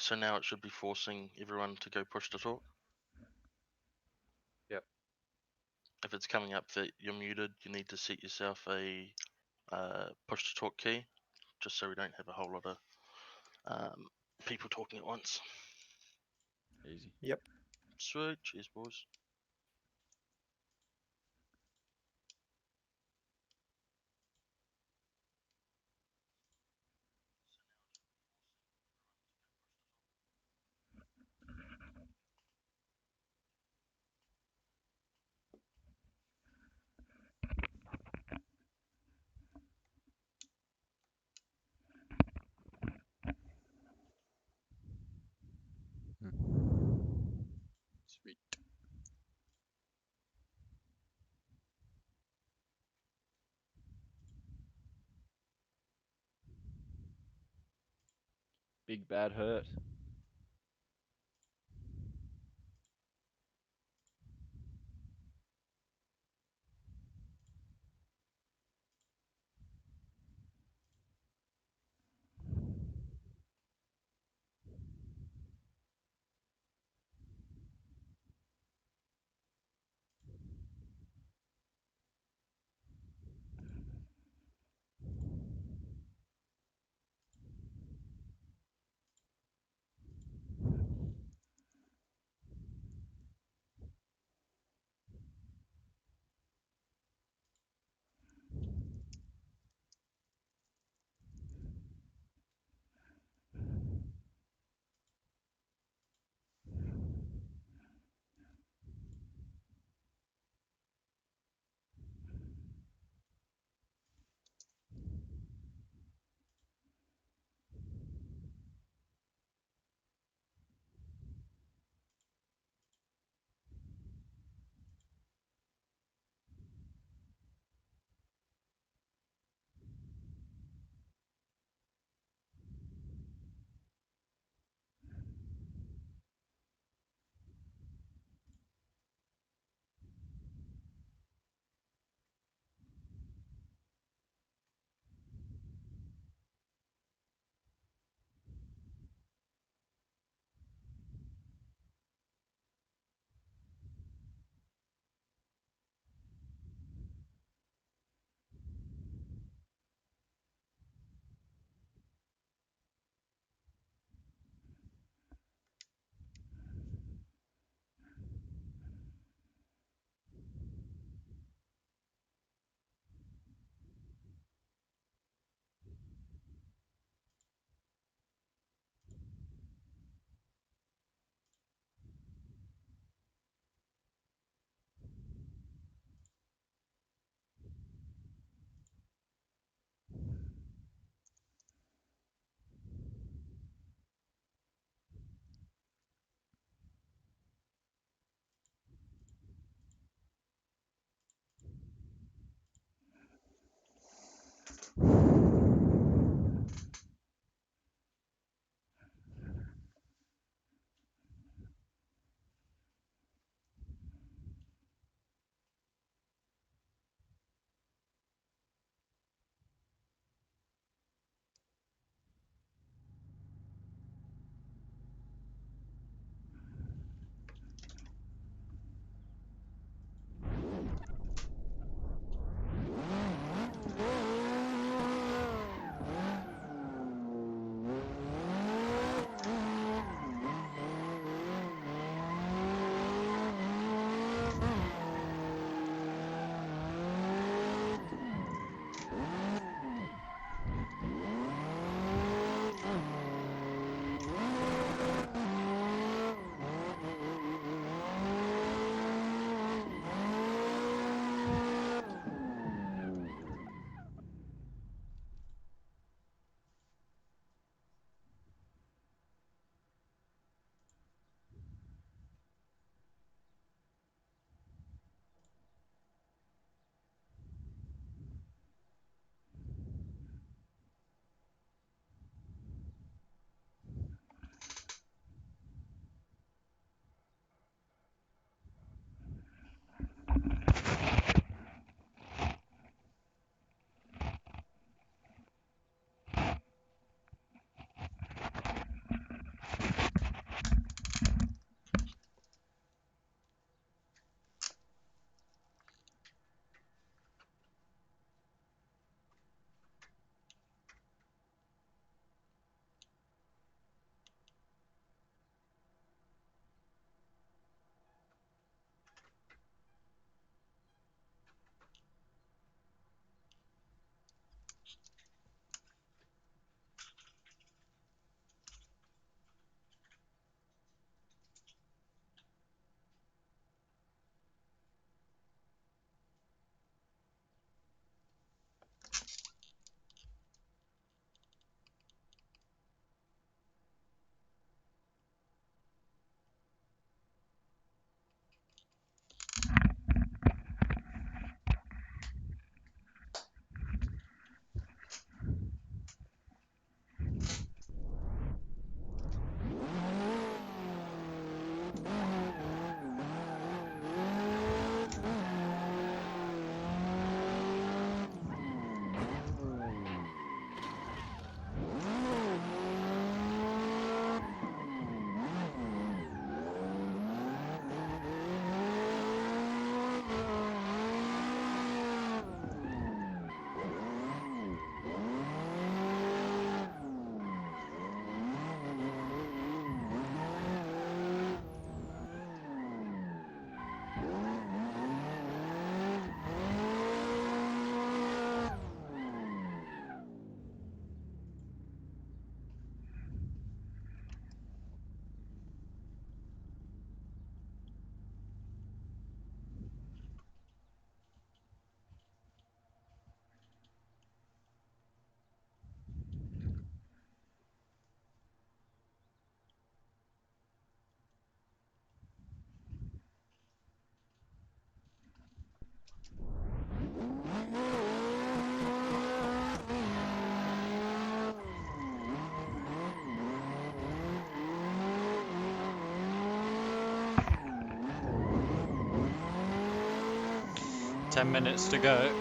So now it should be forcing everyone to go push to talk. Yep. If it's coming up that you're muted, you need to set yourself a push to talk key, just so we don't have a whole lot of people talking at once. Easy. Yep. Sweet, cheers, boys. Sweet. Big bad hurt. 10 minutes to go.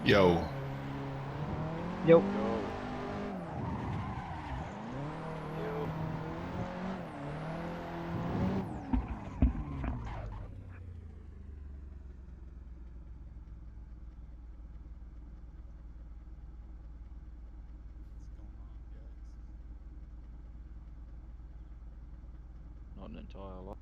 Yo, Yo. Yo. Not an entire lot.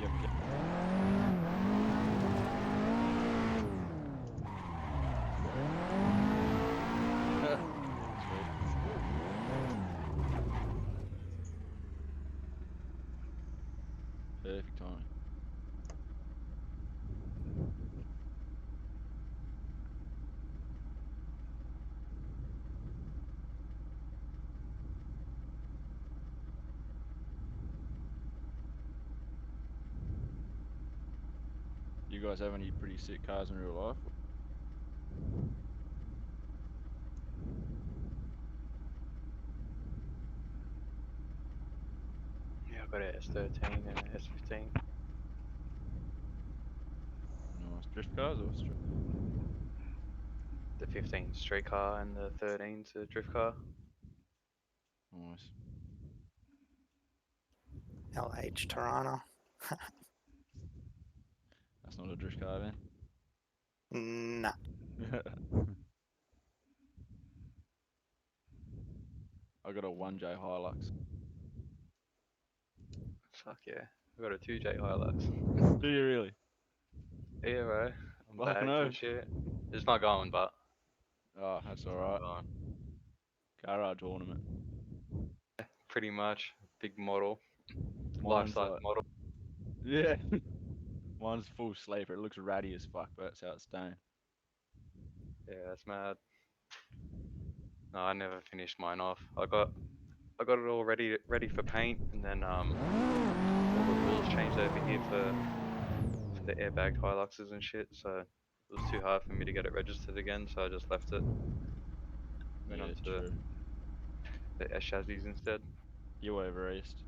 Yep. Sweet. Perfect timing. You guys have any pretty sick cars in real life? Yeah, I've got a S13 and a S15. Nice. Drift cars or straight? The 15 street car and the 13's a drift car. Nice. LH Tirana. That's not a drift car then. Nah. I got a 1J Hilux. Fuck yeah. I've got a 2J Hilux. Do you really? Yeah, bro. I'm Fucking bagged and oath. shit. It's not going, but Oh, that's it's not alright. going. Garage ornament. Pretty much. Big model. Mine's Life-size like, model. yeah. Mine's full sleeper. It looks ratty as fuck, but that's how it's staying. Yeah, that's mad. No, I never finished mine off. I got it all ready for paint, and then all the rules changed over here for the airbagged Hiluxes and shit. So it was too hard for me to get it registered again. So I just left it. Went Yeah, on to true. the S chassis instead. You over east?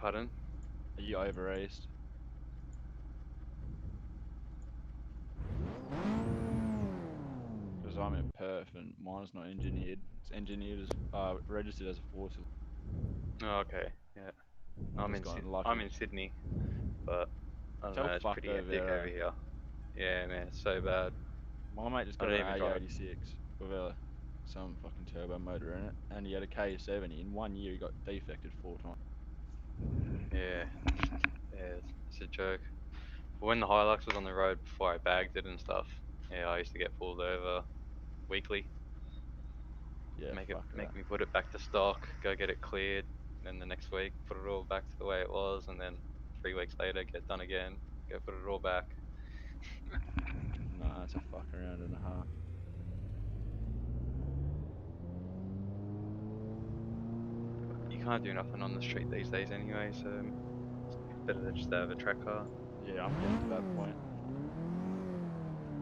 Pardon? Are you over east? Because I'm in Perth and mine's not engineered. It's engineered as registered as a four cylinder. Oh, okay, yeah. I'm Just in gotten I'm lucky. in Sydney, but I don't It's all know. It's fucked pretty over hectic there. over here. Yeah, man, it's so bad. My mate just I got don't an even drive. A86 with some fucking turbo motor in it, and he had a K70. In 1 year, he got defected 4 times. Yeah, it's a joke. But when the Hilux was on the road before I bagged it and stuff, yeah, I used to get pulled over weekly. Yeah, fuck that. Make me put it back to stock, go get it cleared, then the next week put it all back to the way it was, and then 3 weeks later get done again, go put it all back. Nah, it's a fuck around and a half. You can't do nothing on the street these days anyway, so it's better to just have a track car. Yeah, I'm getting to that point.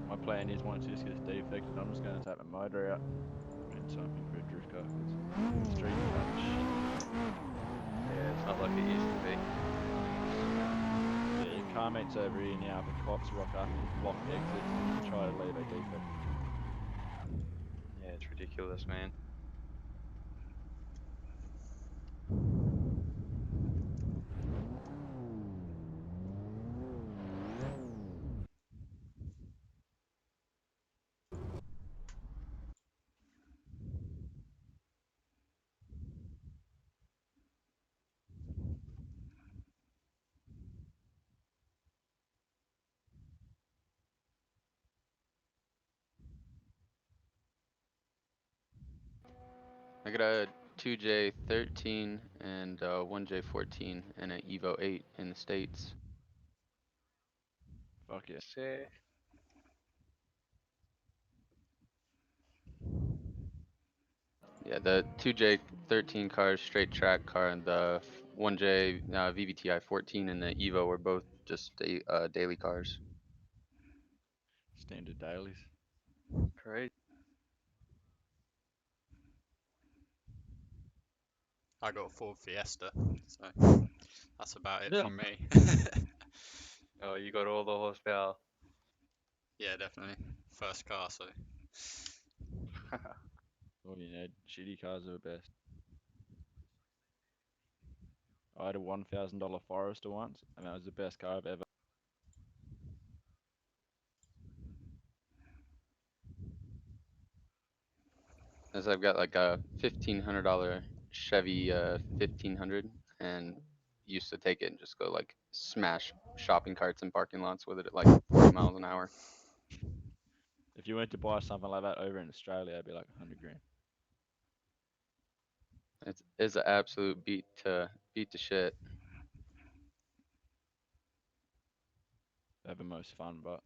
My plan is once this gets defected, I'm just going to take my motor out and something for a drift car because street cars are shit. Yeah, it's not like it used to be. Yeah, your car meets over here now, the cops rock up and block exits and try to leave a defect. Yeah, it's ridiculous, man. I got a 2J13 and 1J14 and an Evo 8 in the States. Fuck yeah. Sick. Yeah, the 2J13 car is straight track car, and the 1J VVTi 14 and the Evo were both just daily cars. Standard dailies. Great. I got a Ford Fiesta, so that's about it Yeah. from me. Oh, you got all the horsepower. Yeah, definitely. First car, so All you need. Shitty cars are the best. I had a $1,000 Forester once, and that was the best car I've ever. As I've got like a $1,500 Chevy 1500, and used to take it and just go like smash shopping carts and parking lots with it at like 40 miles an hour. If you went to buy something like that over in Australia, it'd be like 100 grand. It's an absolute beat to shit. They have the most fun, but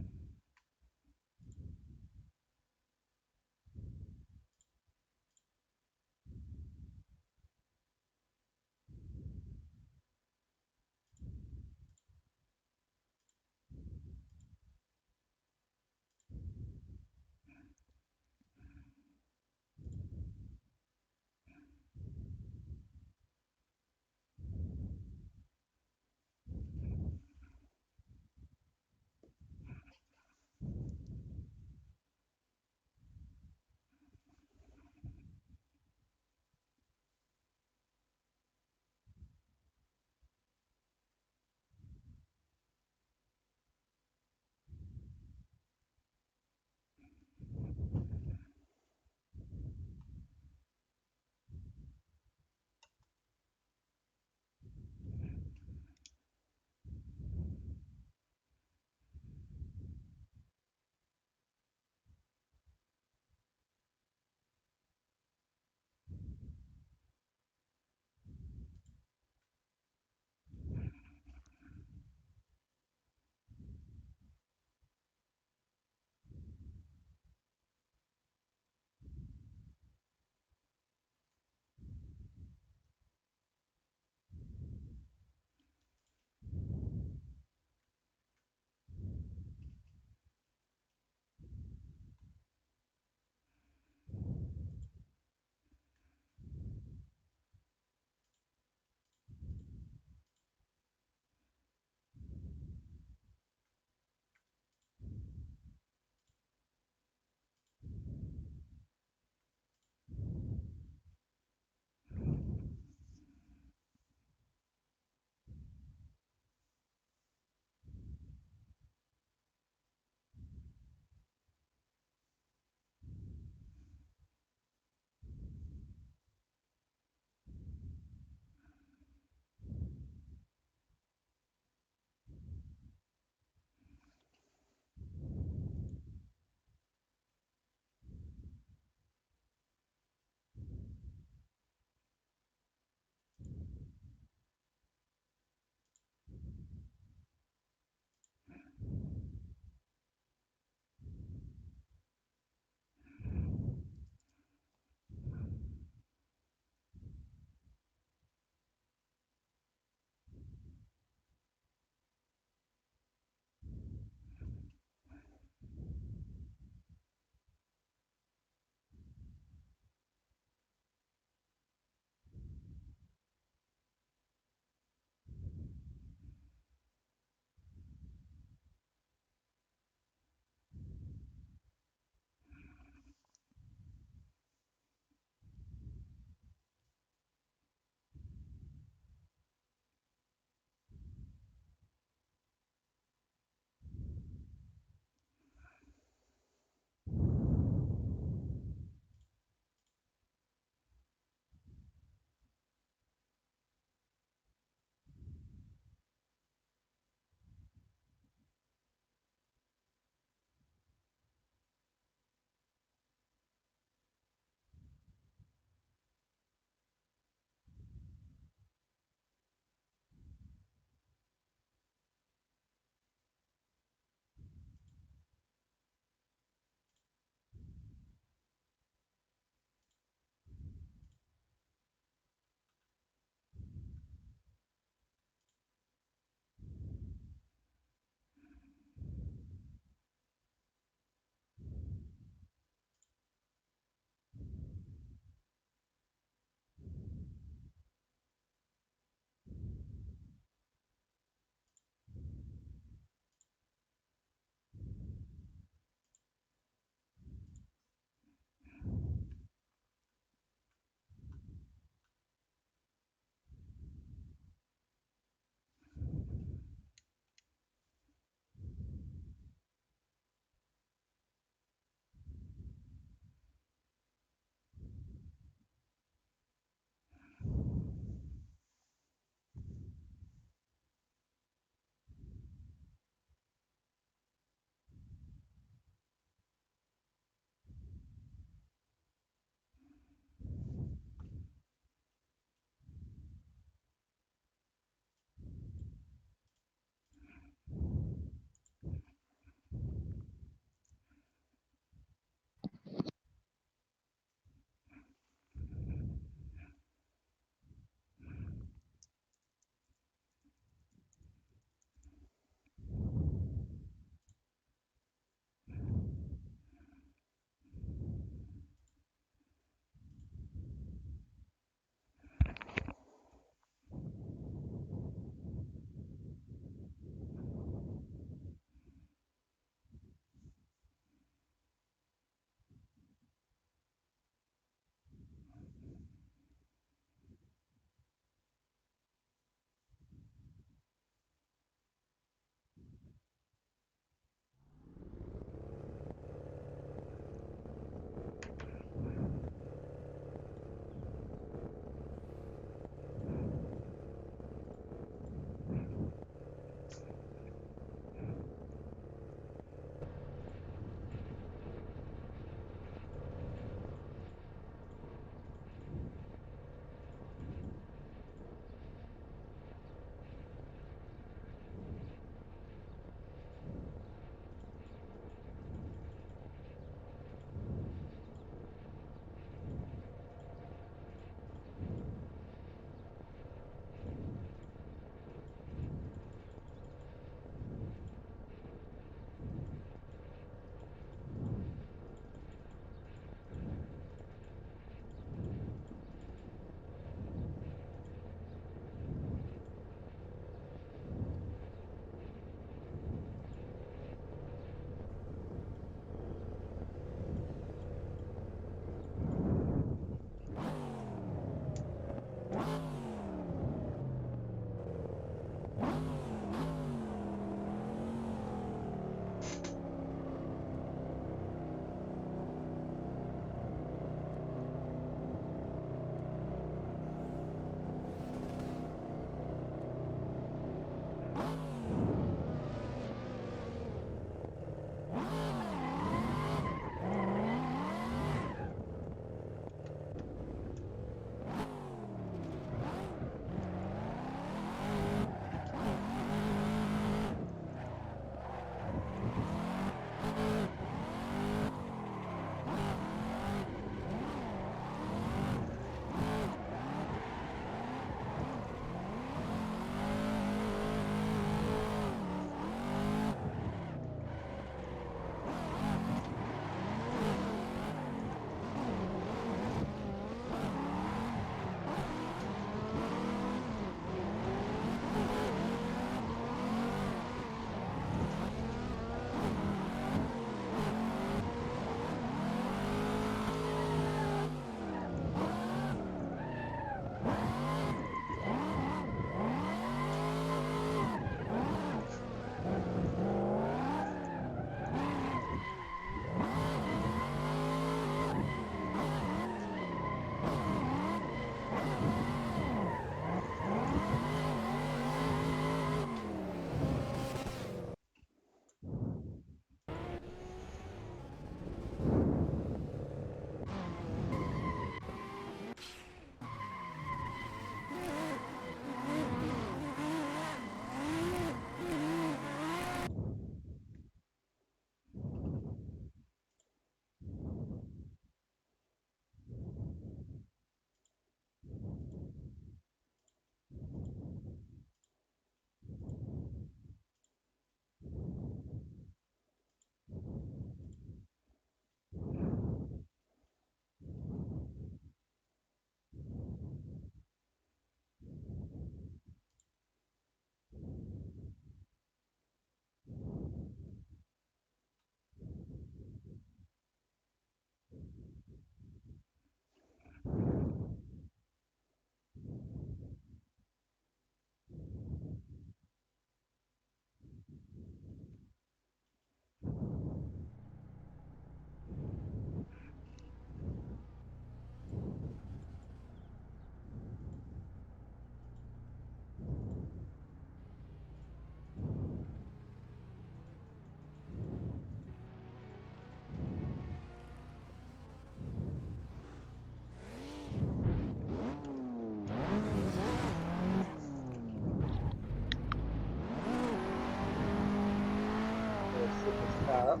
up.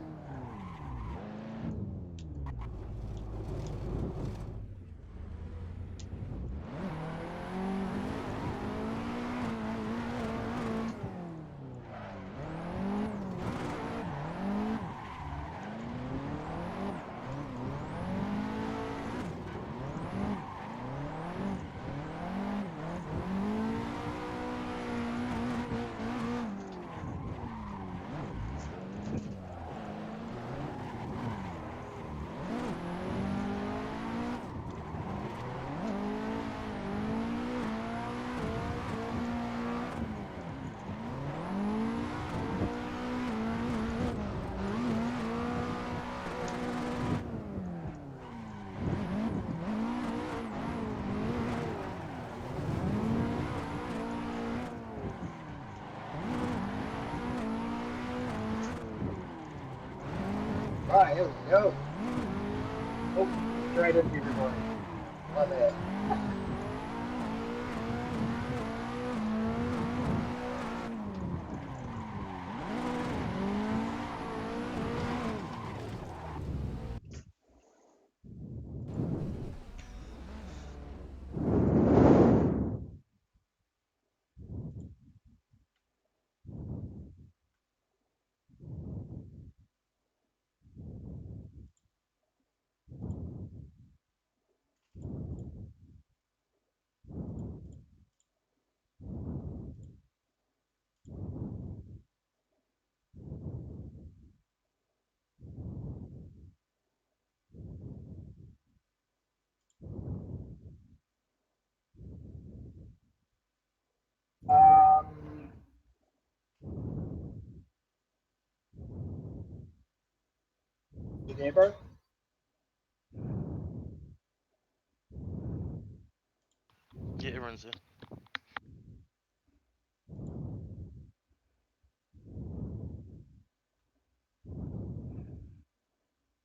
Right, here we go. Oh, straight into everybody. My bad. You there, bro? Yeah, everyone's there.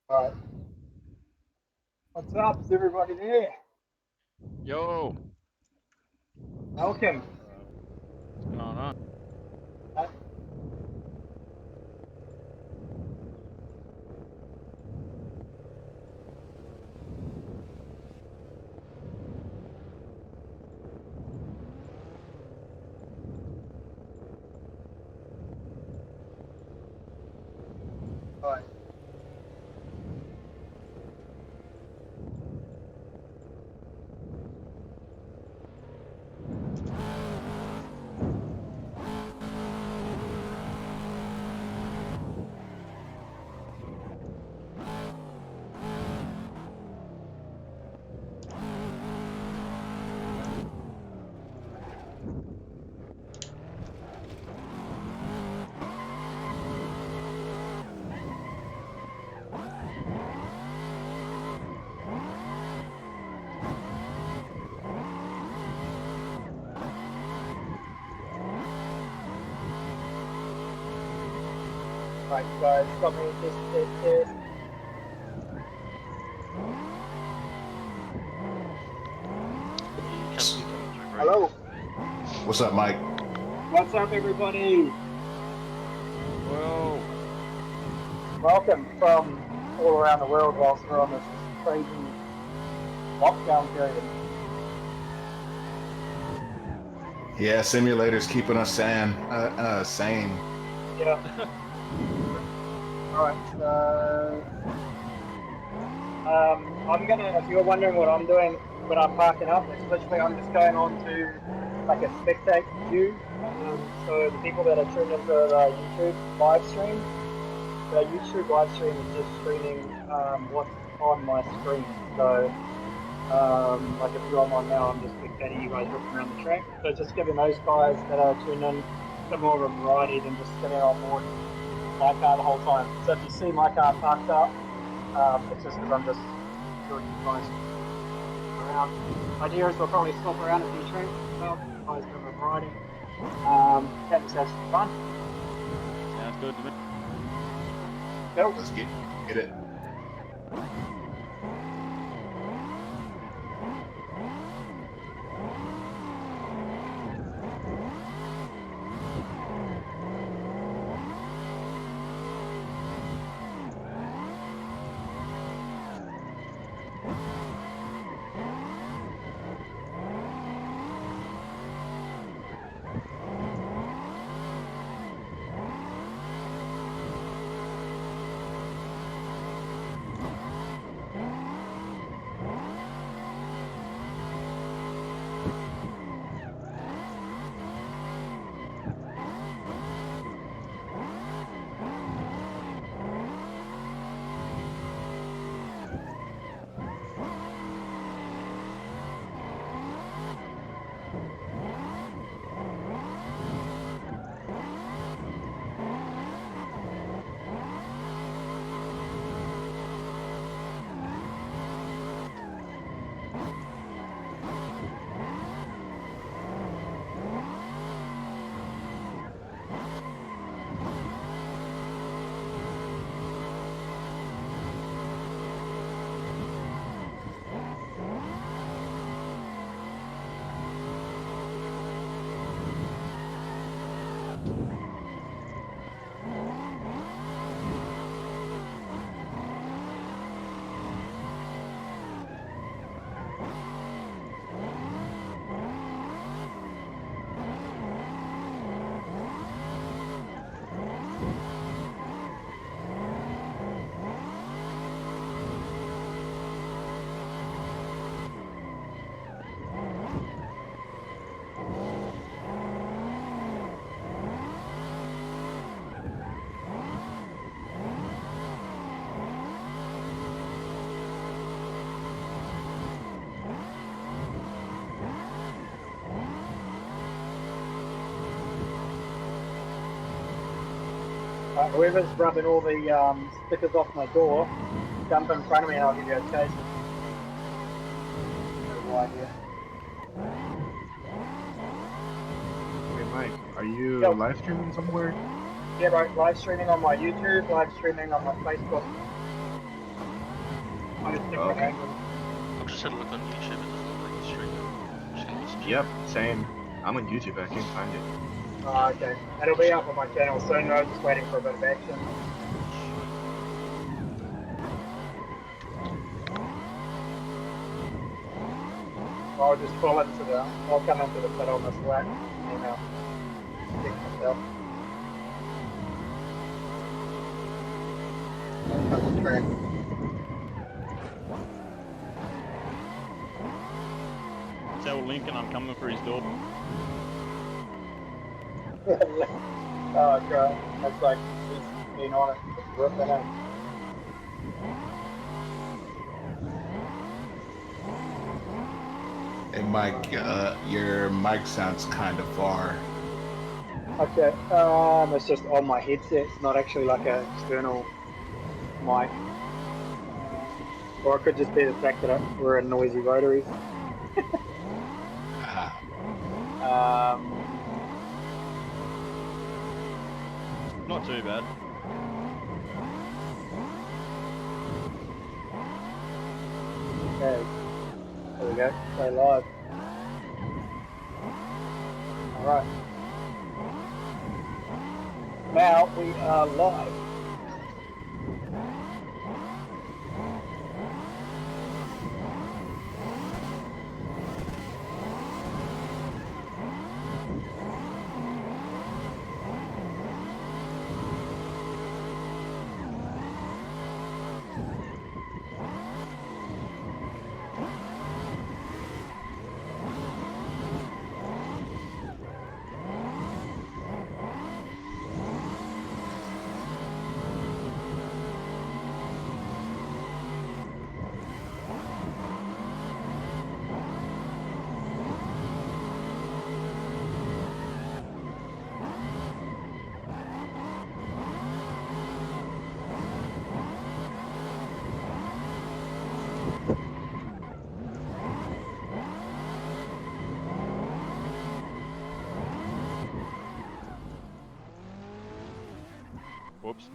Alright. What's up? Is everybody there? Yo, Welcome. what's going on? Alright. Right, guys, got me this. You coming through, bro? Hello. What's up, Mike? What's up, everybody? Whoa. Welcome from all around the world whilst we're on this crazy lockdown period. Yeah, simulators keeping us sane. Yeah. Alright, I'm gonna, if you're wondering what I'm doing when I'm parking up, it's literally I'm just going on to like a spectate view. So the people that are tuned into the YouTube live stream, the YouTube live stream is just streaming what's on my screen. So like if you're on now, I'm just spectating you guys walking around the track. So just giving those guys that are tuned in a bit more of a variety than just sitting on board my car the whole time. So if you see my car parked up, it's just because I'm just doing you guys around. My idea is we'll probably swap around a few tracks as well, you guys have a variety. That just has some fun. Sounds good to me. Cool. Let's get it. Whoever's rubbing all the stickers off my door, jump in front of me and I'll give you a chase. No idea. Hey Mike, are you Yo. live streaming somewhere? Yeah, right. Live streaming on my YouTube, live streaming on my Facebook. On a different Okay. angle. I've just had a look on YouTube. It doesn't look like it's streaming. I'm just gonna message you. Yep, same. I'm on YouTube, I can't find it. Oh, okay. It'll be up on my channel soon. I was just waiting for a bit of action. I'll just fall into the. I'll come into the pit on this way and fix myself. Track. Tell Lincoln I'm coming for his door. Oh, God. That's like just being on it. It's ripping in. Hey, Mike, your mic sounds kind of far. Okay. It's just on my headset. It's not actually like an external mic. Or it could just be the fact that we're in noisy rotaries. Not too bad. Okay. There we go. Play live. Alright. Now we are live. Whoops.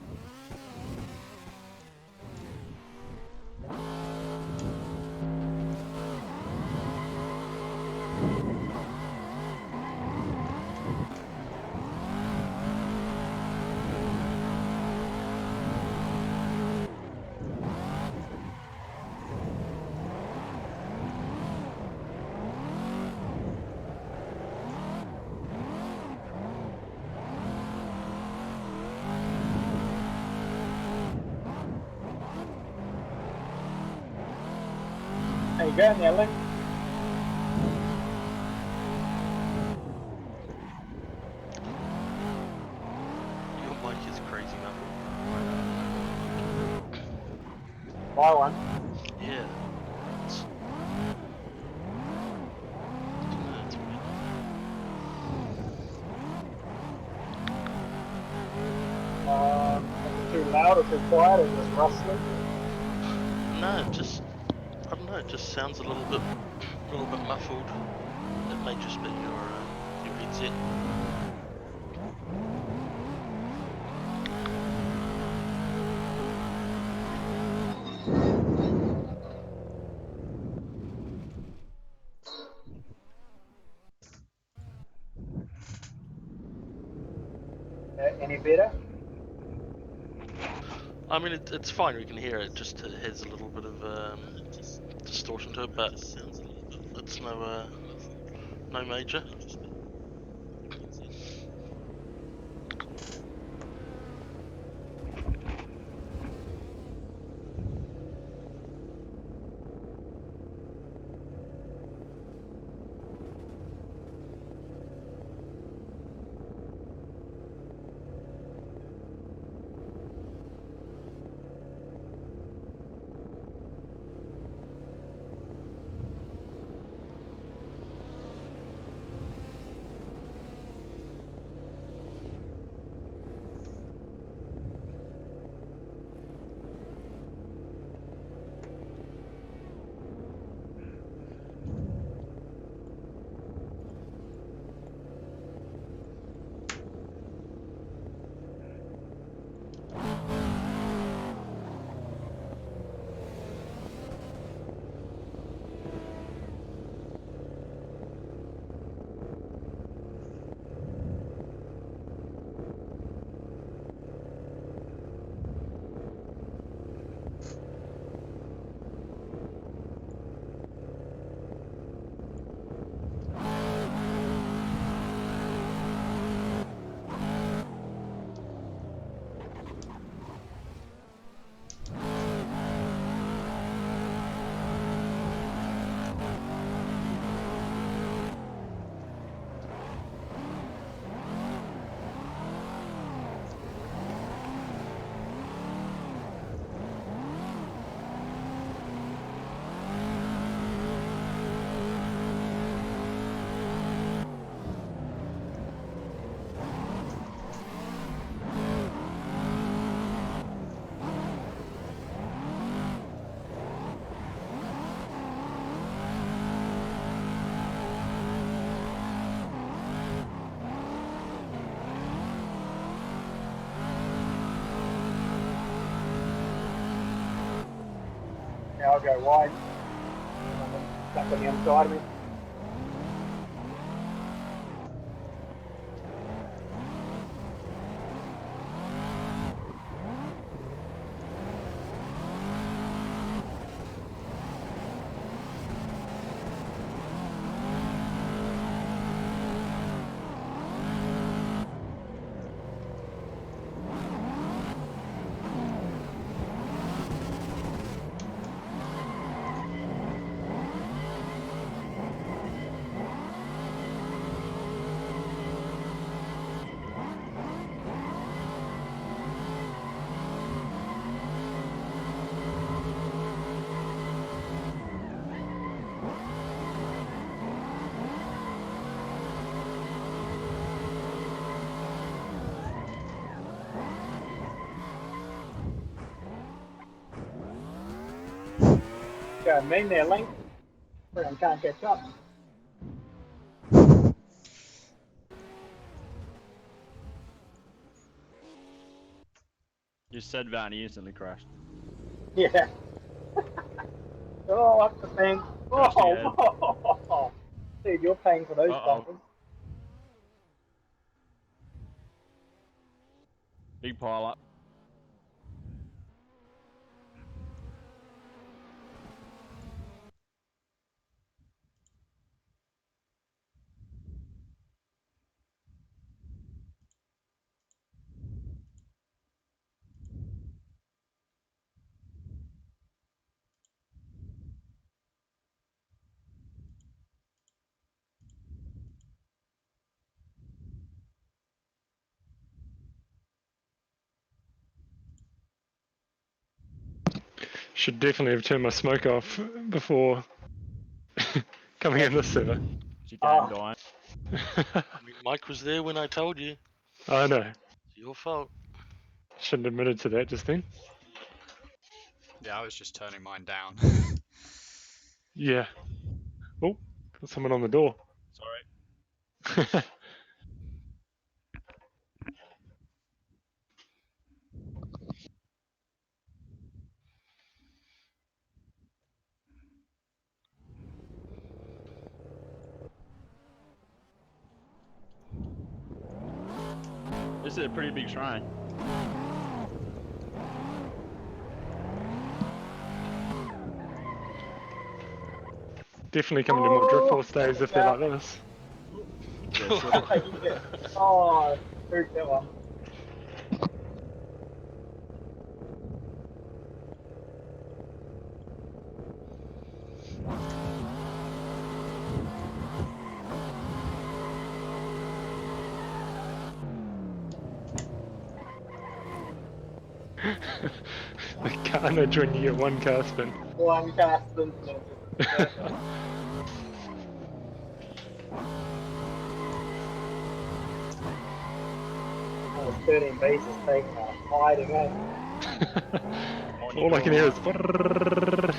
How you going there, Link? Your mic is crazy muffled. My one. Yeah. It's, I don't know, it's weird. Is it too loud or too quiet or just rustling? No, it just I don't know. It just sounds a little bit muffled. It may just be your headset. Any better? I mean, it's fine. We can hear it. Just it has a little bit of distortion to it, but it's no major. I'll go wide. Stuck on the inside of me. Going mean there, Link. I can't catch up. You said that and he instantly crashed. Yeah. Oh, up the thing. Crashed again. Oh, dude, you're paying for those bumpers. Big pile up. Should definitely have turned my smoke off before coming in this server. She game dying. Mike was there when I told you. I know. It's your fault. Shouldn't have admitted to that just then. Yeah, I was just turning mine down. Yeah. Oh, got someone on the door. Sorry. This is a pretty big shrine. Definitely coming to more drift force days if they're like this. Yeah, Oh, hurt that one. The carnage when you get one car spin. One car spin. Oh, 13 bases taking a hiding, eh? All I can hear is brrrr.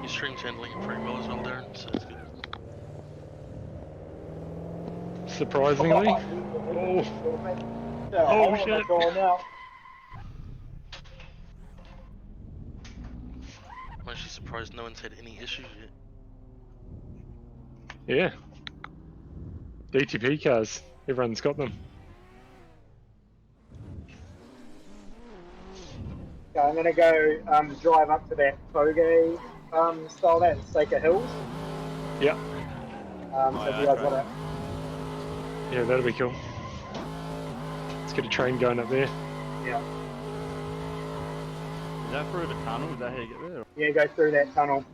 Your stream's handling it pretty well as well, Darren, so it's good. Surprisingly. Oh shit. I'm actually surprised no one's had any issues yet. Yeah. DTP cars. Everyone's got them. Okay, I'm gonna go drive up to that Foge style, that Saker Hills. Yeah. So if you guys wanna... Yeah, that'll be cool. Let's get a train going up there. Yeah. Is that through the tunnel? Is that how you get there? Yeah, go through that tunnel.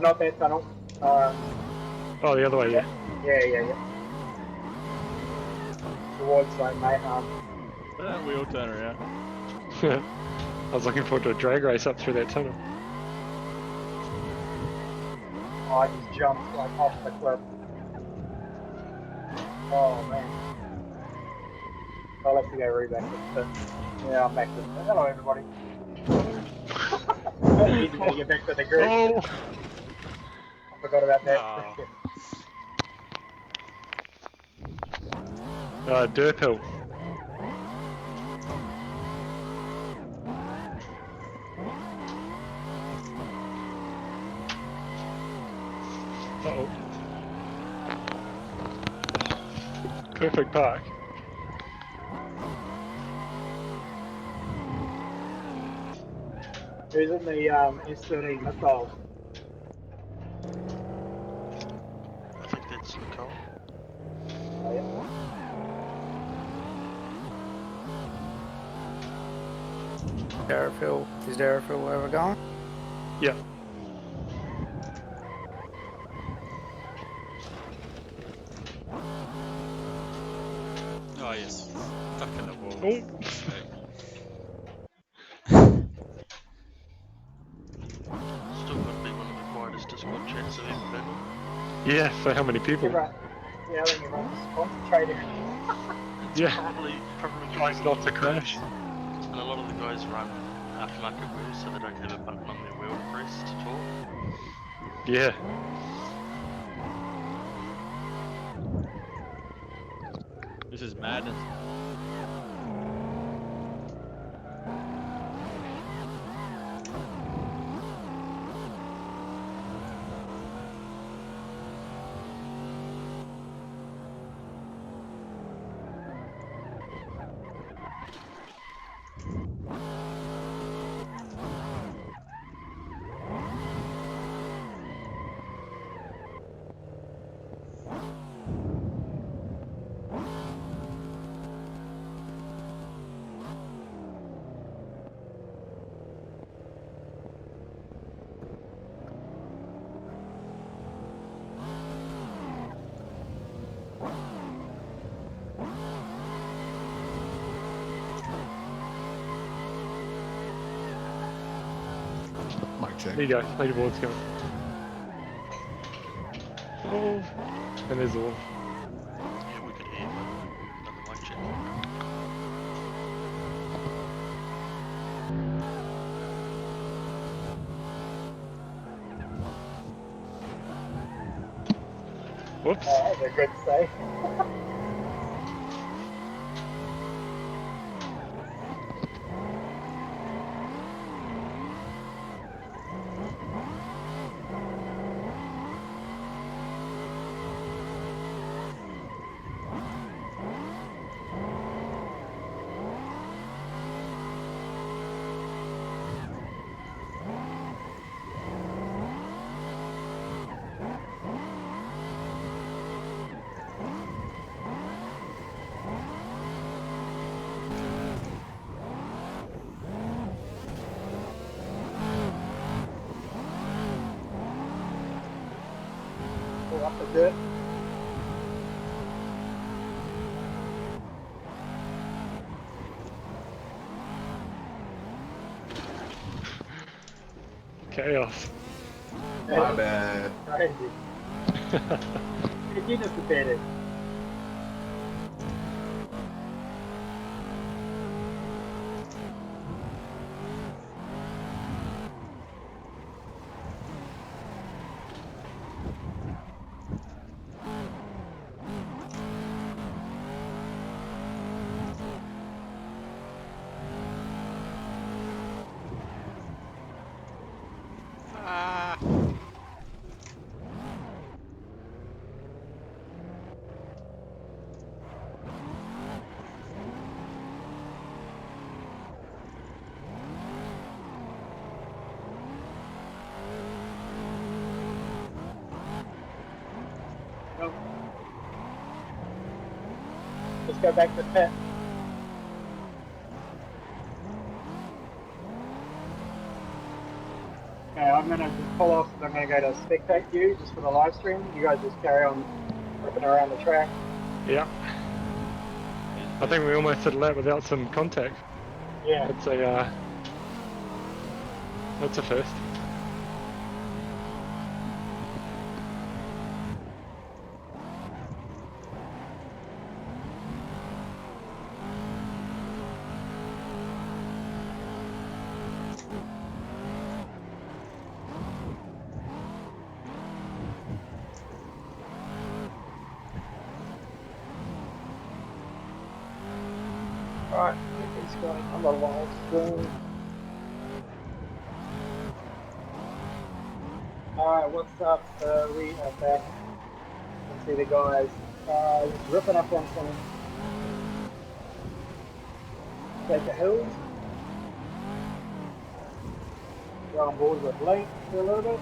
Not that tunnel. Oh, the other way, yeah. Yeah. rewards zone, mate. We all turn around. I was looking forward to a drag race up through that tunnel. Oh, I just jumped like off the cliff. Oh man. I'll have to go reback this bit. Yeah, I'm back this bit. Hello everybody. Easy to get back to the group. Oh! I forgot about that. No. Derp hill. Uh-oh. Perfect park. Who's in the S13 missiles? I think that's Nicole. Oh, yeah. Is Darrowfield where we're going? Yeah. Oh yes. Stuck in the wall. Oh. Mistake. Still got to be one of the quietest Discord chats I've ever been in. Yeah, for how many people? Yeah, I think everyone's concentrating. Yeah. Probably Tries not to crash. And a lot of the guys run aftermarket wheels, so they don't have a button on their wheel to press to talk. Yeah. This is madness. Mic check. There you go. Leaderboard's going. Oh. And there's the one. Yeah, we could hear another mic check. Whoops. Oh, that was a good save. Pull up the dirt. Chaos. My bad. Crazy. You just defeated. Ah. Nope. Let's go back to the pit. Okay, I'm gonna just pull off and I'm gonna go to spectate view just for the live stream. You guys just carry on ripping around the track. Yeah. I think we almost did a lap without some contact. Yeah. That's a first. Alright, he's got another live stream. Alright, what's up? We are back. You can see the guys ripping up on some Baker Hills. We're on board with Link for a little bit.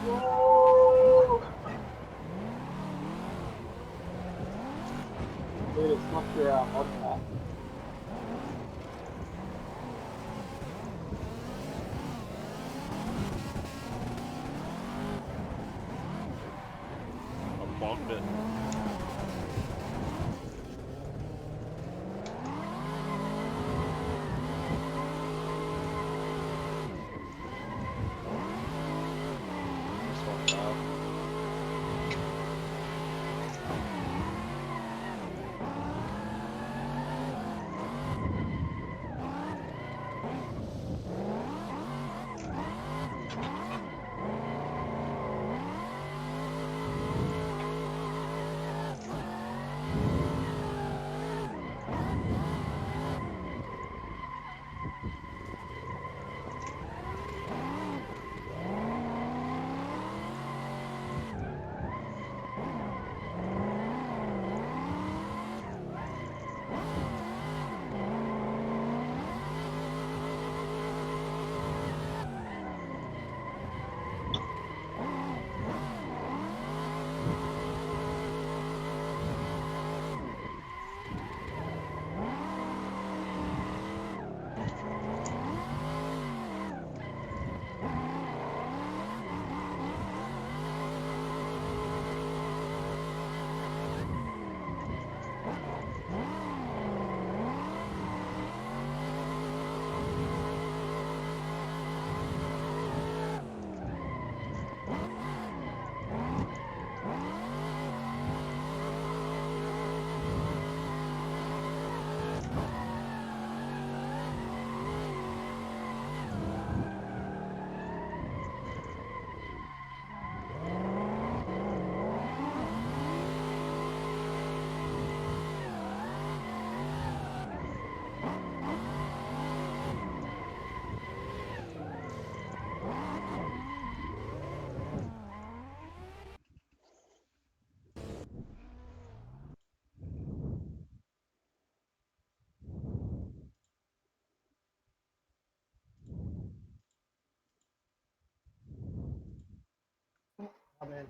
Whoa! Dude, it's not your mod pack. I bogged it. This one's out. I mean,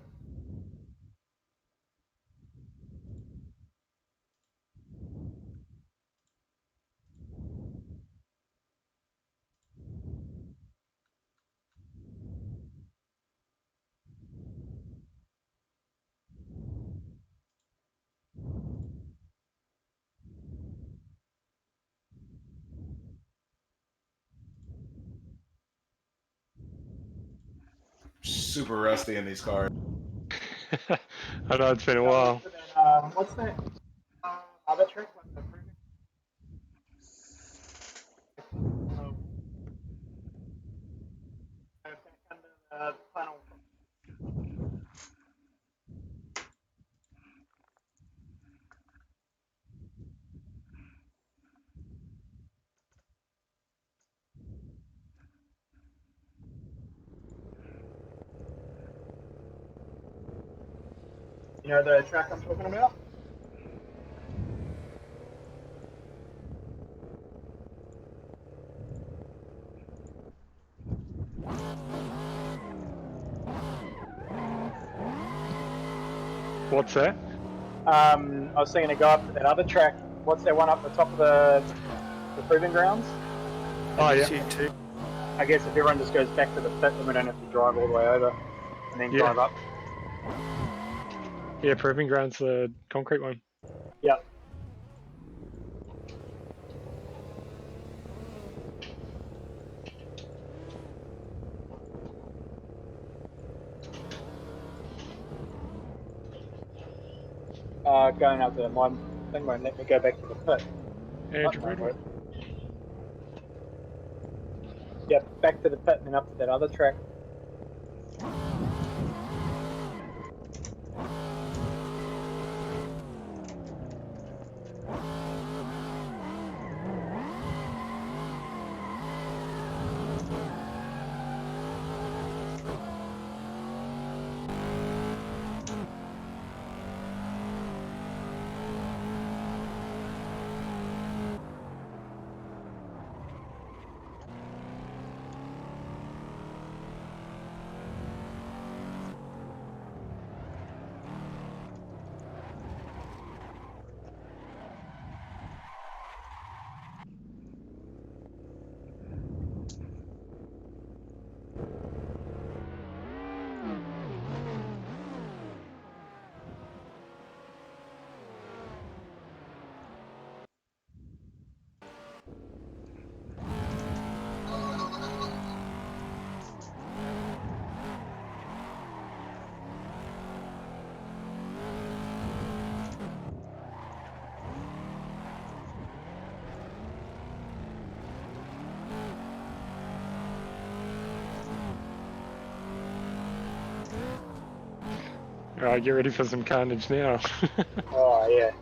Super rusty in these cars. I know it's been a while. what's that other trick? Like the proving? Back under the panel. You know the track I'm talking about? What's that? I was thinking to go up to that other track. What's that one up the top of the proving grounds? Oh yeah. I guess if everyone just goes back to the pit, then we don't have to drive all the way over and then drive up. Yeah, Proving Ground's the concrete one. Yeah. Going up there, my thing won't let me go back to the pit. Andrew, Button won't ready? work. Yeah, back to the pit and then up to that other track. Alright, get ready for some carnage now. Oh, yeah.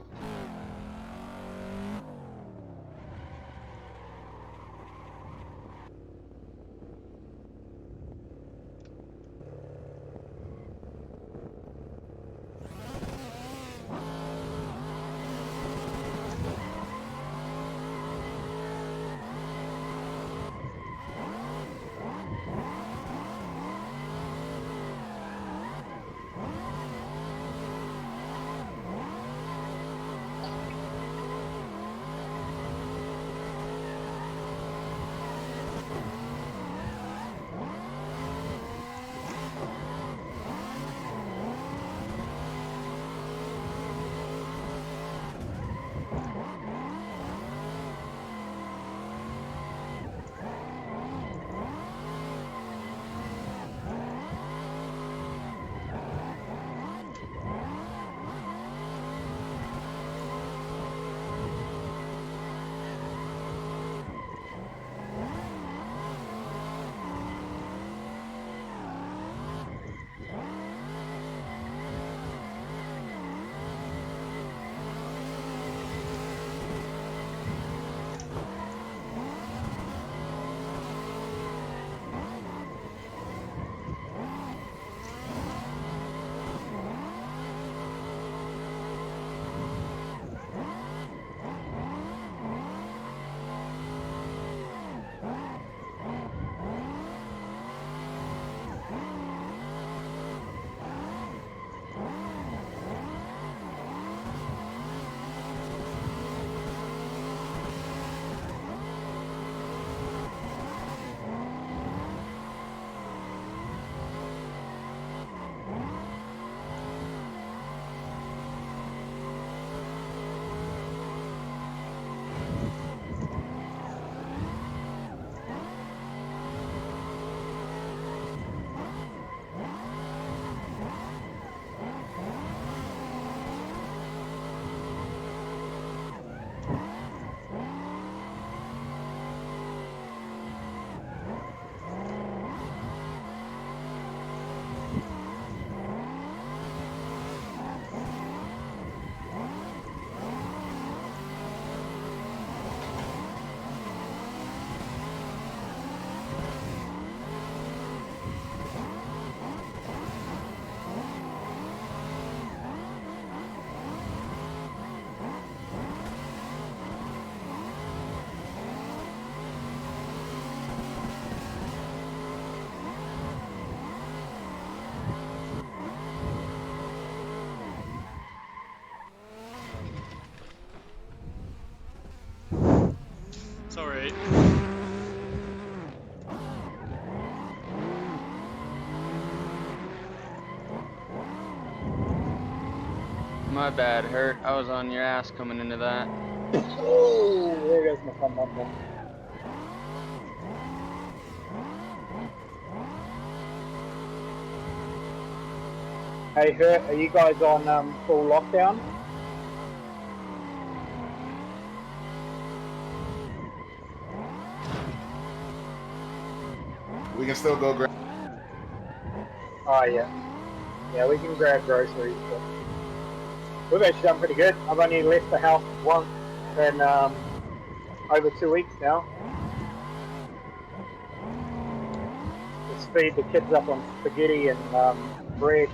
Sorry. My bad, Hurt. I was on your ass coming into that. Oh, there goes my fun number. Hey, Hurt, are you guys on full lockdown? We can still go grab. Oh, yeah. Yeah, we can grab groceries, but we've actually done pretty good. I've only left the house once in over 2 weeks now. Just feed the kids up on spaghetti and bread.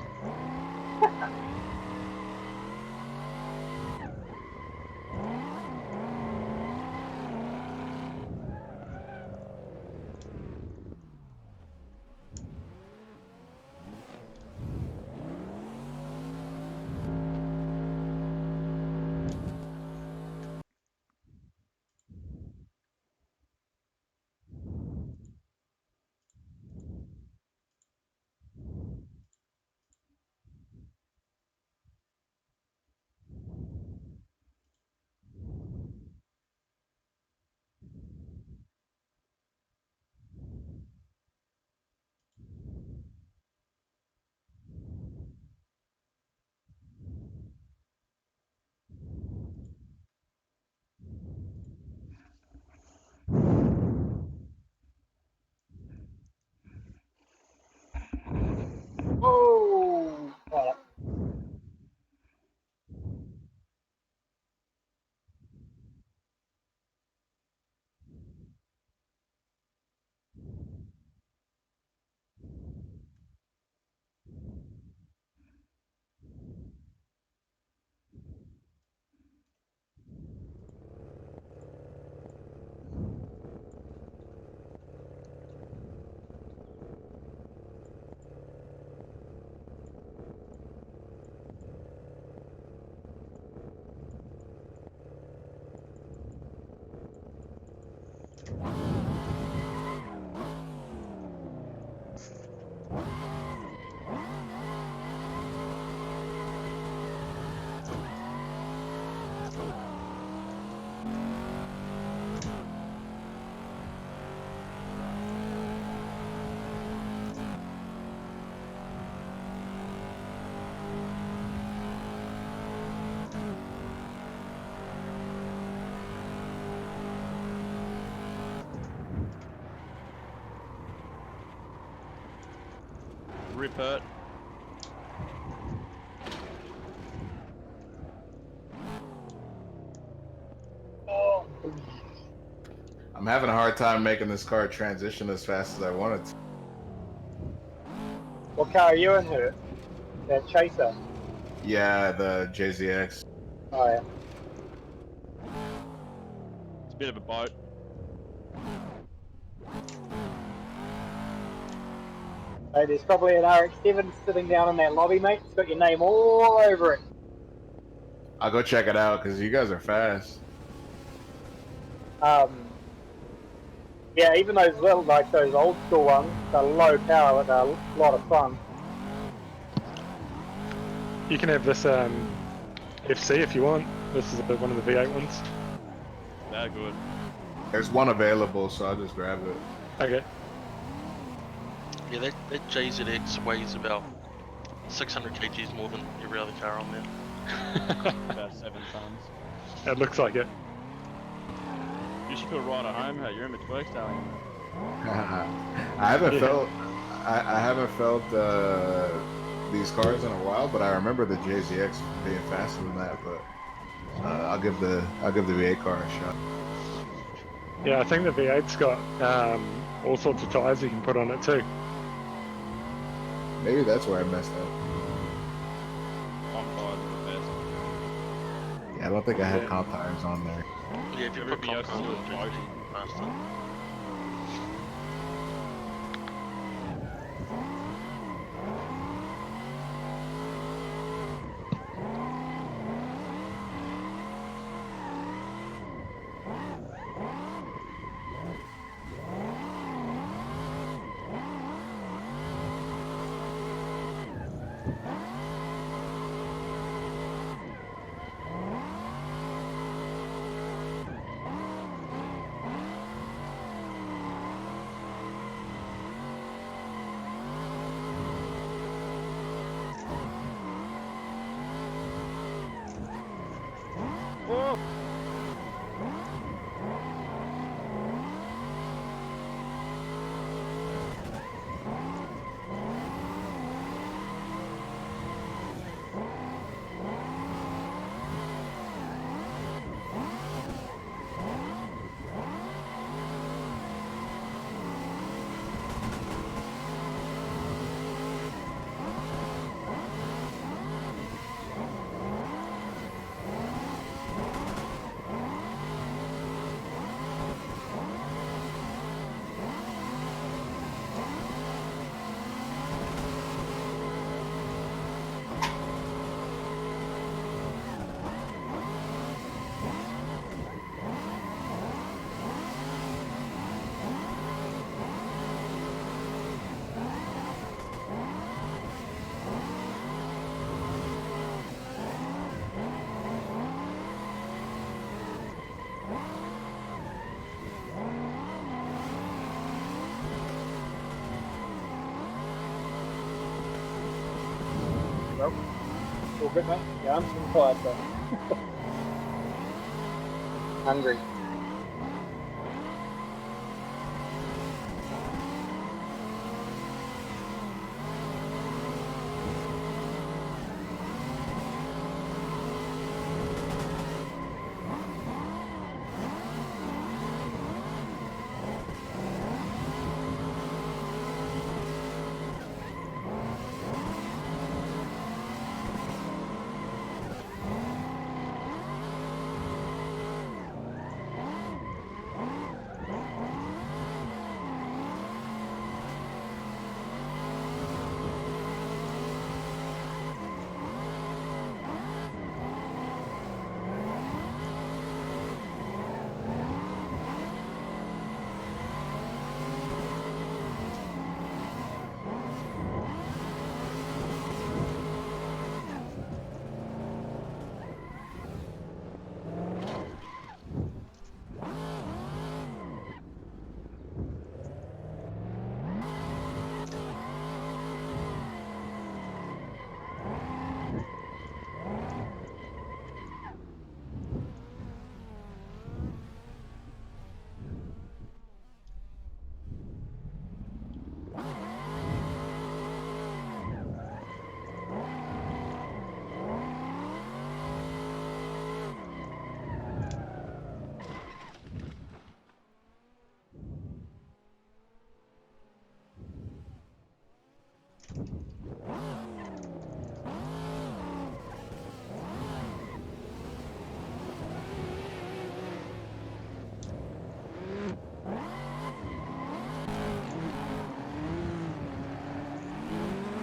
Oh! Right. Rip Hurt. Oh. I'm having a hard time making this car transition as fast as I wanted to. What car are you in, Hurt? That Chaser? Yeah, the JZX. Oh, yeah. It's a bit of a boat. Hey, there's probably an RX-7 sitting down in that lobby, mate. It's got your name all over it. I'll go check it out because you guys are fast. Yeah, even those little, like those old school ones, they're low power, but they're a lot of fun. You can have this FC if you want. This is one of the V8 ones. They're good. There's one available, so I'll just grab it. Okay. Yeah, that JZX weighs about 600 kgs more than every other car on there. About 7 tons. It looks like it. You should feel right at home. Hey, you're in the twerk stallion. I haven't felt these cars in a while, but I remember the JZX being faster than that. But I'll give the V8 car a shot. Yeah, I think the V8's got all sorts of tyres you can put on it too. Maybe that's where I messed up. I'm tired of the best. Yeah, I don't think I had comp tires on there. Yeah, if you put Everything else is compound still on boaty. faster. bro. All good, mate. Yeah, I'm still tired, but hungry.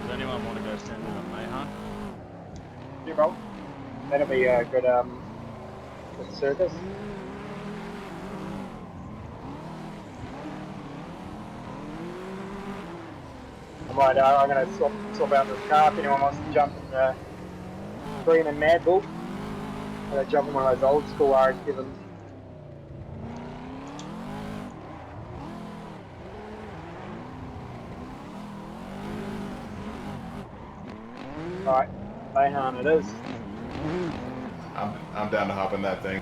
Does anyone want to go stand in a Mayhan? Yeah, bro. That'll be a good good service. I'm gonna swap out this car if anyone wants to jump in the green and Mad Bull. I'm gonna jump in one of those old school RX-7s. Alright, Bayhan it is. I'm down to hop in that thing.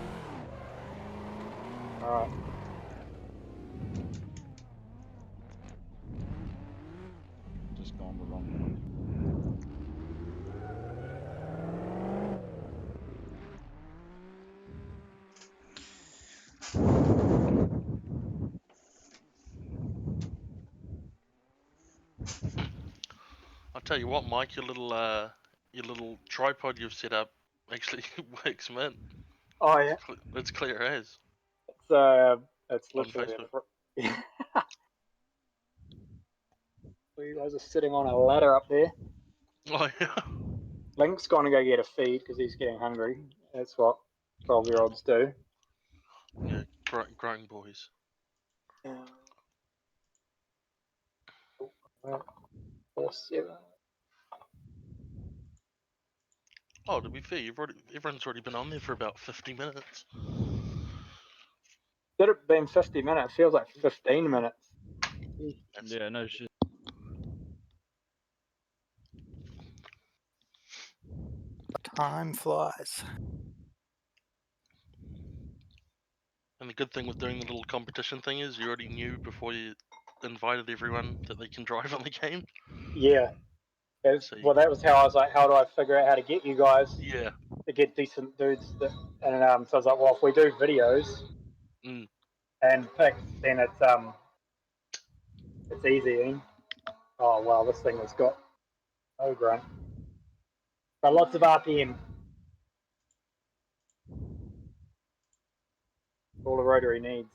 Alright. Just gone the wrong way. I'll tell you what, Mike, your little tripod you've set up actually works, man. Oh yeah. It's clear as It's on literally Facebook. you guys are sitting on a ladder up there. Oh yeah. Link's gonna go get a feed because he's getting hungry. That's what 12-year-olds do. Yeah, growing boys. Well, 4-7. Oh, to be fair, everyone's already been on there for about 50 minutes. Did it been 50 minutes? Feels like 15 minutes. Yeah, no shit. Time flies. And the good thing with doing the little competition thing is you already knew before you invited everyone that they can drive on the game. Yeah. So Well, that was how I was like, how do I figure out how to get you guys yeah. to get decent dudes? And so I was like, well, if we do videos and picks, then it's easy. Eh? Oh wow, this thing has got no grunt, but lots of RPM. All the rotary needs.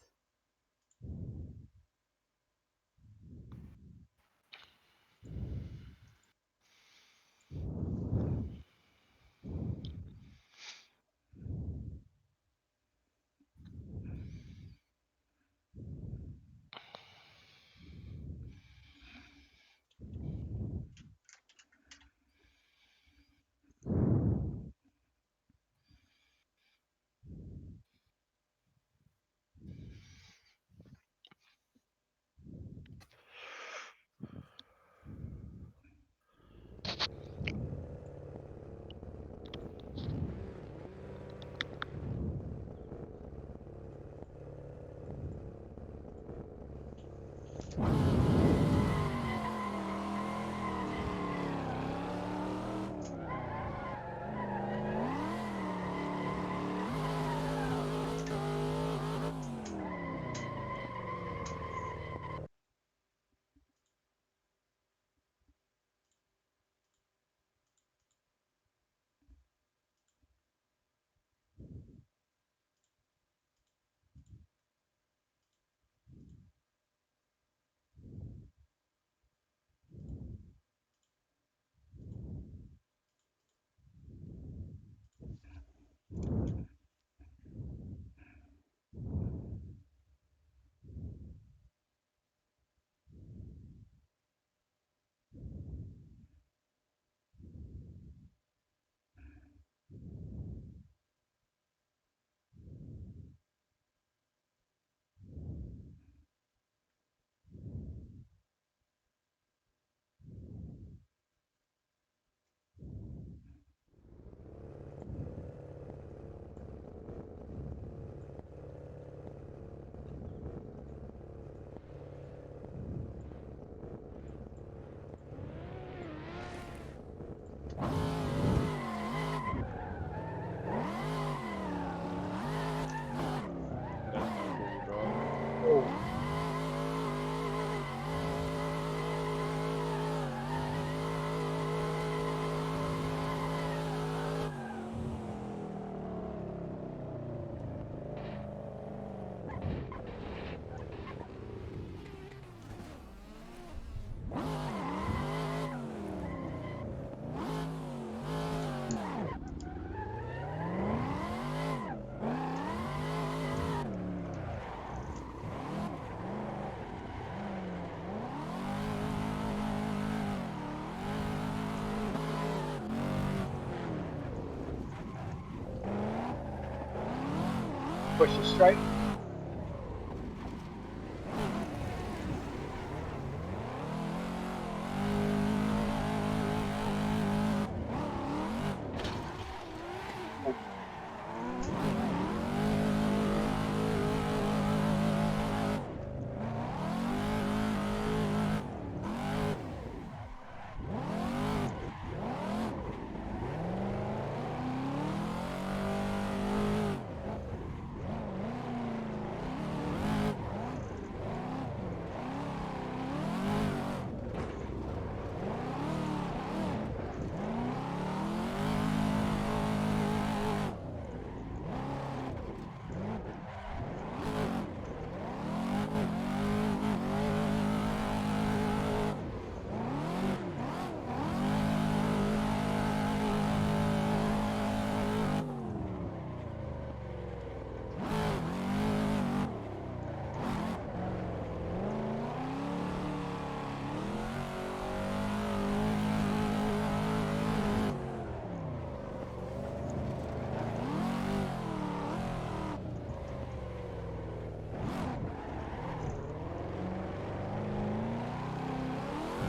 pushes straight.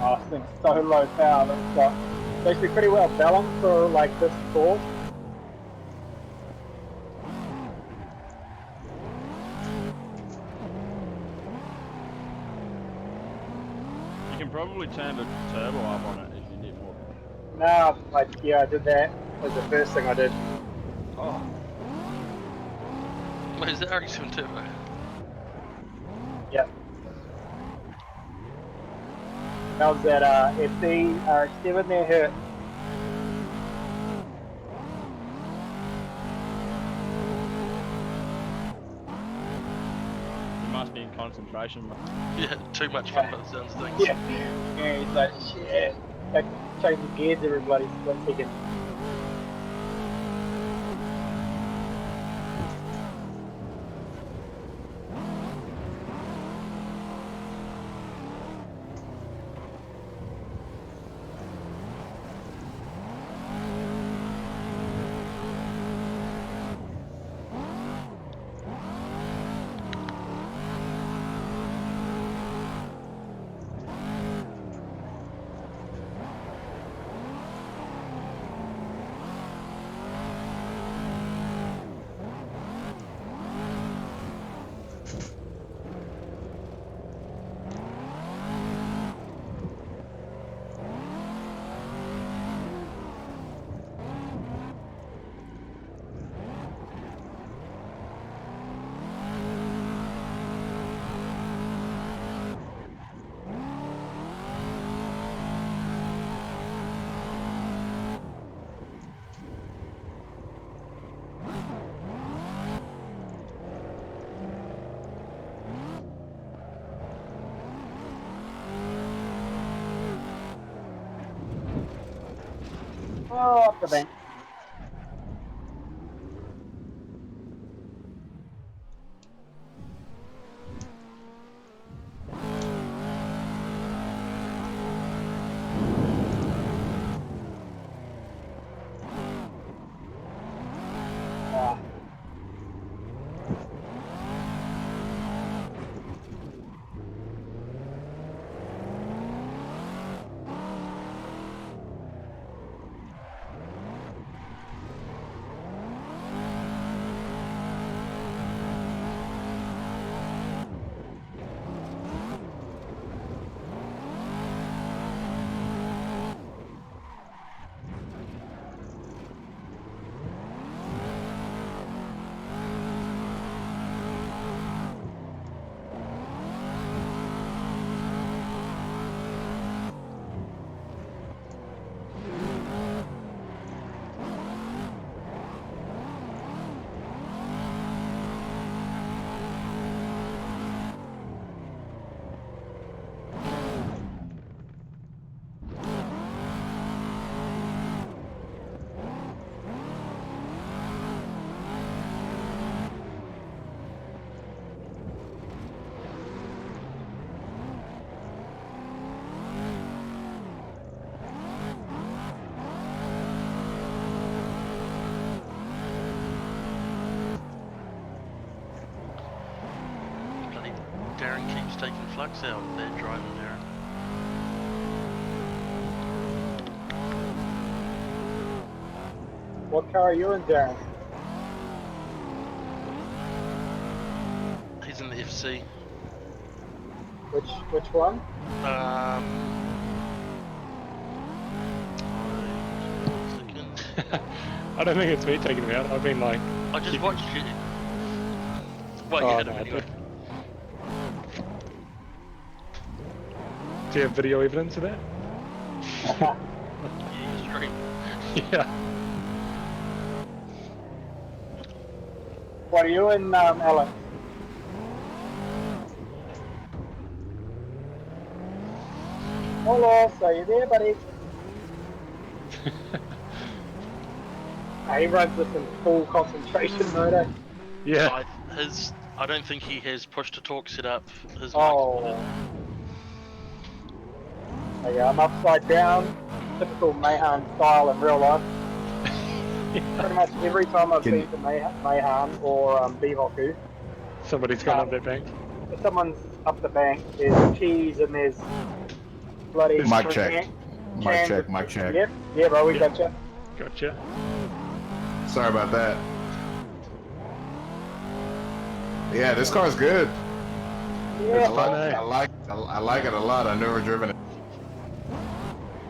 Oh, this thing's so low power, but it's actually pretty well balanced for like this course. You can probably turn the turbo up on it if you need more. Now, yeah, I did that. That was the first thing I did. Oh. Wait, is that RX-7 turbo? Yep. That was that FC RX-7 there hurt. You must be in concentration. Yeah, too much fun by the sounds of things. Yeah, he's like, shit. Like, changing gears every bloody split second. Oh, up the bank. Ah. Darren keeps taking flux out. Bad driving, Darren. What car are you in, Darren? He's in the FC. Which one? I don't think it's me taking him out. I've been like. I just watched it. Well, you Oh, had no, him I anyway. Do you have video evidence of that? Yeah, you stream. Yeah. What are you in, Alex? Hello, are you there, buddy? He runs this in full concentration mode, eh? Yeah. I don't think he has push to talk set up. His Oh. Yeah, I'm upside down, typical Mayhan style in real life. Pretty much every time I've been to Mayhan or Bihoku, Somebody's gone up that bank. if someone's up the bank, there's cheese and there's bloody Mic check. Mic check. Mic check. Yep, yeah, bro, we gotcha. Gotcha. Sorry about that. Yeah, this car's good. Yeah, I like it a lot. I've never driven it.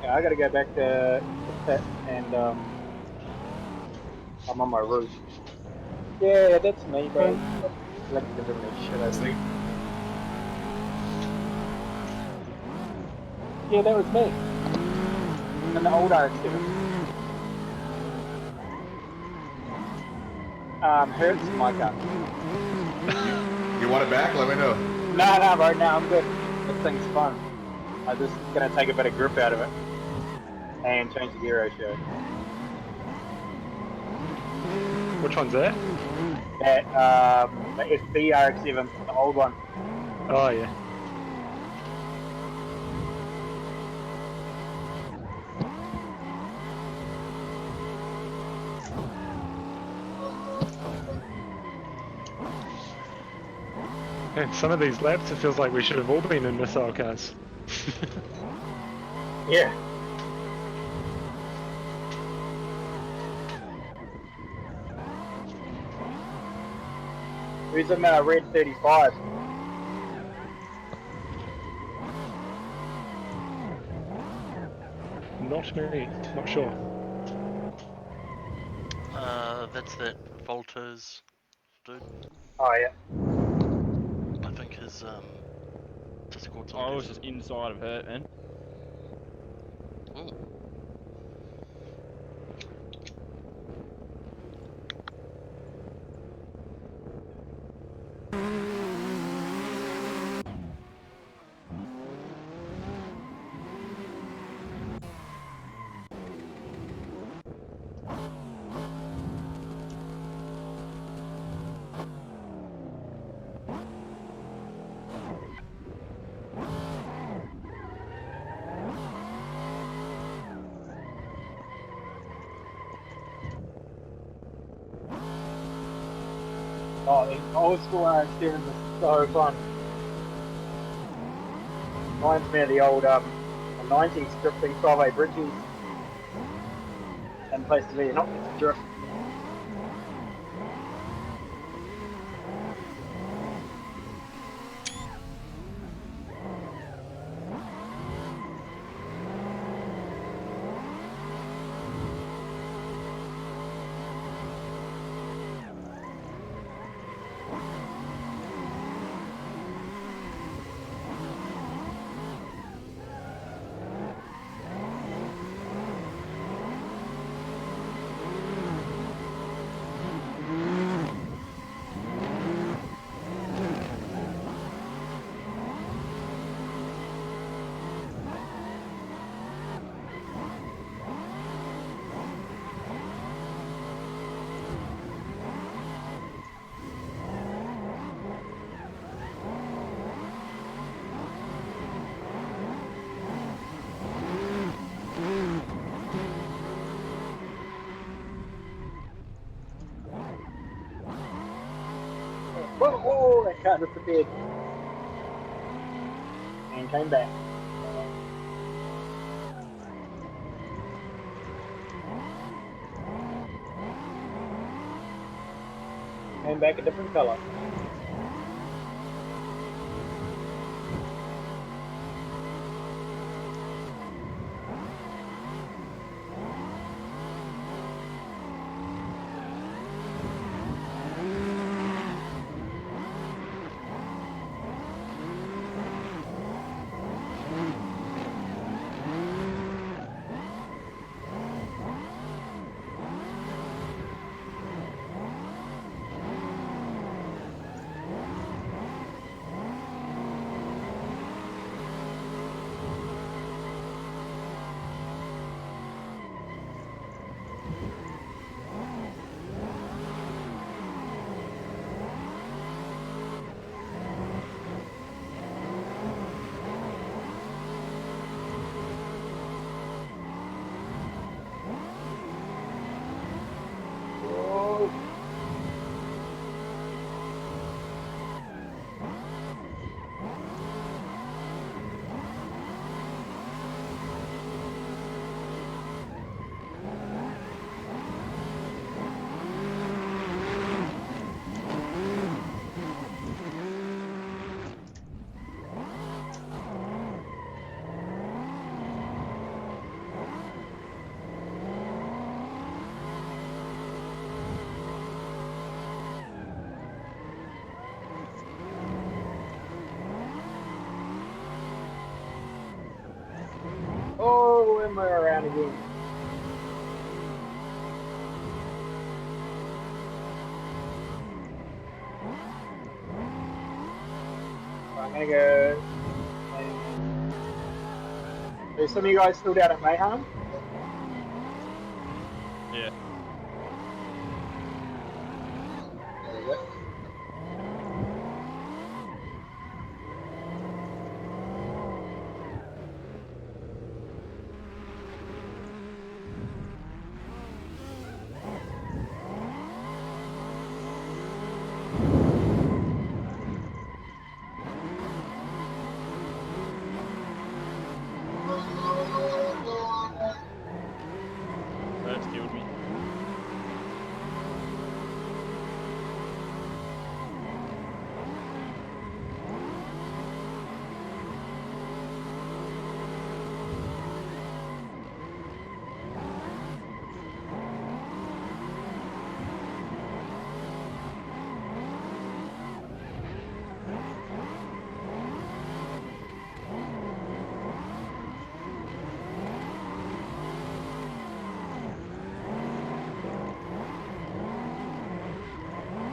Yeah, I gotta go back to the pit and I'm on my roof. Yeah, that's me, bro. Let's give him that shit over there. Yeah, that was me. And the old RX-7. Hurts my car. You want it back? Let me know. No, bro, no, I'm good. This thing's fun. I'm just gonna take a bit of grip out of it and change the gear ratio. Which one's that? That the FB RX-7, the old one. Oh yeah. Man, some of these laps, it feels like we should have all been in missile cars. Yeah. Who's in red 35? Not me, not sure. That's that Volta's dude. Oh yeah. I think his Discord's on. I was just inside of her, man. Ooh. Oh, the old school RX-7s are so fun. Reminds me of the old the 90s drifting 12A bridges and places where you're not meant to drift. Oh, that car disappeared. and came back. Came back a different color. Whoa. Oh, and we're around again. I'm gonna go. And... There's some of you guys still down at Mayhem? Yeah. There we go. That's killed me.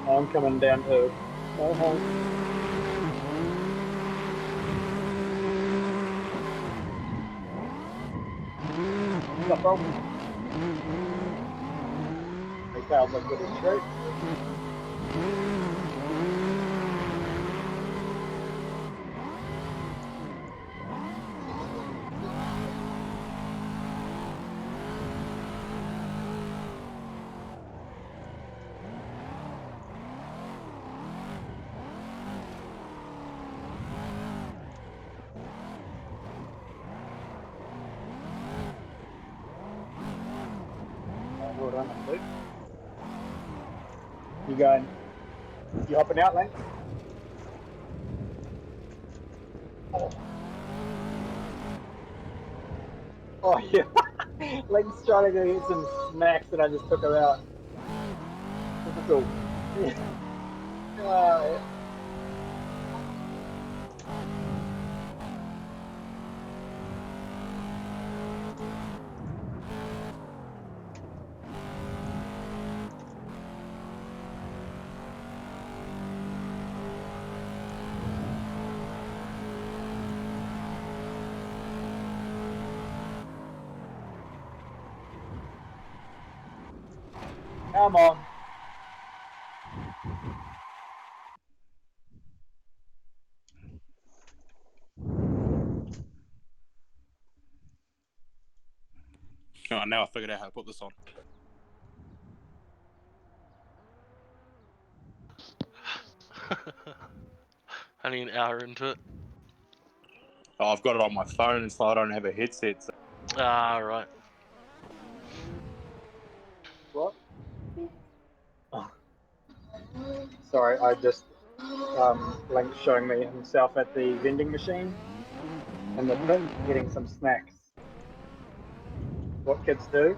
I'm coming down to Mayhem. What's up, bro? They sound like good and straight. Well done, dude. You going? You hopping out, Lane? Oh yeah. Lane's trying to go hit some smacks and I just took him out. Typical. Yeah. Come on. Oh, now I figured out how to put this on. Only an hour into it. Oh, I've got it on my phone, so I don't have a headset. So. Ah, right. What? Oh. Sorry, I just Link's showing me himself at the vending machine in the pit getting some snacks. What kids do.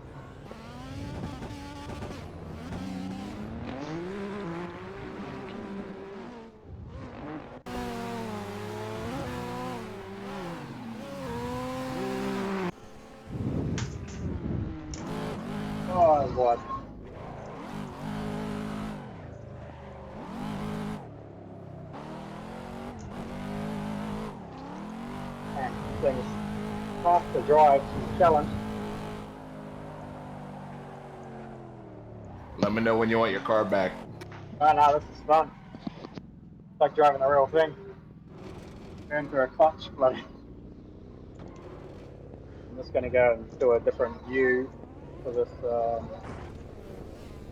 Oh, what? Man, things half the drive to the challenge. Let me know when you want your car back. Oh no, this is fun. It's like driving the real thing. Turn through a clutch, bloody. I'm just going to go and do a different view for this.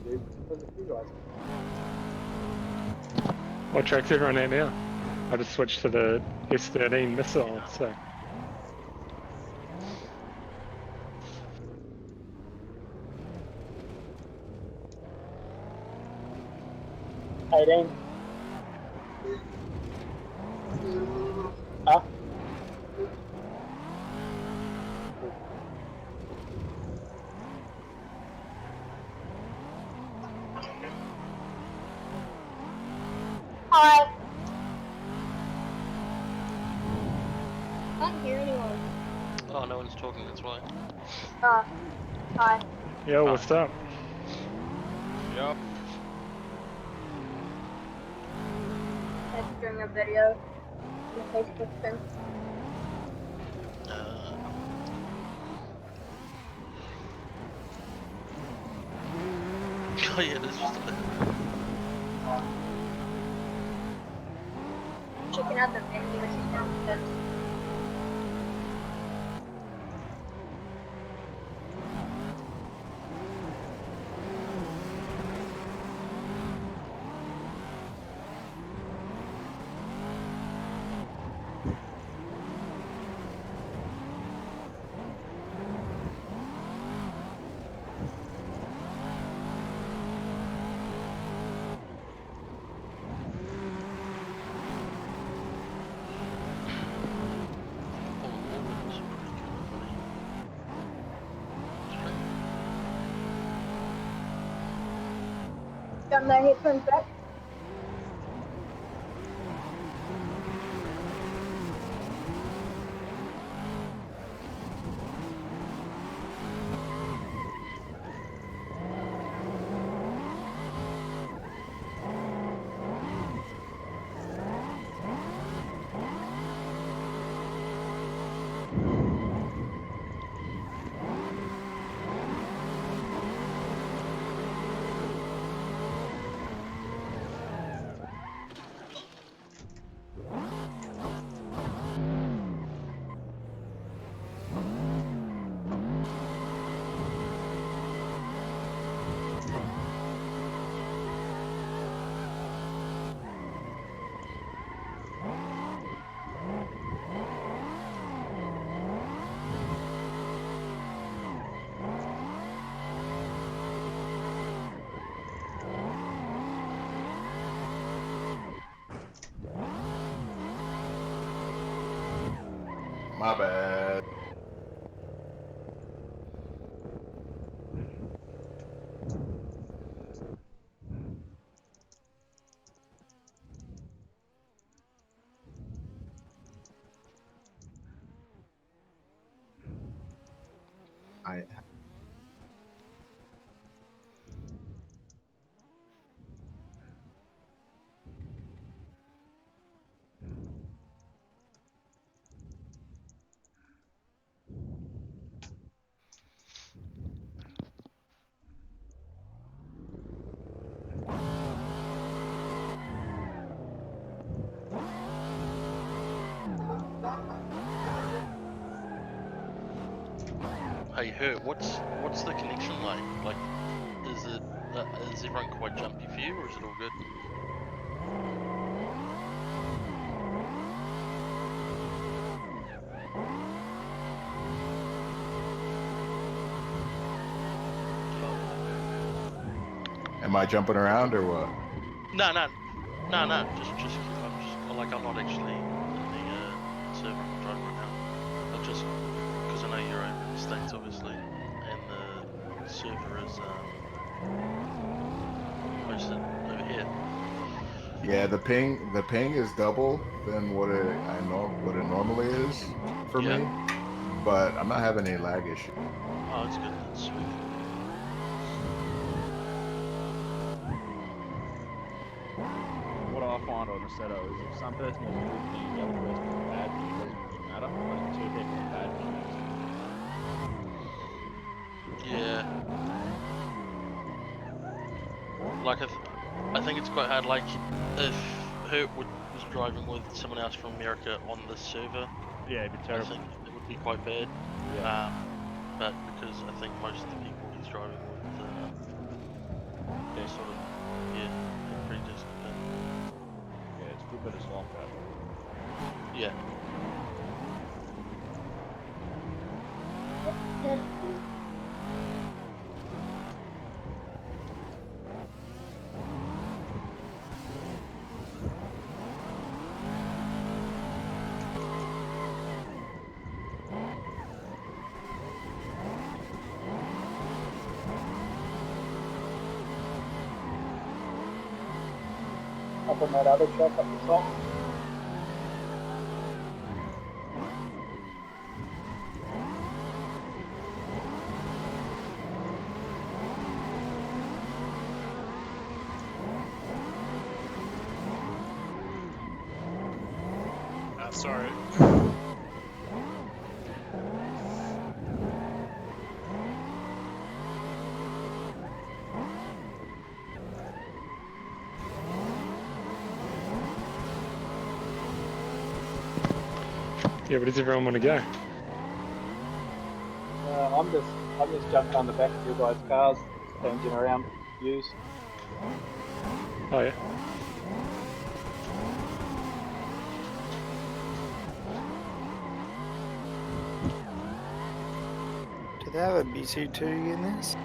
View for you guys. What track's everyone at now? I just switched to the S13 missile, so. 18. Huh? Hi. I can't hear anyone. Oh, no one's talking, that's why. Hi. Yo, what's up? Yep. I'm doing a video on the Facebook thing. Oh yeah, there's just a bit. Checking out the vending machine downstairs. Got my headphones back. My bad. Hey, Hurt, what's the connection like? Like, is everyone quite jumpy for you, or is it all good? Am I jumping around or what? No. Just I'm not actually in the server. I'm not driving around. But just because I know you're over in the States, obviously, and the server is hosted over here. Yeah, the ping is double than what it normally is for Yeah. me, but I'm not having any lag issue. Oh, it's good. That's sweet. What I find on the setup is if some person has a good ping and the other person has a bad ping, it doesn't really matter. But if two people have bad ping, that's Yeah. Like I think it's quite hard. Like if Hurt was driving with someone else from America on this server, yeah, it'd be I terrible. think it would be quite bad. Yeah. But because I think most of the people he's driving with, Yeah. sort of, they're pretty decent. Yeah, it's good that it's like that. Yeah. Up on that other truck up the top. Sorry. Yeah, but does everyone want to go? I'm just jumping on the back of you guys' cars, changing around views. Oh yeah. Do they have a BC2 in this?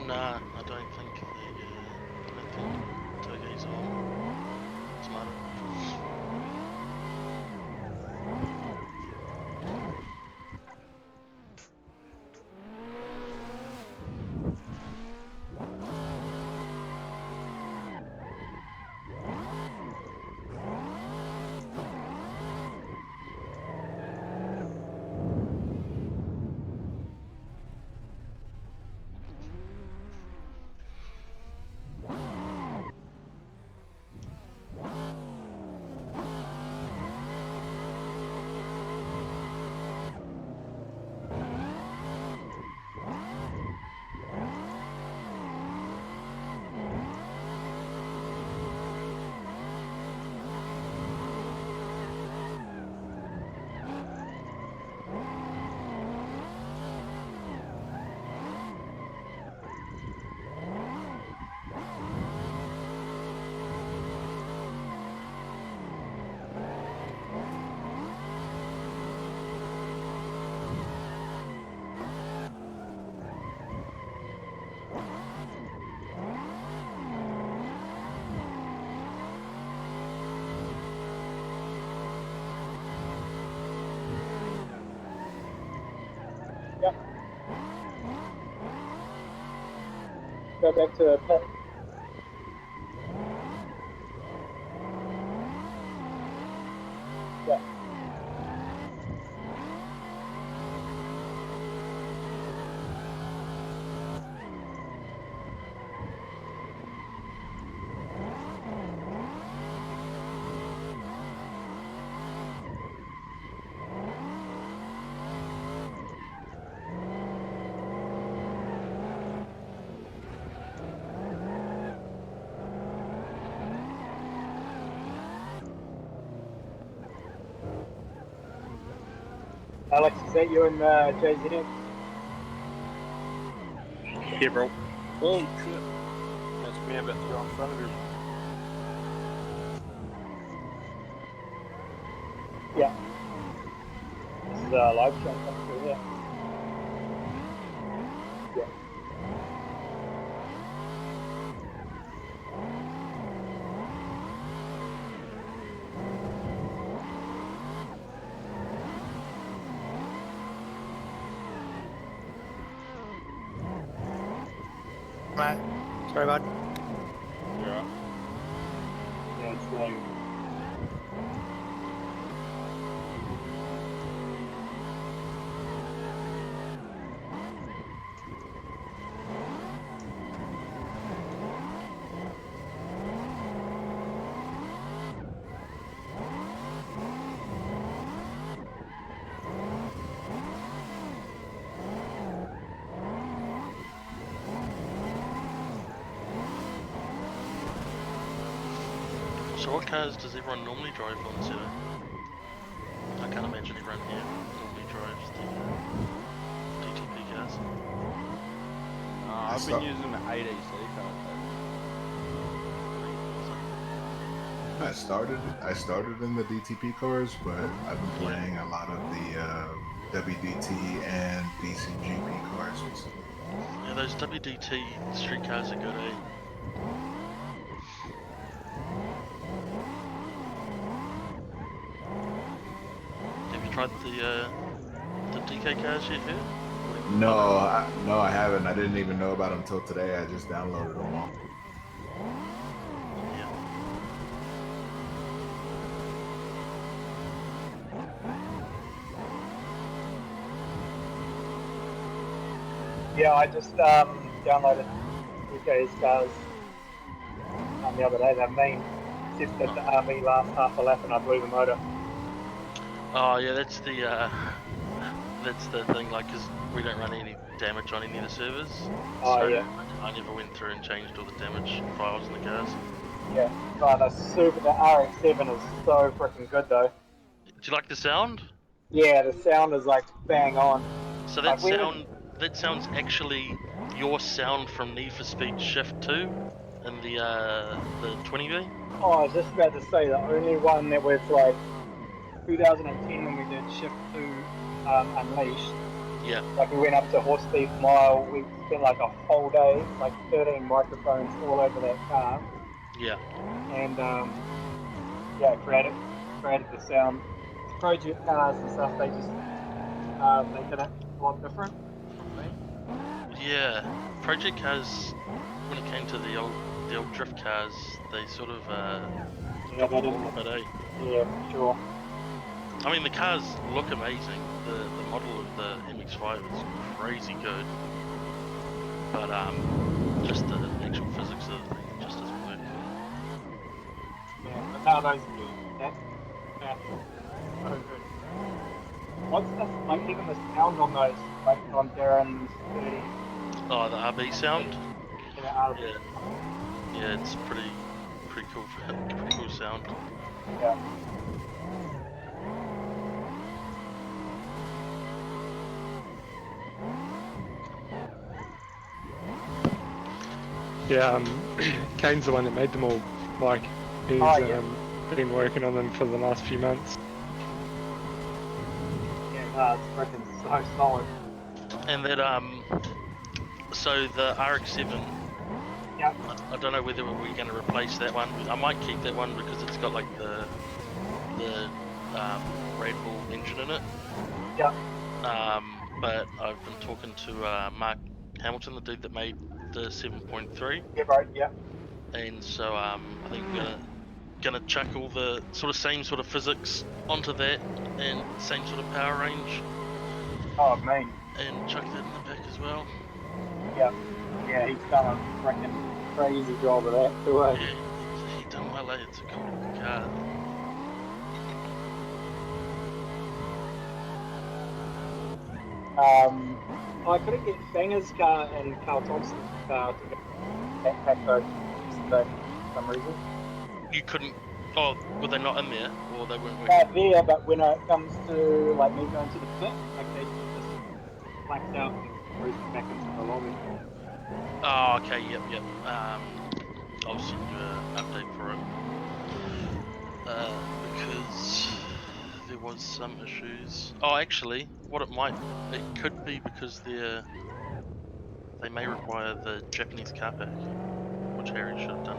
Nah, I don't think Toge's on. Smart. Yep. Go back to pit. Yeah. Alex, is that you and JZX? Yeah, bro. Oh shit. That's me about to go in front of you. Yeah. This is a live stream coming through here. Yeah. Matt. Sorry, bud. Yeah. Yeah, it's like. So what cars does everyone normally drive on, Zero? I can't imagine everyone here normally drives the DTP cars. I've been using the 8EC car. I started in the DTP cars, but I've been playing a lot of the WDT and DCGP cars recently. Yeah, those WDT street cars are good, eh? Have you tried the DK cars yet, here? No, I haven't. I didn't even know about them until today. I just downloaded them all. Yeah. Yeah, I just downloaded UK's cars the other day. That main except that the RB last half a lap and I blew the motor. Oh yeah, that's the thing. Like, cause we don't run any damage on any of the servers. Oh, so yeah. I never went through and changed all the damage files in the cars. Yeah, oh, the RX-7 is so freaking good though. Do you like the sound? Yeah, the sound is like bang on. So Like, that sounds actually your sound from Need for Speed Shift 2 and the 20V. Oh, I was just about to say the only one that was like 2010 when we did Shift 2 Unleashed. Yeah. Like we went up to Horse Thief Mile, we spent like a whole day, like 13 microphones all over that car. Yeah. And yeah, created the sound. Project cars and stuff, they just they did it a lot different from me. Yeah. Project cars, when it came to the old drift cars, they sort of Yeah, they didn't. a bit, eh? Yeah, for sure. I mean, the cars look amazing. The model of the MX-5 is crazy good, but just the actual physics of the thing just doesn't work. Yeah, but now those that so good. What's the like even the sound on those like on Darren's 30? Oh, the RB sound. Yeah, Yeah, it's pretty cool. Pretty cool sound. Yeah. Yeah, Kane's the one that made them all, Mike. He's been working on them for the last few months. Yeah, it's freaking so solid. And that so the RX-7. Yeah. I don't know whether we're going to replace that one. I might keep that one because it's got like the Red Bull engine in it. Yeah. But I've been talking to Mark Hamilton, the dude that made the 7.3. Yeah, right. Yeah. And so I think we're gonna chuck all the sort of same sort of physics onto that and same sort of power range. Oh man. And chuck that in the pack as well. Yeah. Yeah, he's done a freaking crazy job of that too. Yeah, he done well. It's a cool looking car. I couldn't get Fanger's car and Carl Thompson's car to get backpack though yesterday for some reason. You couldn't. Oh, were they not in there, or they weren't working? There, but when it comes to like me going to the pit, like they just blacked out and cruising back into the lobby. Oh, okay. Yep. I'll send you an update for it because there was some issues. Oh, actually, it could be because they may require the Japanese car pack, which Harry should have done.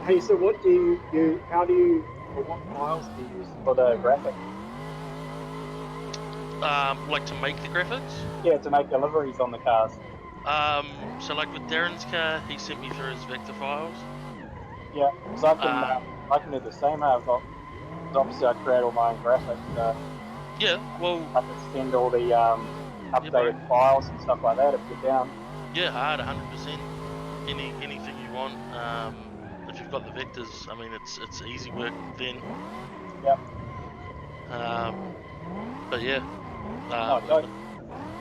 Hey, so what do you how do you But what files do you use for the graphics? Like to make the graphics. Yeah, to make deliveries on the cars. So like with Darren's car, he sent me through his vector files. Yeah, because I can do the same. I've got, cause obviously I create all my own graphics. Yeah, well, I can send all the updated files and stuff like that if you're down. yeah, hard, 100%. Anything you want. If you've got the vectors, I mean, it's easy work then. Yep. But yeah.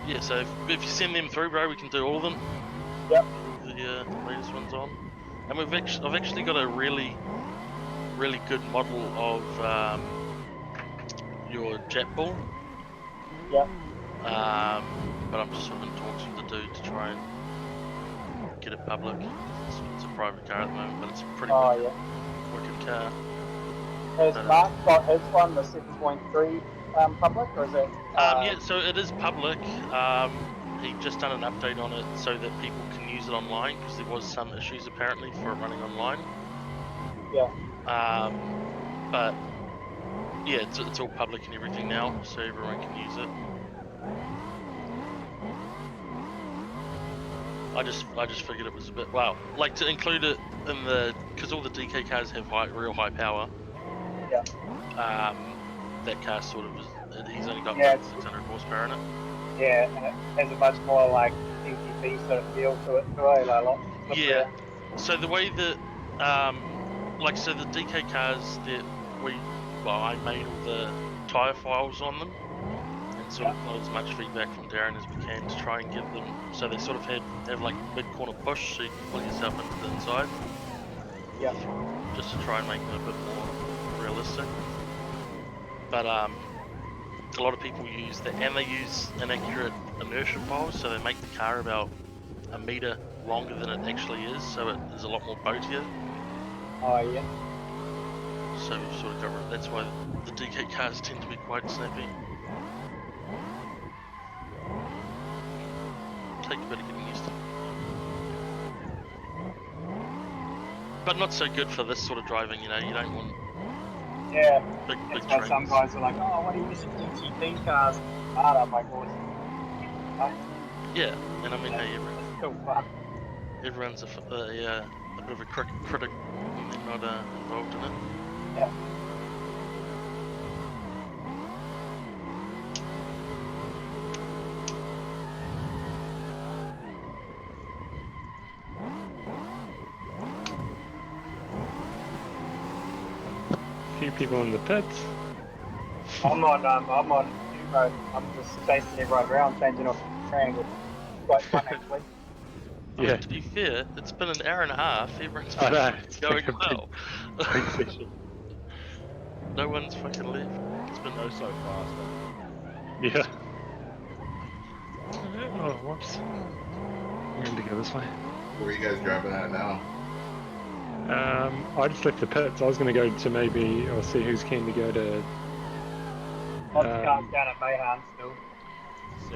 Yeah, so if you send them through, bro, we can do all of them. Yep. The latest ones on, and I've actually got a really good model of your jet ball. Yep. But I'm just sort of in talks with the dude to try and get it public. It's a private car at the moment, but it's a pretty wicked car. Has Mark got his one, the 7.3 public, or is it? Yeah, so it is public. He just done an update on it so that people can use it online because there was some issues apparently for it running online. Yeah. But yeah, it's all public and everything now, so everyone can use it. I just figured it was a bit like to include it in because all the DK cars have real high power. Yeah. That car sort of he's only got 600 horsepower in it. Yeah, and it has a much more like DTP sort of feel to it, like a lot. Yeah. So the way that so the DK cars that I made all the tyre files on them, and sort of got as much feedback from Darren as we can to try and give them so they sort of have like mid corner push so you can pull yourself into the inside. Yeah. Just to try and make them a bit more realistic. But a lot of people use that, and they use inaccurate inertia files, so they make the car about a meter longer than it actually is, so it is a lot more boatier. Oh yeah. So we've sort of got rid. That's why the DK cars tend to be quite snappy. Take a bit of getting used to. But not so good for this sort of driving, you know. You don't want. Yeah. Big That's why some guys are like, oh, what are you using DTP cars? I'm like, well, yeah, and I mean, hey, it's still fun. Everyone's a bit of a critic when they're not involved in it. Yeah. Few people in the pits. I'm on mode. I'm just chasing everyone around, changing off the triangle. Quite fun actually. I mean, to be fair, it's been an hour and a half. Everyone's going well. No one's fucking left. It's been so fast. Yeah. Oh, whoops. I'm going to go this way. Where are you guys driving at now? I just left the pits. I was going to go to maybe, I'll see who's keen to go to. Lots of cars down at Mayhem still.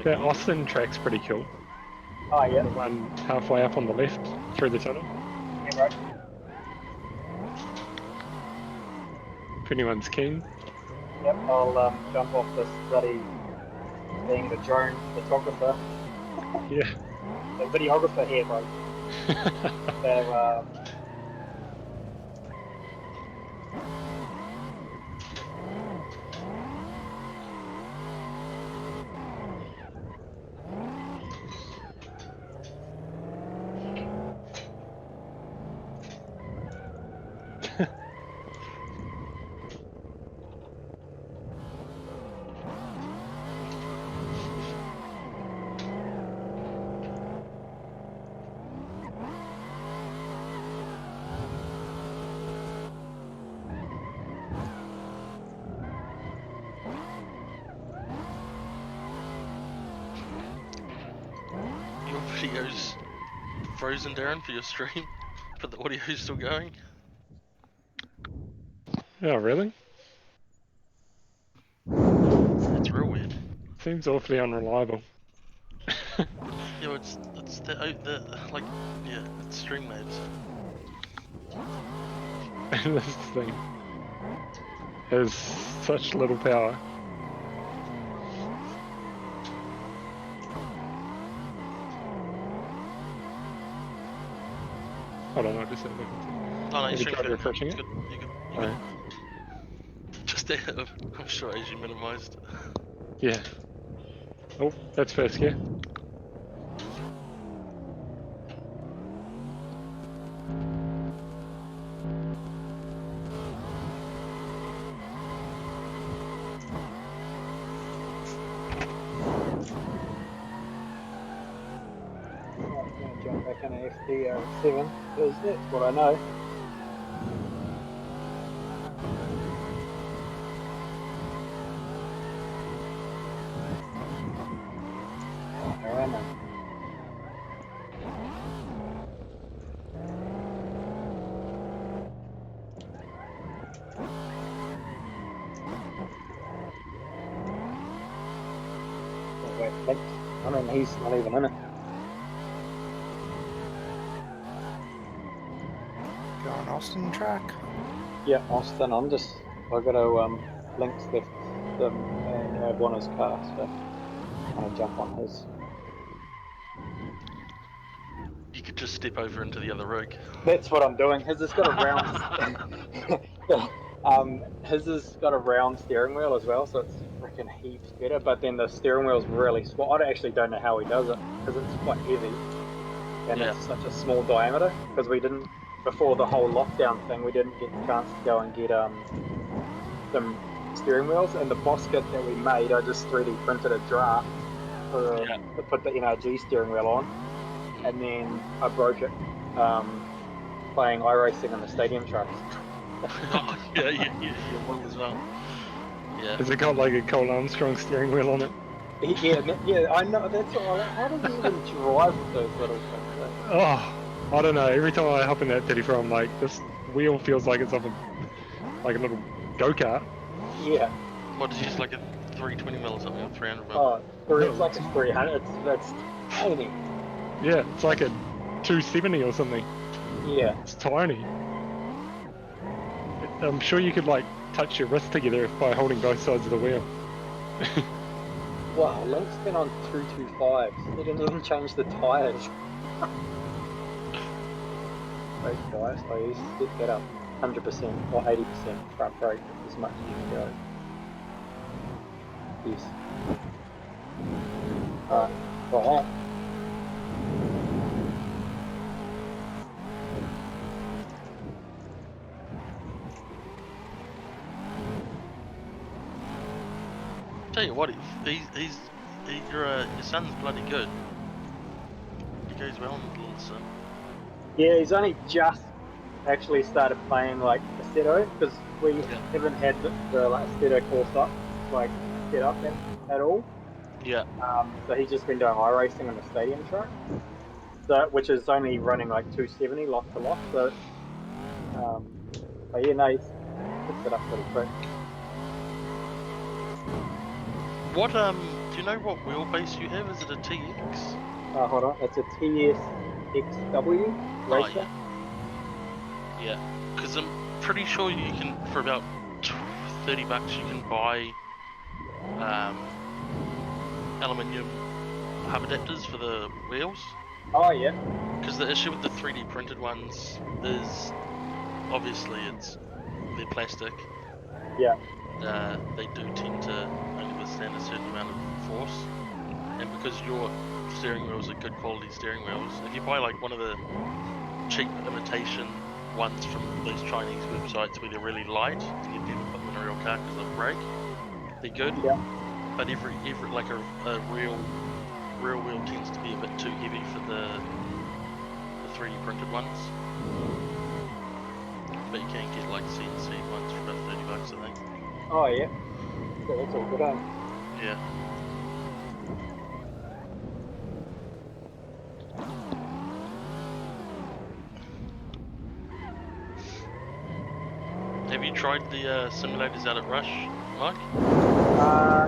The Austin track's pretty cool. Oh yeah. The one halfway up on the left through the tunnel. Yeah, right. If anyone's keen. Yep, I'll jump off this bloody thing, the drone photographer. Yeah. The videographer here, bro. So, Your video's frozen, Darren, for your stream, but the audio's still going. Oh, really? It's real weird. Seems awfully unreliable. Yeah, it's the like it's stream waves. This thing. has such little power. Hold on, I just said Oh no, you Maybe stream try share. refreshing It's it. good. You good. You Alright. good. Just I'm sure as you minimized. Yeah. Oh, that's first gear. I'm gonna jump back in a FD7 because that's what I know. There am I. Oh, wait, Link. I mean, he's not even in it. Going Austin track. Yeah, Austin. I gotta Link's left and have on his car, so I'm gonna jump on his. You could just step over into the other rig. That's what I'm doing. His has got a round. His has got a round steering wheel as well, so it's freaking heaps better. But then the steering wheel's really small. I actually don't know how he does it because it's quite heavy, and Yeah. it's such a small diameter. Because we didn't before the whole lockdown thing, we didn't get the chance to go and get some steering wheels. And the boss kit that we made, I just 3D printed a draft to put the NRG steering wheel on, and then I broke it playing iRacing on the stadium tracks. Oh, yeah, you will as well. Yeah. Has it got like a Cole Armstrong steering wheel on it? Yeah, I know. That's all. Like, how does he even drive with those little things? Eh? Oh, I don't know. Every time I hop in that 34, I'm like, this wheel feels like it's off like a little go-kart. Yeah. What did you use, like a 320 mil or something, or 300 mil? Oh, it's like a 300. It's tiny. Yeah, it's like a 270 or something. Yeah. It's tiny. I'm sure you could like touch your wrist together by holding both sides of the wheel. Wow, Link's been on 225s. He didn't even change the tires. Brake bias, I used to set that up 100% or 80% front brake as much as you can go. Yes. Alright, go on. Tell you what, your son's bloody good. He goes well in the little son. Yeah, he's only just actually started playing like Assetto because we haven't had the like Assetto course up, like set up at all. Yeah. So he's just been doing iRacing on the stadium track, so which is only running like 270 lock to lock. So, but yeah, no, he's picked it up pretty quick. What do you know what wheelbase you have? Is it a TX? Hold on, it's a TSXW racer. Yeah, because I'm pretty sure you can, for about $30, you can buy aluminium hub adapters for the wheels. Oh yeah. Because the issue with the 3D printed ones is obviously they're plastic. Yeah. They do tend to only withstand a certain amount of force, and because your steering wheels are good quality steering wheels, if you buy like one of the cheap imitation ones from those Chinese websites where they're really light and you'd never put them in a real car because they'll break, they're good. Yeah. But every like a real wheel tends to be a bit too heavy for the 3D printed ones. But you can get like CNC ones for about $30, I think. Oh yeah. So that's all good, eh? Yeah. Have you tried the simulators out at Rush, Mike?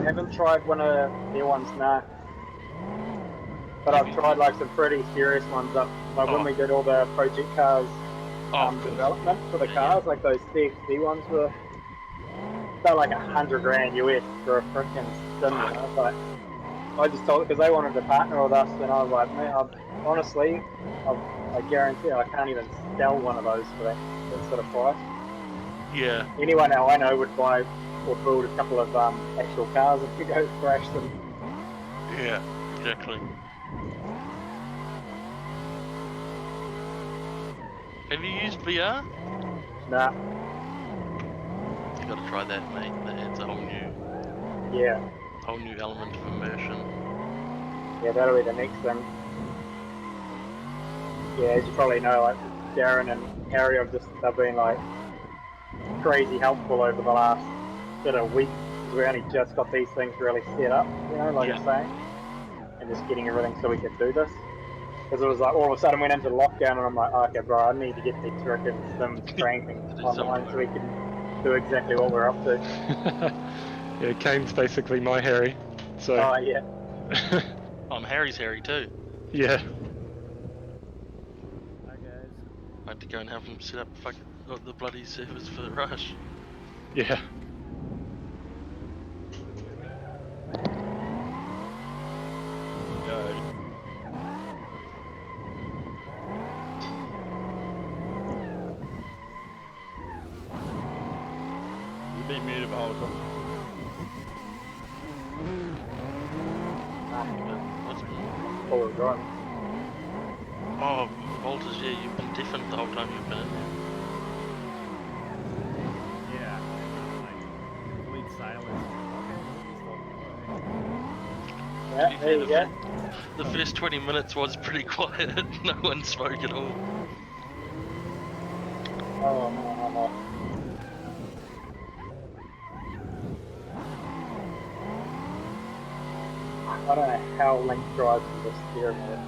Haven't tried one of their ones, nah. But I've tried like some pretty serious ones up, like when we did all the project cars development for the cars, like those CXD ones were They're like $100,000 US for a freaking sim, you know? But I just told, because they wanted to partner with us, and I was like, man, honestly, I guarantee I can't even sell one of those for that sort of price. Yeah. Anyone I know would buy or build a couple of actual cars if you go crash them. Yeah, exactly. Have you used VR? Nah. You gotta try that, mate. That adds a whole new element of immersion. Yeah, that'll be the next thing. Yeah, as you probably know, like Darren and Harry they've been like crazy helpful over the last sort of week, because we only just got these things really set up, you know, like I'm saying, and just getting everything so we could do this. Because it was like all of a sudden went into lockdown, and I'm like, oh, okay, bro, I need to get these freaking Sims training online so we can do exactly what we're up to. Yeah, Kane's basically my Harry. So. Oh yeah. I'm Harry's Harry too. Yeah. Hi guys. I had to go and have him set up the bloody servers for the rush. Yeah. You've been muted the whole time. Forward driving. Oh, Walters, yeah, you've been deafened the whole time you've been in there. Yeah. Like, complete silence. Yeah, there you go. The first 20 minutes was pretty quiet. No one spoke at all. Oh no. I don't know how Link drives with this steering wheel.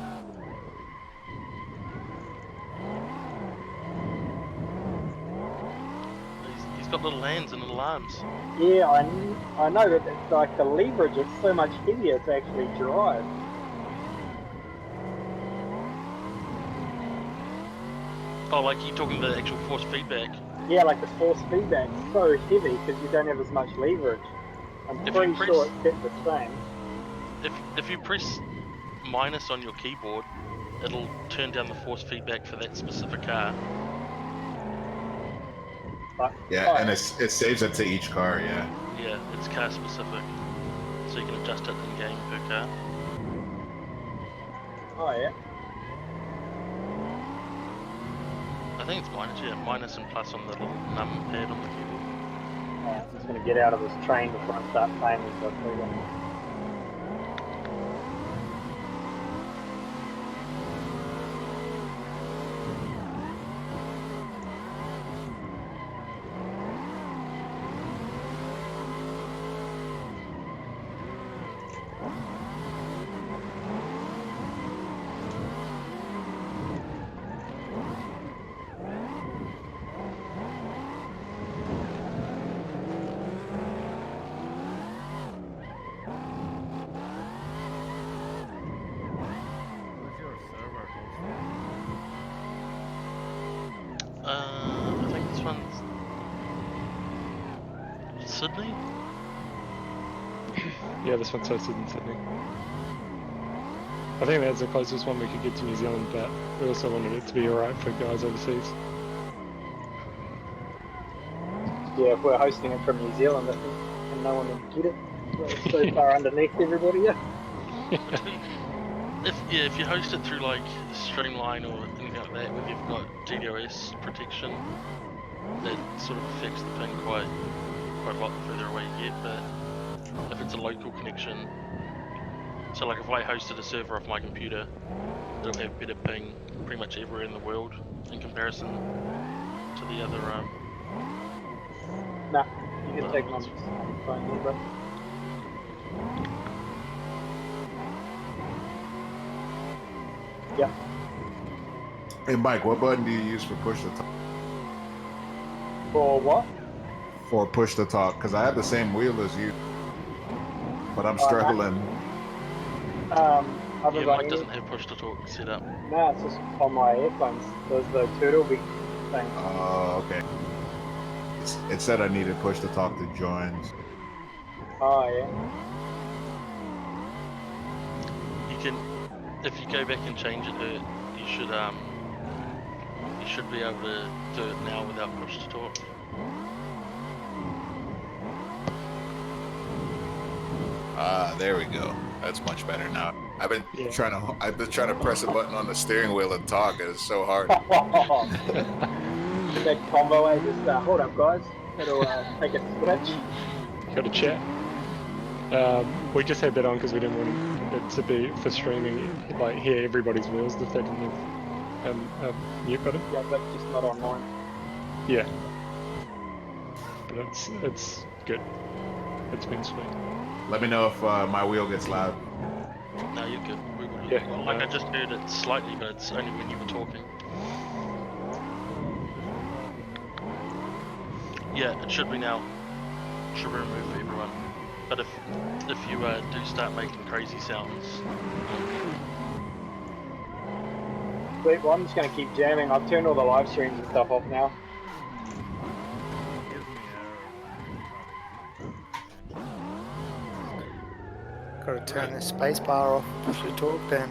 He's got little hands and little arms. Yeah, I know that it's like the leverage is so much heavier to actually drive. Oh, like you talking the actual force feedback? Yeah, like the force feedback is so heavy because you don't have as much leverage. I'm pretty sure it's kept the same. If you press minus on your keyboard, it'll turn down the force feedback for that specific car. Yeah, and it saves it to each car, yeah. Yeah, it's car specific. So you can adjust it in game per car. Oh yeah. I think it's minus, yeah, minus and plus on the little num pad on the keyboard. I'm just gonna get out of this train before I start playing with the freedom. I think this one's Sydney? Yeah, this one's hosted in Sydney. I think that's the closest one we could get to New Zealand, but we also wanted it to be alright for guys overseas. Yeah, if we're hosting it from New Zealand, I think, and no one would get it. It's so far underneath everybody. Yeah. If you host it through like Streamline or anything like that, where you've got DDoS protection, that sort of affects the ping quite a lot the further away you get. But if it's a local connection, so like if I hosted a server off my computer, it'll have better ping pretty much everywhere in the world in comparison to the other Nah, you can take my phone number. Yeah. Hey Mike, what button do you use for push to talk? For what? For push to talk, because I have the same wheel as you, but I'm struggling. yeah, Mike doesn't have push to talk set up. No, it's just on my earphones. There's the turtle beak thing. Oh, okay. It said I needed push to talk to joins. Oh yeah. You can, if you go back and change it, you should be able to do it now without push to talk. Ah, there we go. That's much better now. I've been trying to press a button on the steering wheel and talk, and it's so hard. That combo, I just hold up, guys. It'll take a switch. Got a chat. We just had that on because we didn't want it to be for streaming, like hear everybody's wheels if they didn't have a mute button. Yeah, but just not online. Yeah. But it's good. It's been sweet. Let me know if my wheel gets loud. No, you're good. We would. Yeah, Well, like I just heard it slightly, but it's only when you were talking. Yeah, it should be now. Should be removed for everyone. But if you do start making crazy sounds. Wait, well, I'm just gonna keep jamming. I've turned all the live streams and stuff off now. Gotta turn the space bar off, push the talk then.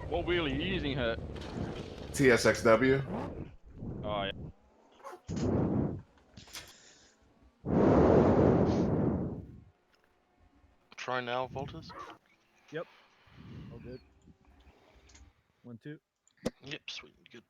What wheel are you using, Hurt? TSXW. Oh, yeah. Try now, Volters. Yep. All good. 1, 2. Yep, sweet, good.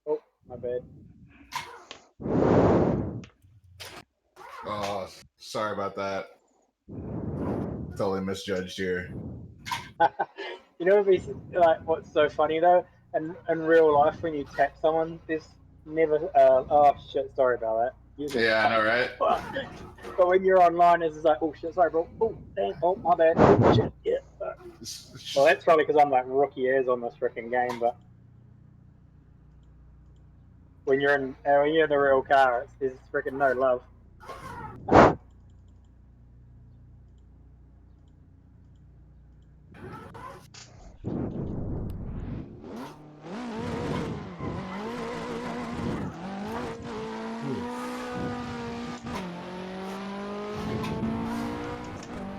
Oh, my bad. Oh, sorry about that. Totally misjudged here. You know, it'd be like what's so funny though, and in real life when you tap someone, there's never. Oh shit! Sorry about that. Yeah, I know, right? But when you're online, it's just like, oh shit, sorry, bro. Oh, damn, oh my bad. Oh shit, yeah. Well, that's probably because I'm like rookie airs on this freaking game, but when you're in the real car, there's freaking no love.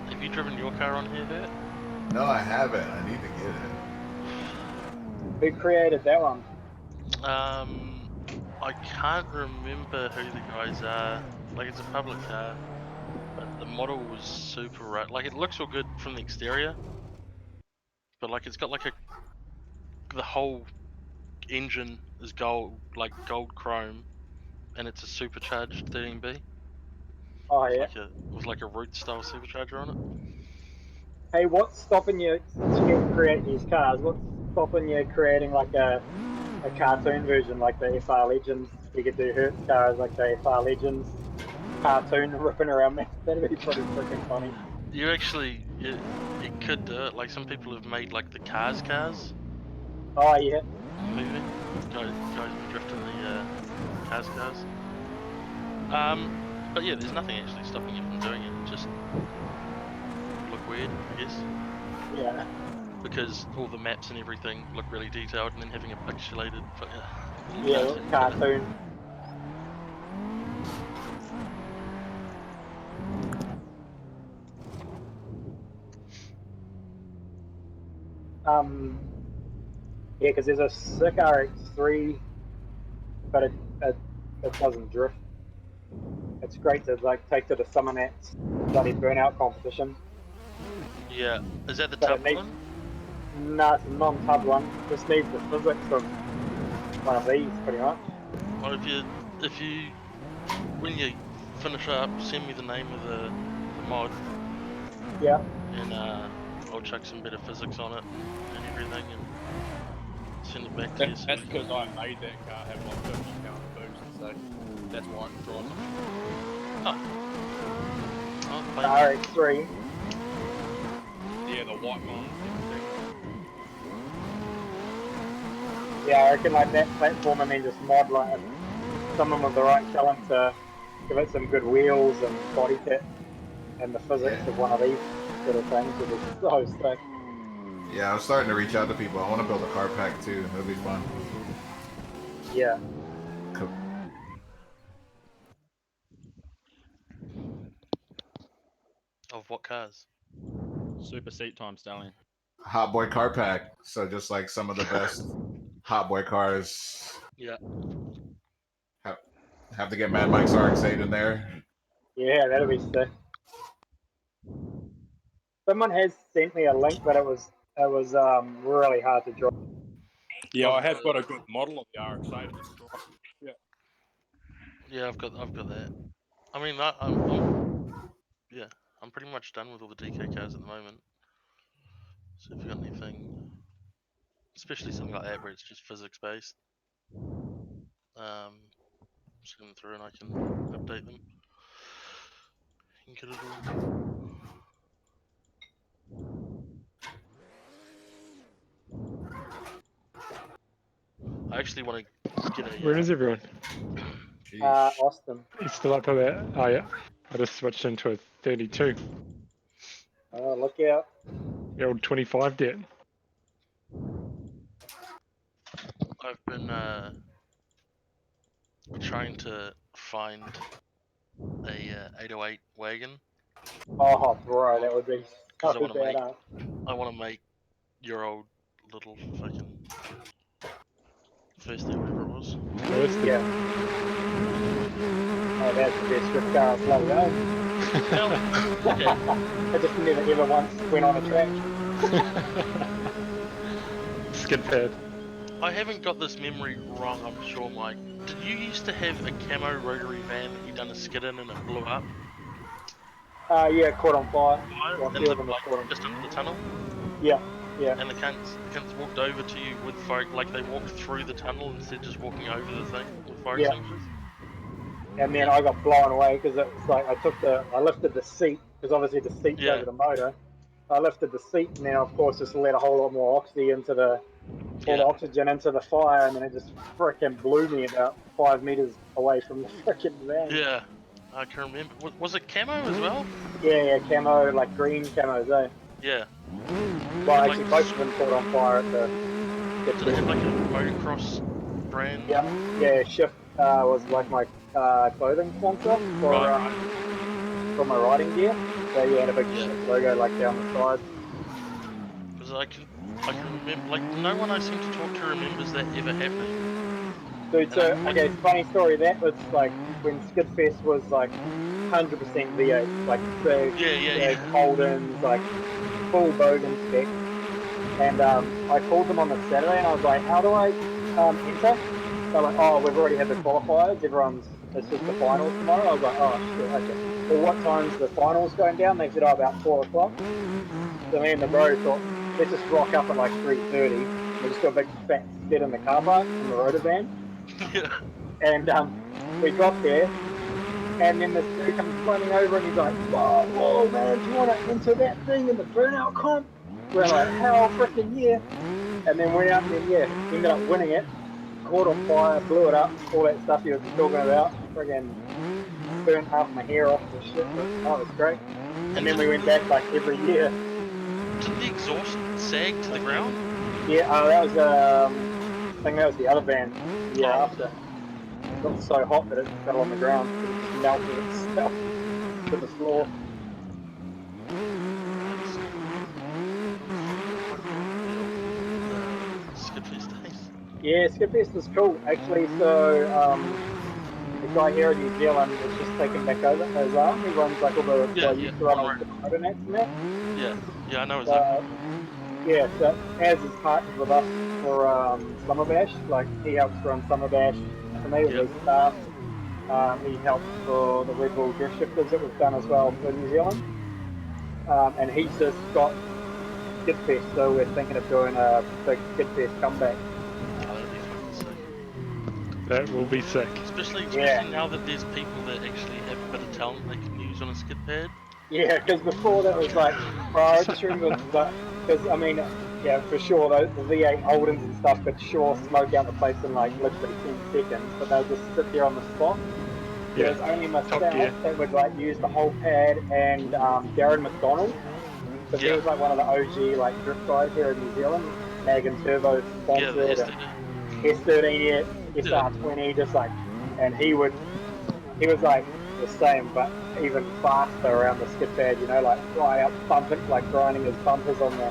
Have you driven your car on here, Bert? No, I haven't. I need to get Who created that one? I can't remember who the guys are. Like, it's a public car, but the model was super right. Like, it looks all good from the exterior, but like, it's got like the whole engine is gold, like gold chrome, and it's a supercharged 13B. Oh yeah. With like a root style supercharger on it. Hey, what's stopping you since you create these cars? What's stopping you creating like a cartoon version like the FR Legends? You could do Hertz cars like the FR Legends cartoon ripping around maps. That'd be pretty freaking funny. You actually, it could do it. Like some people have made like the cars. Oh yeah. Movie. Guys be drifting the cars. But yeah, there's nothing actually stopping you from doing it. Just look weird, I guess. Yeah. Because all the maps and everything look really detailed, and then having a pixelated. Yeah, cartoon. Yeah, because there's a sick RX3, but it doesn't drift. It's great to like take to the Summer Nats bloody burnout competition. Yeah. Is that the But it tub needs, one? nah, it's a non-tub one. Just needs the physics of one of these, pretty much. Or if you when you finish up, send me the name of the mod. Yeah. And I'll chuck some better physics on it and everything, and send it back to you. So That's because I made that car have like 50 pound boost, so that's why I can drive it. Oh, The RX3. Yeah, the white one. Yeah, I reckon like that platform, and then just mod like someone with the right talent to give it some good wheels and body kit, and the physics of one of these sort of things would be so sick. Yeah, I'm starting to reach out to people. I want to build a car pack too. It'll be fun. Yeah. Cool. Of what cars? Super seat time stallion. Hot boy car pack. So just like some of the best hot boy cars. Yeah. Have to get Mad Mike's RX-8 in there. Yeah, that'd be sick. Someone has sent me a link, but it was really hard to draw. Yeah, I have got a good model of the RX-8. Yeah. Yeah, I've got that. I mean, I'm pretty much done with all the DK cars at the moment. So if you got anything, especially something like that where it's just physics based, send them through and I can update them. You can get it all. I actually want to get a. Where is everyone? Austin. It's still up there. Oh yeah. I just switched into a 32. Oh, look out. The old 25 debt. I've been trying to find a 808 wagon. Oh, bro, that would be so Because I want to badass. make your old little fucking Thursday, whatever it was. Yeah. Oh, that's the best drift car I've bloody owned. I just never ever once went on a track. Skid pad. I haven't got this memory wrong, I'm sure, Mike. Did you used to have a camo rotary van that you done a skid in and it blew up? Yeah, caught on fire. Well, a In few the, of them were caught on just under the tunnel? Yeah, yeah. And the cunts walked over to you with fire, like they walked through the tunnel instead of just walking over the thing with fire extinguishers? And then I got blown away because it was like I lifted the seat, because obviously the seat's over the motor. I lifted the seat and then of course just let a whole lot more oxygen into the fire, and then it just frickin' blew me about 5 meters away from the frickin' van. Yeah, I can remember. Was it camo as well? Yeah, camo, like green camos, eh? Yeah. Well, actually, both of them caught on fire at the. Did it have like a motocross brand? Yeah. Shift was like my clothing sponsor for my riding gear. So yeah, had a big Shift logo like down the side. Because I can remember, like no one I seem to talk to remembers that ever happening. Dude, so okay, funny story. That was like when Skidfest was like 100% V8, like big Holdens, like full Bogan spec. And I called them on the Saturday and I was like, how do I enter? They're like, oh, we've already had the qualifiers. It's just the finals tomorrow. I was like, oh shit, okay. Well, what time's the finals going down? They said, oh, about 4 o'clock. So me and the bro thought, let's just rock up at like 3:30. We just got a big fat skid in the car park in the rotor van. And we got there, and then this dude comes running over and he's like, whoa, man, do you want to enter that thing in the burnout comp? We're like, hell freaking yeah. And then went out and then, ended up winning it. Caught on fire, blew it up, all that stuff you were talking about. Friggin' burnt half my hair off and shit, but it was great. And then we went back like every year. Did the exhaust sag to the ground? Yeah, that was, I think that was the other van the year after. It got so hot that it fell on the ground. It just melted itself to the floor. Skidfest Yeah, Skipfest was cool actually. So the guy here in New Zealand has just taken back over his arm. He runs like all the. Yeah, Well, he yeah, used to run on all road. the coordinates and that. Yeah, yeah, I know his So yeah, so as is partnered with us for Summer Bash, like he helps run Summer Bash for me with Yep. his staff. He helps for the Red Bull Drift Shifters that we've done as well for New Zealand. And he's just got Skidfest, so we're thinking of doing a big Skidfest comeback. Oh, that'd be fucking sick. That will be sick. Especially Yeah. now that there's people that actually have a bit of talent they can use on a skid pad. Yeah, because before that was like, bro, I just remember that, because I mean, yeah, for sure, the V8 Holdens and stuff could sure smoke out the place in like literally 10 seconds, but they'll just sit there on the spot. Yeah. There's only Top myself gear. that would like use the whole pad, and Darren McDonald, because he Yeah. was like one of the OG like drift guys here in New Zealand, Mag and Turbo Yeah, the sponsored, S13. S13, SR20, just like, and he was like the same, but even faster around the skid pad, you know, like right up bumping, like grinding his bumpers on the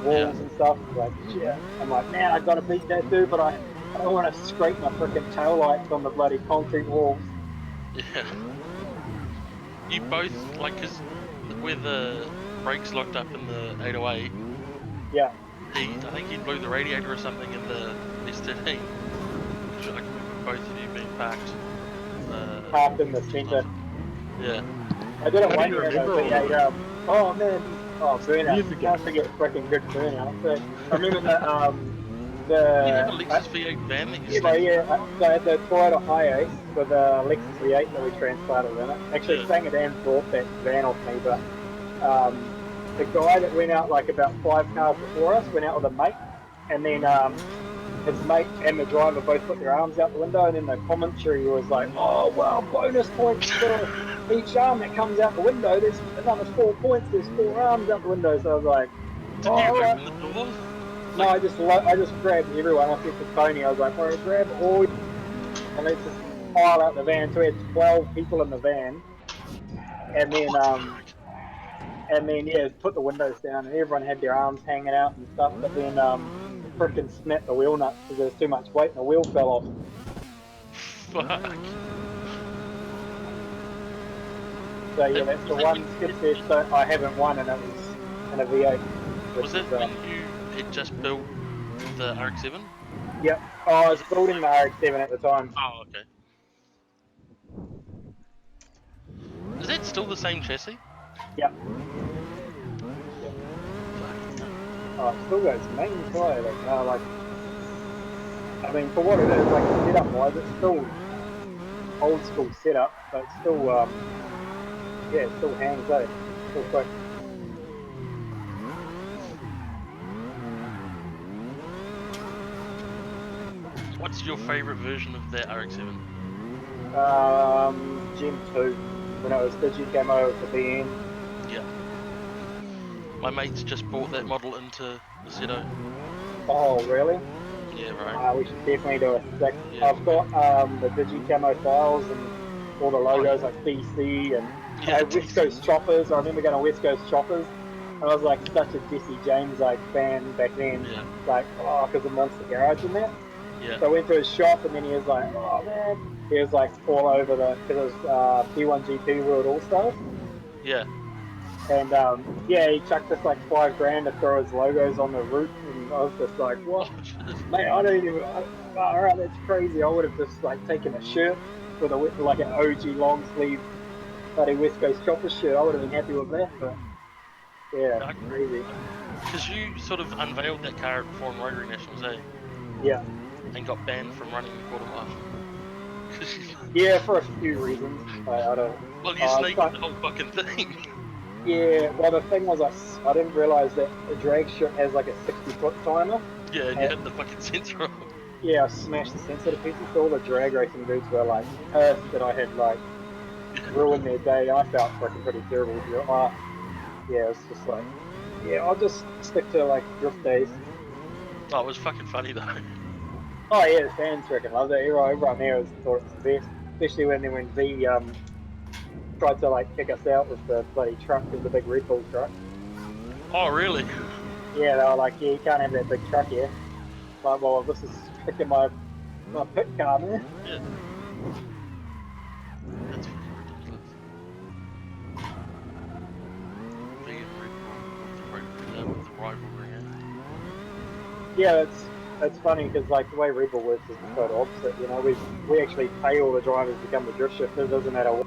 walls and stuff. Like, yeah, I'm like, man, I gotta beat that dude, but I don't want to scrape my freaking tail lights on the bloody concrete walls. Yeah. You both, like, because where the brakes locked up in the 808, Yeah. I think he blew the radiator or something in the S13. Because I can remember both of you being parked. Parked in the centre. Yeah. I did it How do one you year in a remember all V8. that? Oh man, oh burnout. Years ago. Can't forget freaking good burnout. But I remember You have a the Lexus V8 van that you yeah, bro, sleep yeah. So I had the Toyota Hiace with a Lexus V8 that we transplanted in it. Actually, Yeah. Sanger Dan bought that van off me, but the guy that went out like about 5 cars before us went out with a mate, and then his mate and the driver both put their arms out the window, and then the commentary was like, "Oh well, bonus points for each arm that comes out the window. There's another 4 points. There's 4 arms out the window." So I was like, Did "Oh, you all right." open the door? No, I just grabbed everyone. I said to Tony, I was like, "Bro, grab all," and let's just pile out the van. So we had 12 people in the van, and then yeah, put the windows down, and everyone had their arms hanging out and stuff. But then frickin' snapped the wheel nuts because there was too much weight, and the wheel fell off. Fuck. So yeah, that's the one skid test that I haven't won, and it was in a V8. Was it when you had just built the RX-7? Yep. Oh, I was building the RX-7 at the time. Oh, okay. Is that still the same chassis? Yep. Oh, it still goes main fly. Like, I mean, for what it is, like setup wise, it's still old school setup, but it's still, yeah, it still hangs out. Still quick. What's your favourite version of that RX-7? Gen 2, when it was Digi Camo with the BN. Yeah. My mate's just bought that model into the Seto. Oh, really? Yeah, right. We should definitely do a sick. Yeah. I've got the Digi Camo files and all the logos like BC and West Coast Choppers. I remember going to West Coast Choppers, and I was like such a Jesse James like fan back then. Yeah. Like, oh, because of Monster Garage and that. Yeah. So I went to his shop, and then he was like, oh man, he was like all over because it was B1GP World All Stars. Yeah. And yeah, he chucked us like $5,000 to throw his logos on the roof, and I was just like, what? Mate, I don't even. Alright, that's crazy. I would have just like taken a shirt with like an OG long sleeve bloody West Coast Chopper shirt. I would have been happy with that, but yeah, crazy. Because you sort of unveiled that car at Foreign Rotary Nationals, eh? Yeah. And got banned from running the quarter mile. Yeah, for a few reasons. I don't. Well, you sneaked the whole fucking thing. Yeah, well the thing was I didn't realise that the drag strip has like a 60-foot timer. Yeah, and you hit the fucking sensor off. Yeah, I smashed the sensor to pieces, so all the drag racing dudes were like pissed that I had like ruined their day. I felt fucking pretty terrible. Yeah, it's just like, yeah, I'll just stick to like drift days. Oh, it was fucking funny though. Oh yeah, the fans freaking loved it. Everyone there thought it was the best, especially when V tried to like kick us out with the bloody truck, with the big Red Bull truck. Oh really? Yeah, they were like, yeah, you can't have that big truck here. Like, well, this is freaking my pit car, man. Yeah. That's fucking ridiculous. Vegan with the rivalry, Yeah, it's funny because like the way Red Bull works is the total opposite. You know, we actually pay all the drivers to become the drift shifters. Doesn't matter what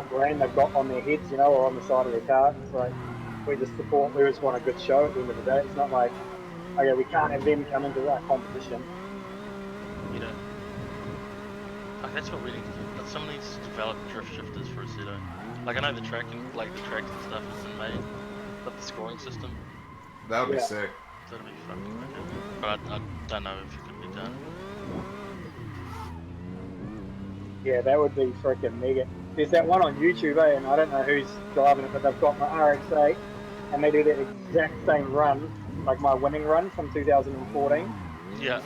brand they've got on their heads, you know, or on the side of their car. It's like we just support. We just want a good show at the end of the day. It's not like, okay, we can't have them come into our competition. You know, like that's what we need to do. But someone needs to develop drift shifters for us, you know. Like I know the tracks and stuff isn't made, but the scoring system. That would be sick. That'd be fucking wicked. But I don't know if it can be done. Yeah, that would be freaking mega. There's that one on YouTube, and I don't know who's driving it, but they've got my RX-8, and they do that exact same run, like my winning run from 2014. Yeah.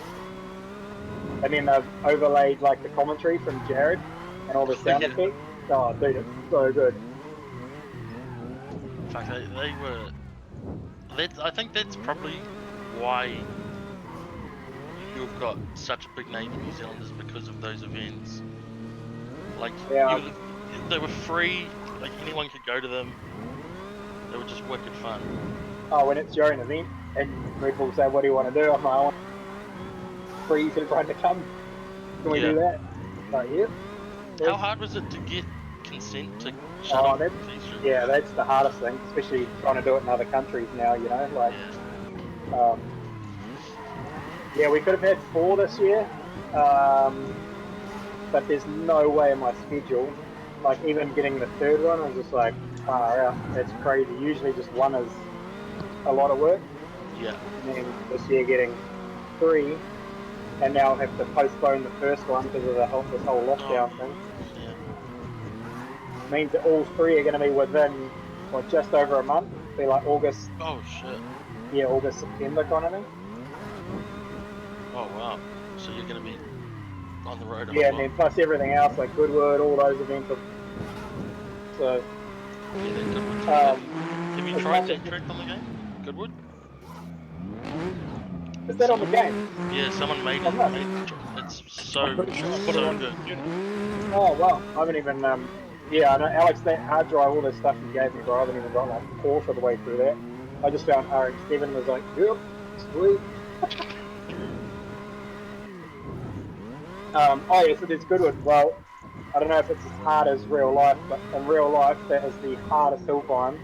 And then they've overlaid like the commentary from Jared and all the sound effects. Oh, dude, it's so good. In fact, they were. I think that's probably why you've got such a big name in New Zealand is because of those events. Like, they were free. Like anyone could go to them. They were just wicked fun. Oh, when it's your own event, and Red Bull say, "What do you want to do?" I'm like, "I want free for everyone to come. Can we do that?" Like, yeah. How hard was it to get consent to shut off these streams? Yeah, that's the hardest thing, especially trying to do it in other countries now. You know, like, yeah, we could have had 4 this year, but there's no way in my schedule. Like, even getting the 3rd one, I was just like, far out. That's crazy. Usually, just 1 is a lot of work. Yeah. And then this year getting 3, and now I'll have to postpone the 1st one because of this whole lockdown thing. Yeah. Means that all 3 are going to be within, what, just over a month. Be like August. Oh shit. Yeah, August, September kind of thing. Oh wow. So you're going to be on the road. Yeah, and then plus everything else like Goodwood, all those events. So. Yeah, that Goodwood. Have you tried that track on the game? Goodwood? Is that on the game? Yeah, someone made it. It's so good. Oh wow, I haven't even. Yeah, I know Alex. That hard drive, all this stuff you gave me, bro. I haven't even got like a quarter of the way through that. I just found RX7 was like, yep, sweet. Oh yeah, so there's Goodwood. Well, I don't know if it's as hard as real life, but in real life, that is the hardest hill climb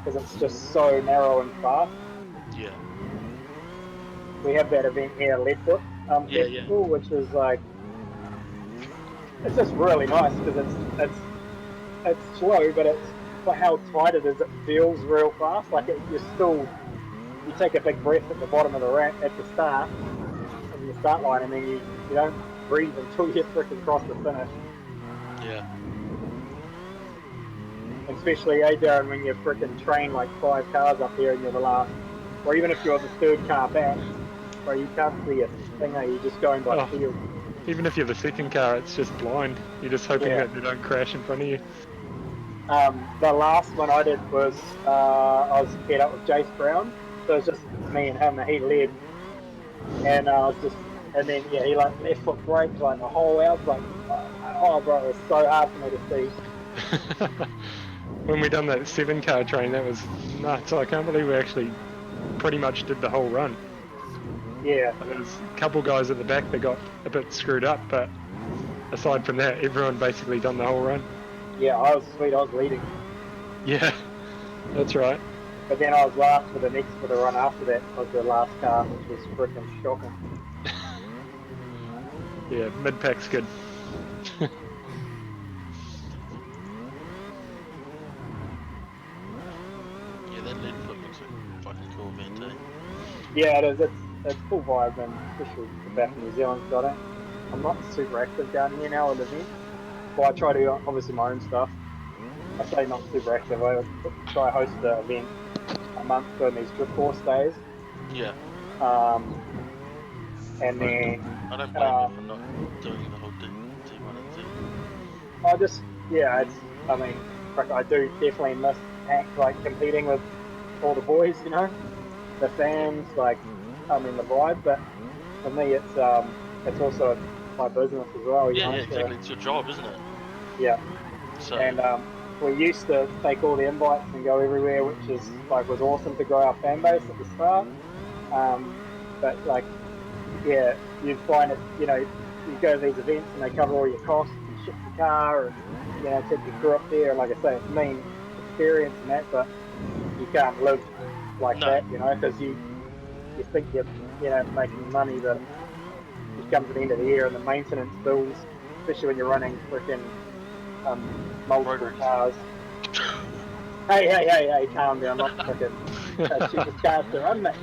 because it's just so narrow and fast. Yeah. We have that event here, Leadfoot Festival, which is like, it's just really nice because it's slow, but it's for how tight it is. It feels real fast. Like you take a big breath at the bottom of the ramp at the start, from the start line, and then you don't breathe until you freaking cross the finish. Yeah. Especially, Darren, when you freaking train like 5 cars up here and you're the last, or even if you're the 3rd car back, where you can't see a thing, you're just going by feel. Even if you're the 2nd car, it's just blind. You're just hoping that they don't crash in front of you. The last one I did was I was paired up with Jace Brown, so it was just me and him, and he led, and I was just, and then he like left foot brakes like the whole way. I was like, oh bro, it was so hard for me to see. When we done that 7-car train, that was nuts. I can't believe we actually pretty much did the whole run. Yeah. There's a couple guys at the back that got a bit screwed up, but aside from that, everyone basically done the whole run. Yeah, I was sweet. I was leading. Yeah, that's right. But then I was last for the run after that. I was the last car, which was freaking shocking. Yeah, mid-pack's good. Yeah, that Leadfoot looks like a fucking cool event, eh? Yeah, it is. It's full vibe, and especially back in New Zealand. So I'm not super active down here now at events. Well, I try to obviously my own stuff. I say not super active. I try host an event a month during these drift course days. Yeah. And then I don't blame you for not doing the whole T1 and T. I just I mean, I do definitely miss like competing with all the boys, you know, the fans, like, I mean the vibe, but for me, it's also my business as well. You Yeah, know, yeah, so, exactly. It's your job, isn't it? yeah. So And we used to take all the invites and go everywhere, which is was awesome to grow our fan base at the start. But like, yeah, you find it, you go to these events and they cover all your costs and ship your car and take your crew up there. And like I say, it's mean experience and that, but you can't live like no, that, because you think you're making money, but it comes to the end of the year and the maintenance bills, especially when you're running freaking multiple rotaries. cars. Hey, calm down, not freaking cheapest cars to run, mate.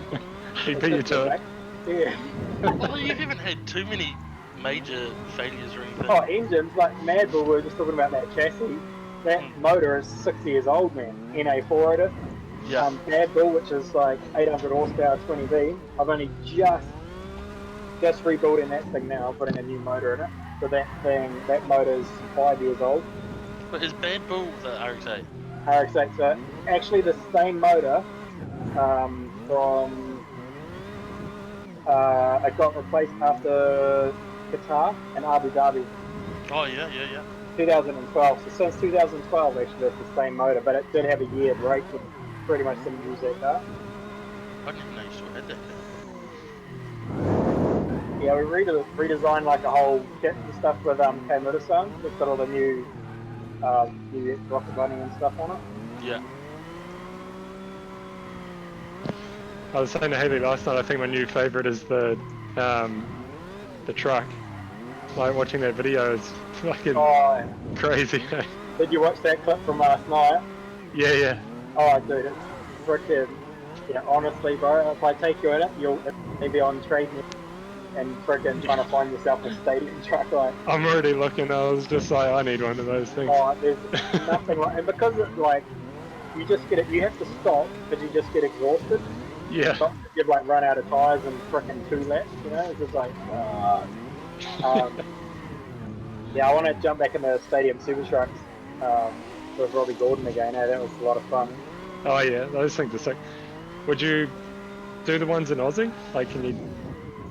He beat you to it. Yeah. Well, you haven't had too many major failures or anything. Oh, engines, like Mad Bull, we were just talking about that chassis. That motor is 6 years old, man. NA4 motor. Yeah. Mad Bull, which is like 800 horsepower, 20V. I've only just rebuilding that thing now, putting a new motor in it. So that motor's 5 years old. But is Bad Bull the RX-8? RX-8, so actually the same motor from it got replaced after Qatar and Abu Dhabi. Oh yeah. 2012. So since 2012, actually, it's the same motor, but it did have a year break and pretty much didn't use that car. I didn't even know you still had that car. Yeah, we redesigned like a whole kit and stuff with K-Motor-san. It's got all the new rocket bunny and stuff on it. Yeah. I was saying to Haley last night, I think my new favourite is the truck. Like watching that video is fucking crazy. Did you watch that clip from last night? Yeah. Oh, dude, it's freaking, honestly, bro, if I take you in it, you'll be on trade and freaking trying to find yourself a stadium truck. Like, I'm already looking. I was just like, I need one of those things. Oh, there's nothing like, and because it's like, you just get it. You have to stop because you just get exhausted. Yeah. You've like run out of tires and freaking 2 laps. It's just like, yeah, I want to jump back into stadium super trucks with Robbie Gordon again. That was a lot of fun. Oh yeah, those things are sick. Would you do the ones in Aussie? Like, can you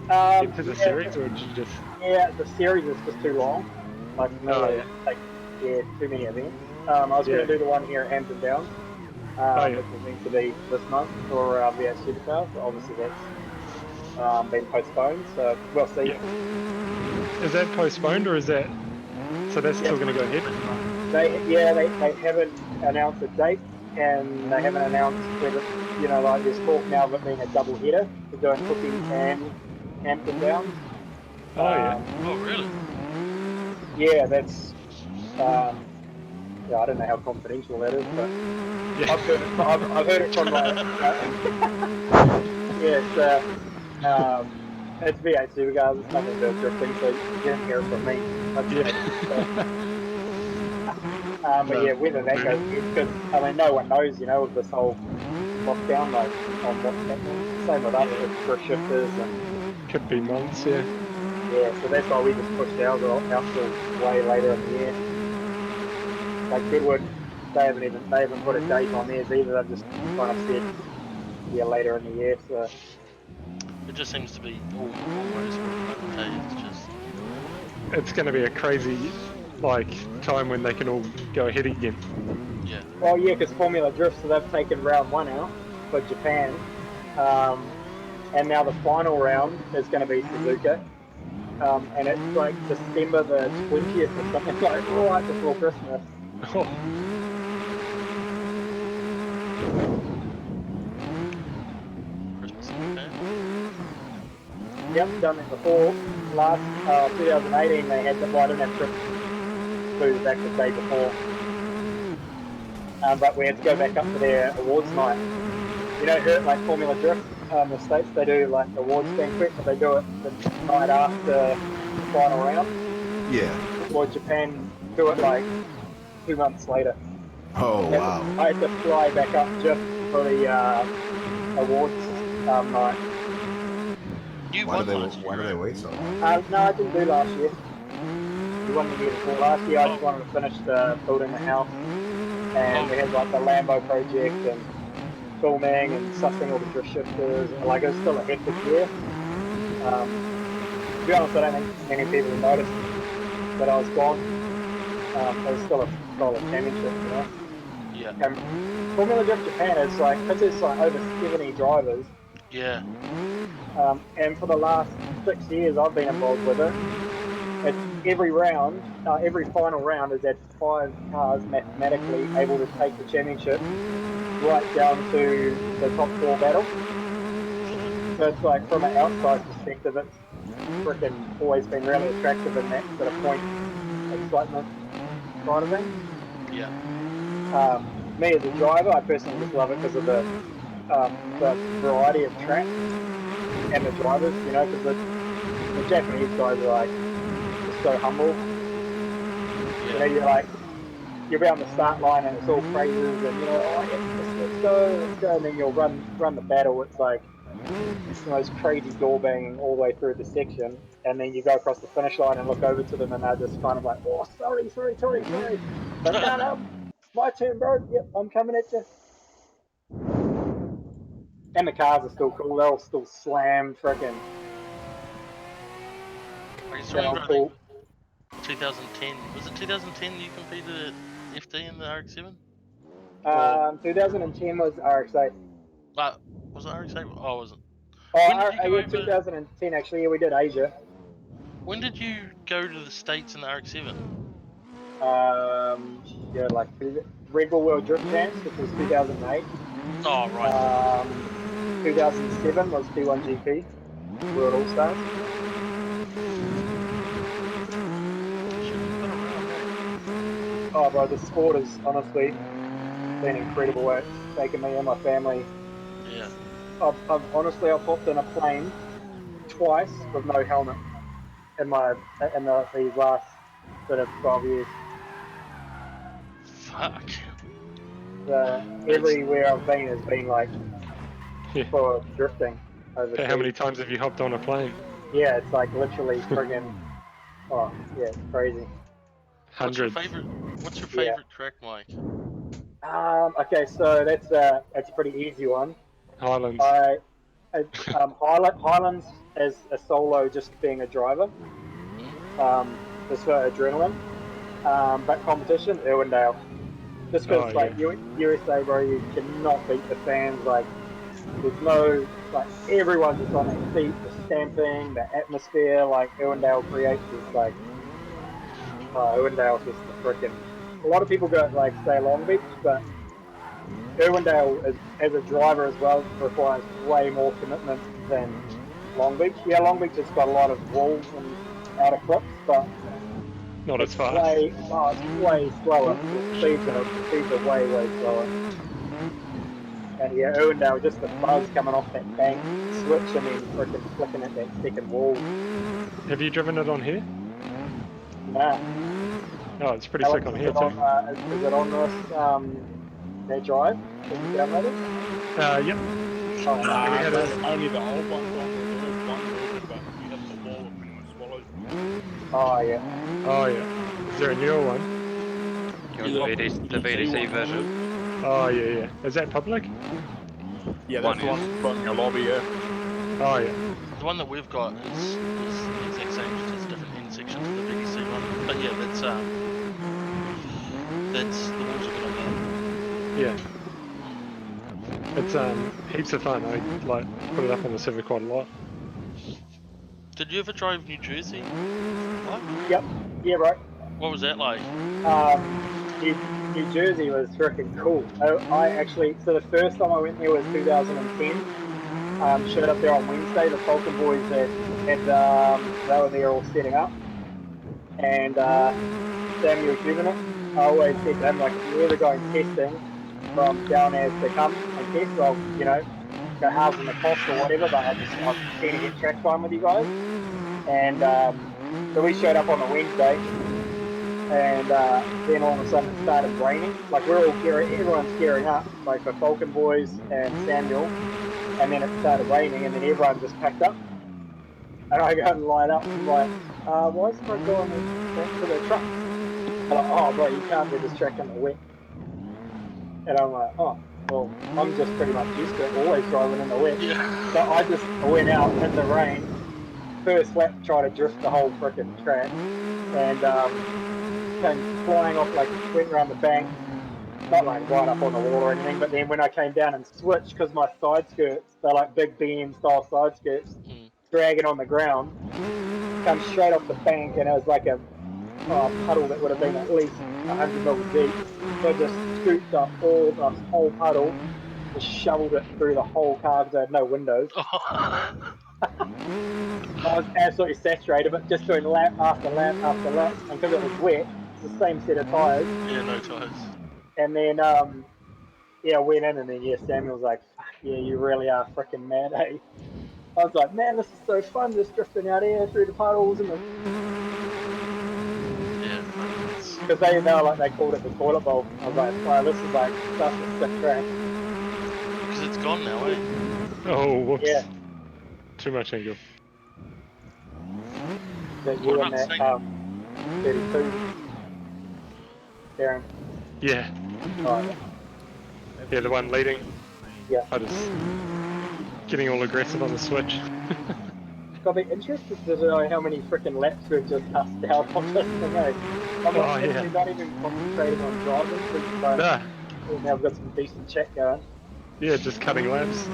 get to the series, or would you just? Yeah, the series is just too long. Like, too many events. I was going to do the one here at Hampton Downs, which was meant to be this month for V8 Supercars, but obviously that's been postponed, so we'll see. Is that postponed, or is that? So that's still going to go ahead? They haven't announced a date, and they haven't announced whether, there's talk now of it being a double header. They're doing Cooking and Hampton Downs. Oh really? Yeah, that's. I don't know how confidential that is, but I've heard it from like. It's V8 Supercars. It's nothing to do with drifting, so you didn't hear it from me. But yeah, whether that goes ahead, because no one knows, with this whole lockdown, like on what's happening. Same with us with drift shifters and. Could be months, yeah. Yeah, so that's why we just pushed ours out till way later in the year. Like Goodwood, they haven't put a date on theirs either. They've just kind of said later in the year. So it just seems to be always it's just. It's going to be a crazy time when they can all go ahead again. Yeah. Well, yeah, because Formula Drift, so they've taken round 1 out for Japan, and now the final round is going to be Suzuka. And it's like December the 20th or something, like right before Christmas. Christmas in Japan? Yep, done it before. Last 2018 they had I didn't have trip flew back the day before. But we had to go back up for their awards night. Like Formula Drift, the States, they do like awards banquet, but they do it the night after the final round. Yeah. Or Japan do it like 2 months later. Oh, wow. I had to fly back up just for the awards night. Why do they wait so long? No, I didn't do last year. We won the year before. Last year I just wanted to finish building the house. And we had like the Lambo project and filming and sussing all the drift shifters. Like, it was still a hectic year. to be honest, I don't think many people noticed that I was gone. It was still a solid championship, you know. Yeah. And Formula Drift Japan is like, because there's like over 70 drivers, Yeah. and for the last 6 years I've been involved with it, it's every round, every final round is at 5 cars mathematically able to take the championship right down to the top 4 battle. So it's like, from an outside perspective, it's freaking always been really attractive in that sort of point excitement side of things. Yeah. Me as a driver, I personally just love it because of the variety of tracks and the drivers, you know, because the Japanese guys are like just so humble. Yeah. You know, you'll be on the start line and it's all praises and, you know, oh yeah, let's go, and then you'll run the battle. It's like the most crazy door banging all the way through the section, and then you go across the finish line and look over to them and they're just kind of like, oh, sorry. But no, my turn, bro. Yep, I'm coming at you. And the cars are still cool. They'll still slam freaking. I just They're remember, all I think cool. 2010. Was it 2010 you competed at FD in the RX-7? 2010 was RX-8. Was it RX-8? Oh, was it? Oh, When did you go yeah, over? 2010 actually. Yeah, we did Asia. When did you go to the States in the RX-7? Yeah, like Red Bull World Drift Champs, which was 2008. Oh, right. 2007 was P1GP World All Stars. Oh, bro, the sport has honestly been incredible. It's taken me and my family. Yeah. I've I've hopped in a plane twice with no helmet in these last sort of 12 years. Fuck. Everywhere I've been has been like for drifting overseas. How many times have you hopped on a plane? Yeah, it's like literally friggin'. Oh yeah, it's crazy. Hundreds. What's your favorite track, Mike? Okay, so that's a pretty easy one. Highlands. Highlands as a solo, just being a driver. Just for adrenaline. But competition, Irwindale. Just because, USA, bro, you cannot beat the fans. Like, there's no, like, everyone's just on their feet, the stamping, the atmosphere, like, Irwindale creates is, like, Irwindale's just the frickin'. A lot of people go, like, say Long Beach, but Irwindale, as a driver as well, requires way more commitment than Long Beach. Yeah, Long Beach has got a lot of walls and outer clips, but not as fast. It's way slower. The speeds are way slower. And yeah, Irwindale, just the buzz coming off that bank switch and then freaking flicking at that second wall. Have you driven it on here? Nah. Oh, it's pretty sick on here too. Is it on this that drive that you downloaded? Yep. Oh, That's only the old ones on there. There is one version, but you hit the wall, it pretty much swallows you. Oh yeah. Oh yeah. Is there a newer one? The VDC version. Oh yeah. Is that public? Yeah, that's the one from your lobby, yeah. Oh yeah. The one that we've got is the exact same, just has a different end section to the VDC one. But yeah, that's the walls are good on that. Yeah. It's heaps of fun. I like put it up on the server quite a lot. Did you ever drive New Jersey? What? Yep. Yeah, right. What was that like? New Jersey was freaking cool. I actually, so the first time I went there was 2010. Showed up there on Wednesday. The Falcon boys they were there all setting up, and Samuel given it. I always said to him, like, if you're ever going testing from down as they come and test, I'll, you know, go halves in the cost or whatever, but I'm keen to get track time with you guys. And so we showed up on the Wednesday, and then all of a sudden it started raining. Like, everyone's gearing up, like the Falcon boys and Samuel, and then it started raining, and then everyone just packed up. And I go and line up, and I'm like, why isn't everyone going back to their trucks? I'm like, oh, bro, you can't do this track in the wet. And I'm like, oh, well, I'm just pretty much used to it, always driving in the wet. Yeah. So I just went out in the rain, first lap try to drift the whole frickin' track, and came flying off, like went around the bank, not like right up on the wall or anything. But then when I came down and switched, because my side skirts, they're like big BM style side skirts, dragging on the ground, come straight off the bank, and it was like a puddle that would have been at least 100 mil deep. So I just scooped up all the whole puddle, just shoveled it through the whole car because I had no windows. I was absolutely saturated, but just doing lap after lap after lap, and because it was wet, it's the same set of tires. Yeah, no tires. And then, yeah, I went in, and then Samuel's like, "Fuck yeah, you really are freaking mad, eh?" I was like, "Man, this is so fun, just drifting out here through the puddles and the." Yeah. Because they called it the toilet bowl. I was like, "Wow, this is like such a sick track." Because it's gone now, eh? Oh, whoops. Yeah. Too much angle. That you and that 32, Darren. Yeah. Oh, yeah. Yeah, the one leading. Yeah. I just getting all aggressive on the switch. I'll be interested to know how many freaking laps we've just cussed out on this thing, eh? I'm not, actually not even concentrating on driving because now I've got some decent chat going. Yeah, just cutting laps.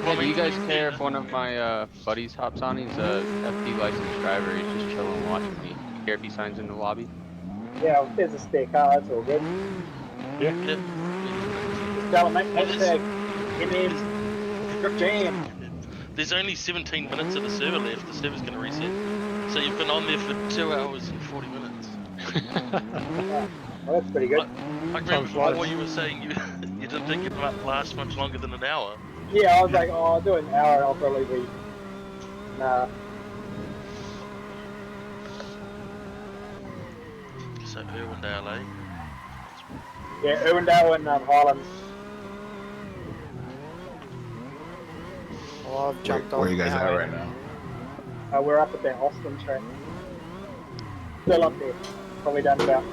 Yeah, do you guys care if one of my buddies hops on? He's a FD licensed driver. He's just chilling watching me. You care if he signs in the lobby? Yeah, if there's a spare car, that's all good. Yeah. Just tell him, mate, hashtag MM Drip Jam. There's only 17 minutes of the server left. The server's going to reset. So you've been on there for 2 hours and 40 minutes. Well, that's pretty good. I remember before you were saying you didn't think it might last much longer than an hour. Yeah, I was like, oh, I'll do an hour and I'll probably be... Nah. So Irwindale, eh? Yeah, Irwindale and Highlands. Well, I've jumped off. Where are you guys at right now? We're up at that Austin track. Still up there. Probably done about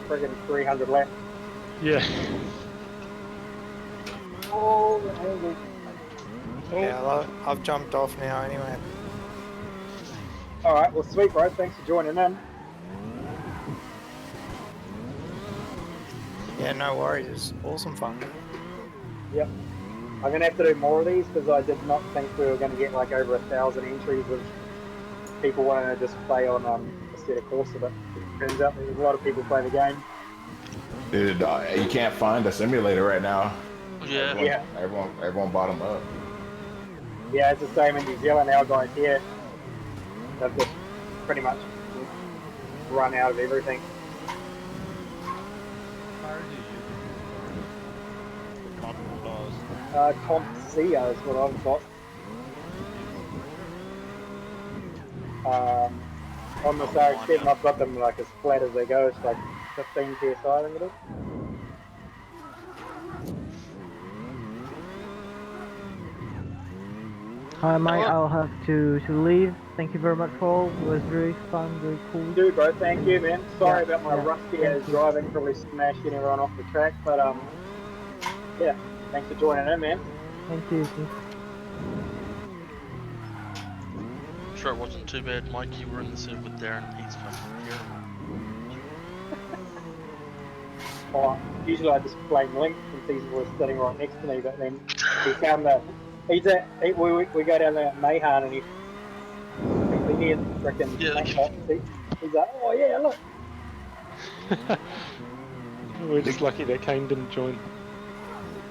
friggin' 300 laps. Yeah. Oh, the angle. Yeah, I've jumped off now anyway. Alright, well sweet bro, thanks for joining in. Yeah, no worries, it's awesome fun. Yep. I'm going to have to do more of these because I did not think we were going to get like over 1,000 entries of people wanting to just play on a set of course of it. It turns out there's a lot of people play the game. Dude, you can't find a simulator right now. Yeah. Everyone bought them up. Yeah, it's the same in New Zealand. Our guys here, they've just pretty much run out of everything. Comp C is what I've got. On the RX-7, I've got them like as flat as they go. It's like 15 PSI, I think it is. Hi mate, I'll have to leave. Thank you very much for all. It was very fun, very cool. Dude, bro, thank you, man. Sorry about my rusty ass driving, probably smashing everyone off the track, but yeah, thanks for joining in, man. Thank you. I'm sure it wasn't too bad, Mike. You were in the server with Darren. He's fucking terrible. Oh, usually I just blame Link since he was sitting right next to me, but then he found the. We go down there at Mayhan and he hears the frickin' box. He's like, oh yeah, look. We're just lucky that Kane didn't join.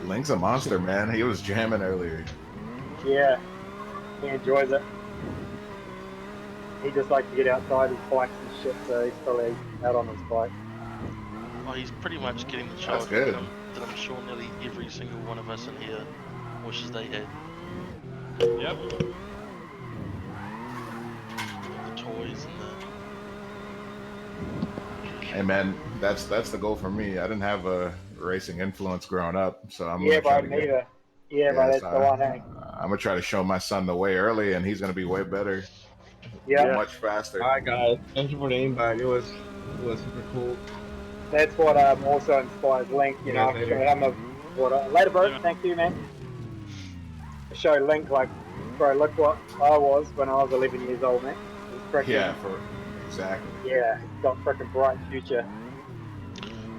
Link's a monster, man. He was jamming earlier. Yeah, he enjoys it. He just likes to get outside his bikes and shit, so he's probably out on his bike. Oh, he's pretty much getting the childhood that I'm sure nearly every single one of us in here wishes they had. Yep. The toys and the... Hey man, that's the goal for me. I didn't have a racing influence growing up, so I'm Yeah, gonna bro, neither. Yeah, bro, that's the one, eh? I'm gonna try to show my son the way early, and he's gonna be way better. Yeah, much faster. Alright guys, thank you for the invite. It was super cool. That's what also inspires Link, you know. Later. Later, bro. Thank you, man. Show Link like bro, look what I was when I was 11 years old, man. He's freaking, Yeah, exactly. yeah, he's got freaking bright future.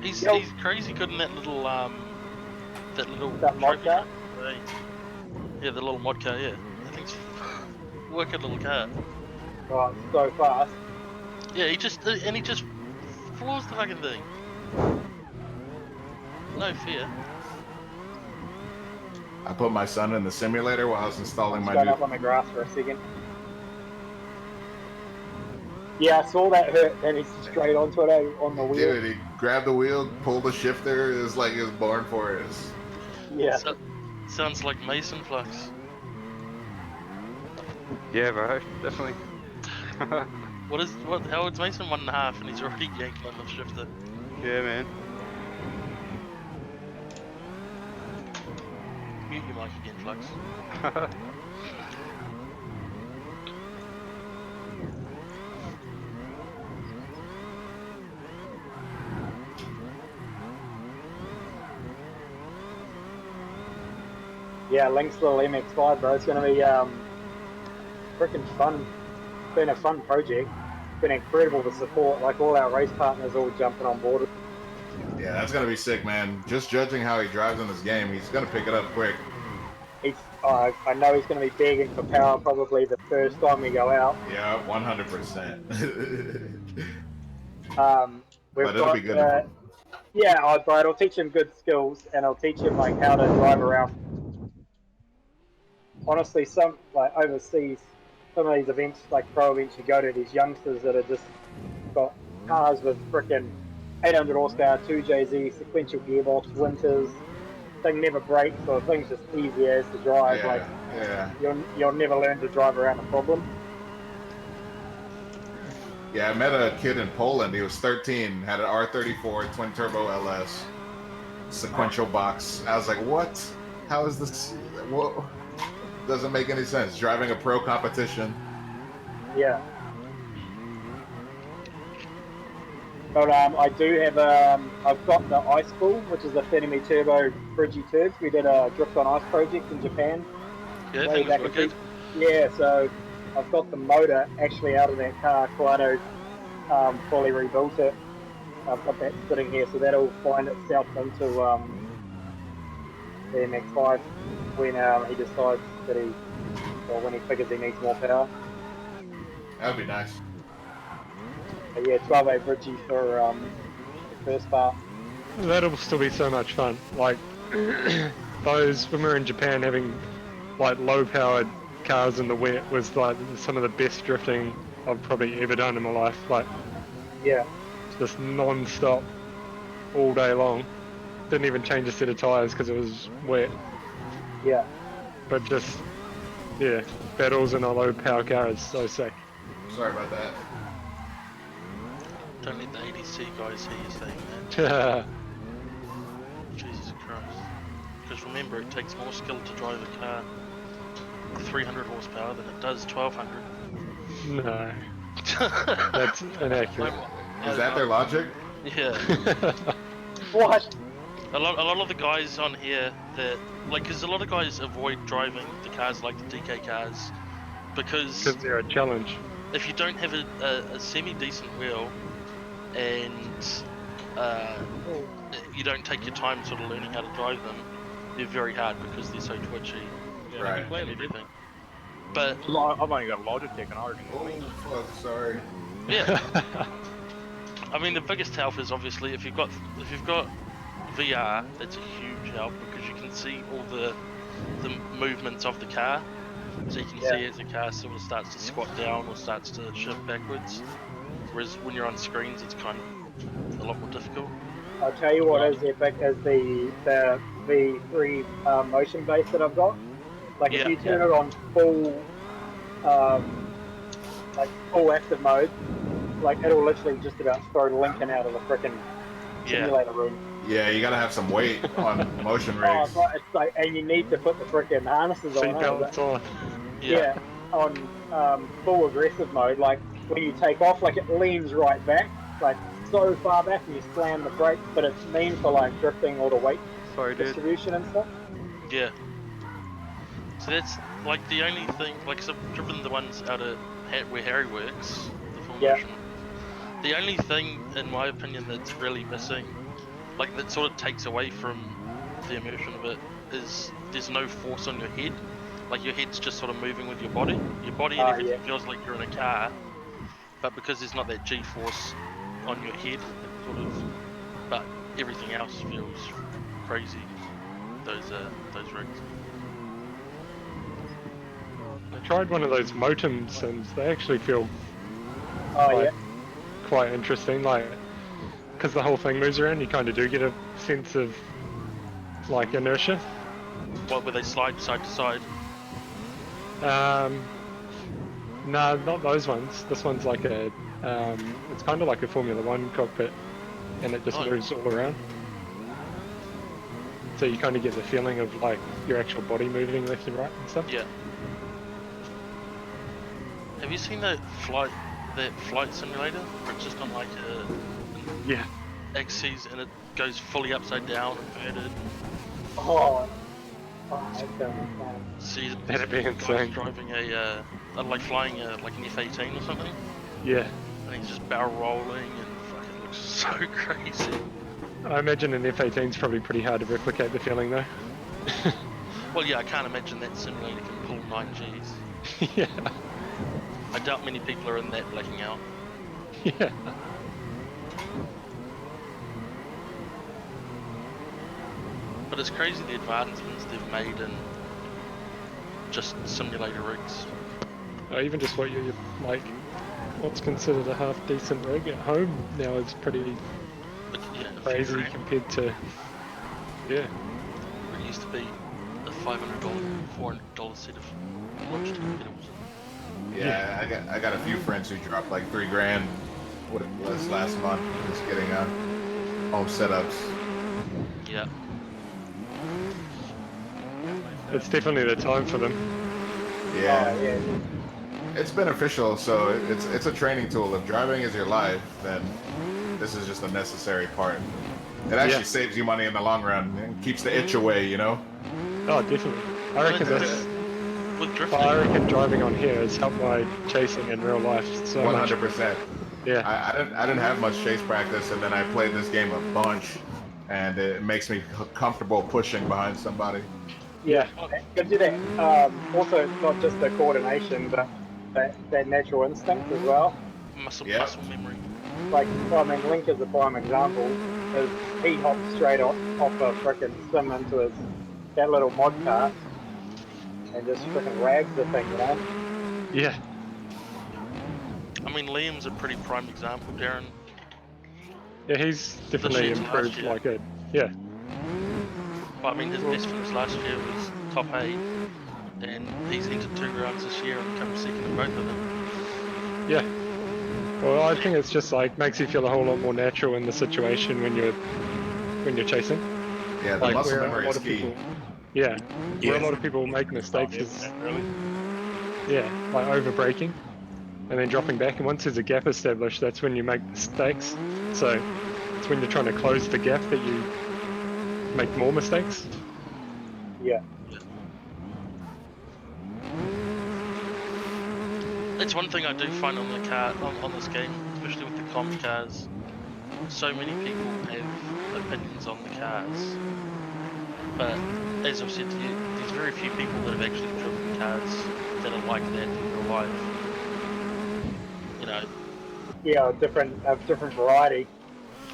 He's Yo. he's crazy good in that little That mod trophy car? car. Yeah, the little mod car. Yeah, that thing's wicked little car. Oh, it's so fast. Yeah, he just floors the fucking thing. No fear. I put my son in the simulator while I was installing my Stand new. up on the grass for a second. Yeah, I saw that hurt, and he's straight onto it on the wheel. Dude, he grabbed the wheel, pulled the shifter. It was like he was born for it. Yeah. Sounds like Mason Flux. Yeah, bro, definitely. How old's Mason? 1.5, and he's already yanking on the shifter. Yeah, man. Mute your mic again, Flux. Yeah, Link's little MX-5, bro. It's gonna be freaking fun. It's been a fun project. It's been incredible to support. Like all our race partners all jumping on board. Yeah, that's gonna be sick, man. Just judging how he drives in this game, he's gonna pick it up quick. I know he's gonna be begging for power probably the first time we go out. Yeah, 100%. We've But it'll got, be good. yeah, but it'll teach him good skills, and it'll teach him like how to drive around. Honestly, some like overseas, some of these events, like pro events, you go to these youngsters that are just got cars with freaking 800 horsepower, 2JZ, sequential gearbox, winters. Thing never breaks, so the thing's just easy as to drive. Yeah, like, yeah. You'll never learn to drive around a problem. Yeah, I met a kid in Poland. He was 13, had an R34 twin turbo LS, sequential box. I was like, what? How is this? Whoa. Doesn't make any sense. Driving a pro competition. Yeah. But I do have I've got the Ice Bull, which is a 30mm turbo Bridgie turbs. We did a drift on ice project in Japan. Yeah, way back in yeah, so I've got the motor actually out of that car. Kaito fully rebuilt it. I've got that sitting here, so that'll find itself into the MX-5 when he decides that when he figures he needs more power. That'd be nice. But yeah, 12A Bridgie for the first part. That'll still be so much fun. Like those when we were in Japan, having like low-powered cars in the wet was like some of the best drifting I've probably ever done in my life. Like, yeah, just non-stop all day long. Didn't even change a set of tires because it was wet. Yeah. But just yeah, battles in a low-power car is so sick. Sorry about that. Don't let the ADC guys hear you saying that. Jesus Christ. Because remember, it takes more skill to drive a car 300 horsepower than it does 1200. No. That's inaccurate. Is that their logic? Yeah. What? A lot of the guys on here that, like, because a lot of guys avoid driving the cars like the DK cars because they're a challenge. If you don't have a semi-decent wheel and you don't take your time sort of learning how to drive them, they're very hard because they're so twitchy. Yeah, right. And everything. But I've only got a Logitech and I already know. Oh, sorry. Yeah. I mean, the biggest help is obviously if you've got VR, that's a huge help because you can see all the movements of the car. So you can see as the car sort of starts to squat down or starts to shift backwards. Whereas when you're on screens, it's kind of a lot more difficult. I'll tell you what is epic is the V3 motion base that I've got. Like if you turn it on full full active mode, like it'll literally just about throw Lincoln out of the frickin' simulator room. Yeah, you gotta have some weight on motion rigs. Oh, it's like, and you need to put the frickin' harnesses on. Seatbelts on. Yeah, on full aggressive mode, like when you take off, like it leans right back, like so far back, and you slam the brake, but it's mean for like drifting or the weight distribution and stuff. Yeah. So like the only thing, like, so I've driven the ones out at where Harry works, the full Yeah. motion. The only thing, in my opinion, that's really missing, like that sort of takes away from the immersion of it, is there's no force on your head. Like your head's just sort of moving with your body. Your body and everything feels like you're in a car, but because there's not that G-force on your head, it sort of. But everything else feels crazy. Those rigs. I tried one of those Motum sims. They actually feel Oh, quite interesting. Like, because the whole thing moves around, you kind of do get a sense of like inertia. What, where they slide side to side? No, not those ones. This one's like a, it's kind of like a Formula One cockpit, and it just moves all around. So you kind of get the feeling of like your actual body moving left and right and stuff. Yeah. Have you seen that flight simulator where it's just on like a axis and it goes fully upside down, inverted? Oh, that sounds fun. See, that'd be insane. Driving like flying like an F-18 or something. Yeah. And he's just barrel rolling and fucking looks so crazy. I imagine an F-18's probably pretty hard to replicate the feeling though. Well, yeah, I can't imagine that simulator can pull 9 Gs. Yeah. I doubt many people are in that blacking out. Yeah. But it's crazy the advancements they've made in just simulator rigs. Even just what you like, what's considered a half decent rig at home now is pretty crazy compared to It used to be a $500, $400 set of longitude pedals. Yeah, I got a few friends who dropped like $3,000 what it was last month just getting home setups. Yeah. It's definitely the time for them. Yeah. It's beneficial, so it's a training tool. If driving is your life, then this is just a necessary part. It actually saves you money in the long run and keeps the itch away, you know? Oh, definitely. I reckon this. I reckon driving on here has helped my chasing in real life so 100%. Yeah. I didn't have much chase practice, and then I played this game a bunch, and it makes me comfortable pushing behind somebody. Yeah, gives you that. Also, not just the coordination, but that natural instinct as well. Muscle memory. Like, I mean, Link is a prime example. He hopped straight off a frickin' sim into that little mod car and just frickin' rags the thing, you know? Yeah. I mean, Liam's a pretty prime example, Darren. Yeah, he's definitely improved like it. Yeah. But I mean, his best finish last year was top 8, and he's entered 2 rounds this year and come second in both of them. Yeah. Well, I think it's just like makes you feel a whole lot more natural in the situation when you're chasing. Yeah, the like, muscle memory is key. Where a lot of people make mistakes is like over braking and then dropping back, and once there's a gap established, that's when you make mistakes. So it's when you're trying to close the gap that you make more mistakes. Yeah. It's one thing I do find on the car on this game, especially with the comp cars. So many people have opinions on the cars, but as I've said to you, there's very few people that have actually driven cars that are like that in real life. You know. Yeah, a different variety.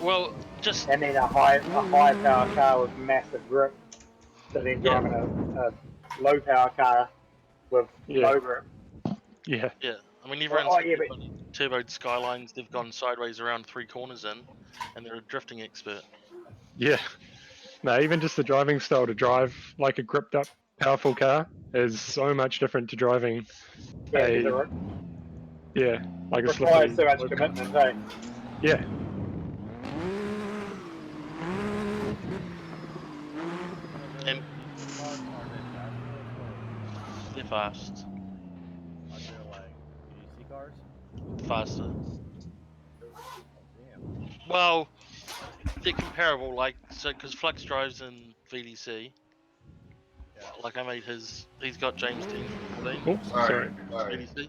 Well, just and then a high power car with massive grip, so then driving a low power car with low grip. Yeah. Yeah. I mean, everyone's turboed Skylines. They've gone sideways around 3 corners in, and they're a drifting expert. Yeah. No, even just the driving style to drive like a gripped up, powerful car is so much different to driving like a requires slippery. so much commitment, hey? Yeah. And they're fast. Are they like VDC cars? Faster. Damn. Well, they're comparable, like, so, because Flux drives in VDC, Like I made his. He's got James 10 from 14. Oh, sorry. EDC.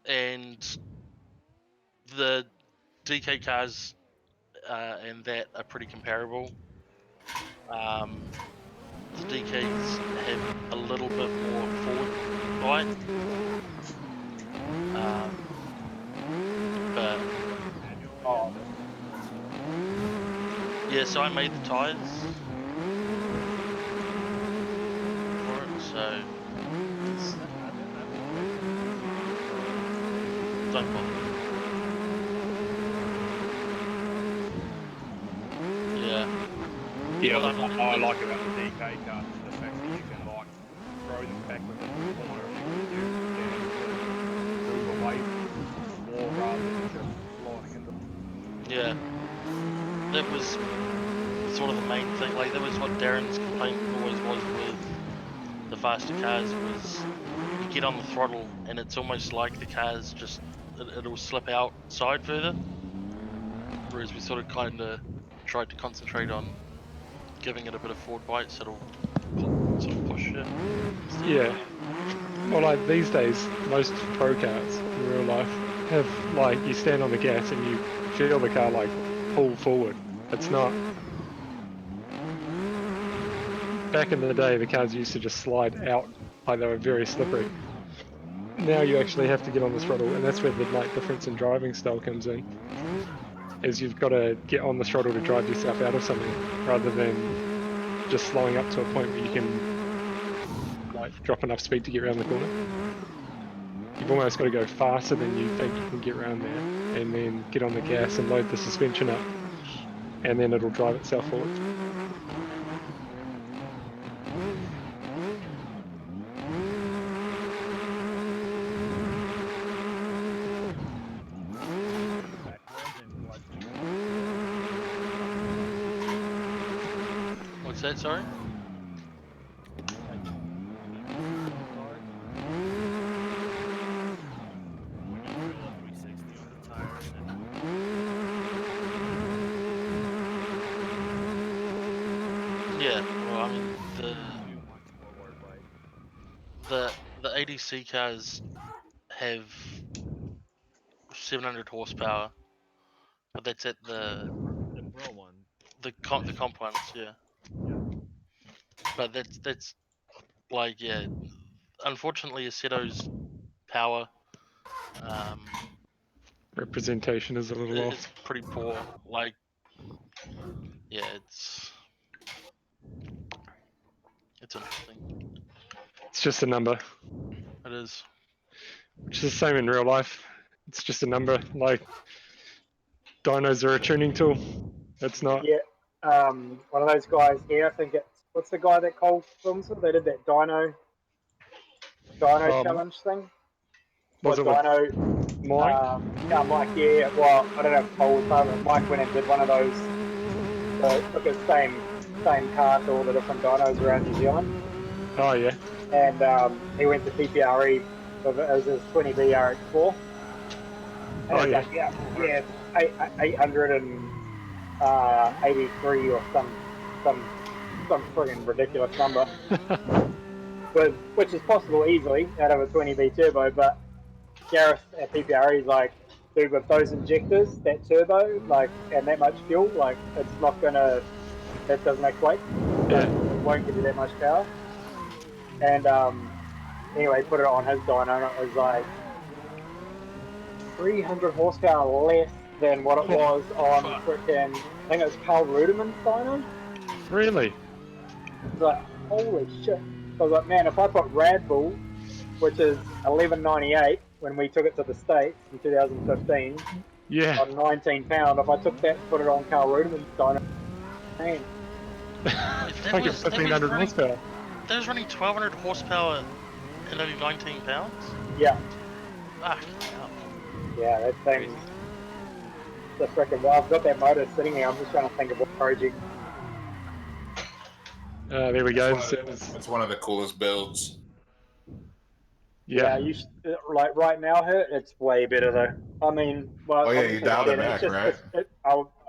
And the DK cars and that are pretty comparable. The DKs have a little bit more forward bite. But yeah, so I made the tires for it, so don't bother. Yeah. Yeah, Well, what I like about the DK cars is the fact that you can like throw them backwards into the corner and you can move away from the wall rather than just sliding into. Yeah. That was sort of the main thing. Like that was what Darren's complaint always was with the faster cars was you get on the throttle and it's almost like the cars just it'll slip outside further. Whereas we sort of kind of tried to concentrate on giving it a bit of forward bite so it'll sort of push it. Yeah. Well, like these days, most pro cars in real life have like you stand on the gas and you feel the car like pull forward. It's not. Back in the day, the cars used to just slide out, like they were very slippery. Now you actually have to get on the throttle, and that's where the like difference in driving style comes in. Is you've got to get on the throttle to drive yourself out of something, rather than just slowing up to a point where you can like drop enough speed to get around the corner. You've almost got to go faster than you think you can get around there, and then get on the gas and load the suspension up, and then it'll drive itself forward. What's that, sorry? Yeah, well, I mean the ADC cars have 700 horsepower, but that's at the comp ones, yeah. But that's like yeah. Unfortunately, Assetto's power Representation is a little it's off. pretty poor. Like yeah, it's interesting. It's just a number. It is. Which is the same in real life. It's just a number. Like dynos are a tuning tool. It's not. Yeah. One of those guys here, I think it's what's the guy that Cole films with? They did that Dino challenge thing. Was it Dino? Mike? Yeah, Mike. Yeah. Well, I don't know if Cole was part of it. Mike went and did one of those. Took the same car to all the different dynos around New Zealand. Oh yeah. And he went to PPRE. It was his 20B RX4. And Oh yeah. Like, 883 or some friggin' ridiculous number. Which is possible easily out of a 20B turbo, but Gareth at PPRE is like, dude, with those injectors, that turbo, like, and that much fuel, like, it's not gonna, that doesn't equate. Yeah. It won't give you that much power. And anyway, put it on his dyno, and it was like 300 horsepower less than what it was on frickin', I think it was Carl Ruderman's dyno. Really? It's like, holy shit. I was like, man, if I put Red Bull, which is $11.98 when we took it to the States in 2015, yeah, on 19 pound, if I took that and put it on Carl Ruderman's dyno, man. It's like 1,500 horsepower. That was running 1,200 horsepower and only 19 pounds? Yeah. Ah, hell. Yeah, that thing's the frickin', well, I've got that motor sitting there, I'm just trying to think of what project. There we go. It's one of the coolest builds. Yeah. You like right now, it's way better though. I mean, well, you dialed it back, right?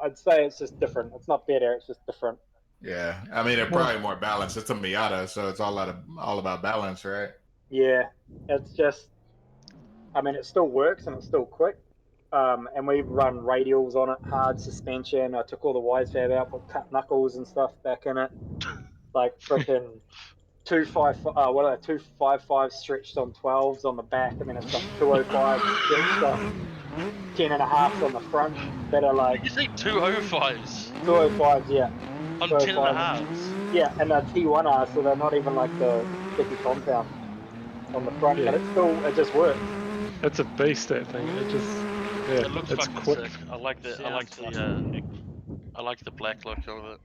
I'd say it's just different. It's not better, it's just different. Yeah, I mean they're probably more balanced. It's a Miata, so it's all about balance, right? Yeah, it's just, I mean, it still works and it's still quick. And we run radials on it, hard suspension. I took all the wide fab out, put cut knuckles and stuff back in it, like freaking 255 stretched on 12s on the back, and then it's got 205 stretched on 10.5s on the front that are like. Did you say 205s? 205s, yeah. On 205s. 10.5s? Yeah, and they're T1R, so they're not even like the sticky compound on the front, but it just works. It's a beast, that thing. It just, It looks it's fucking quick. sick. I like the black look of it.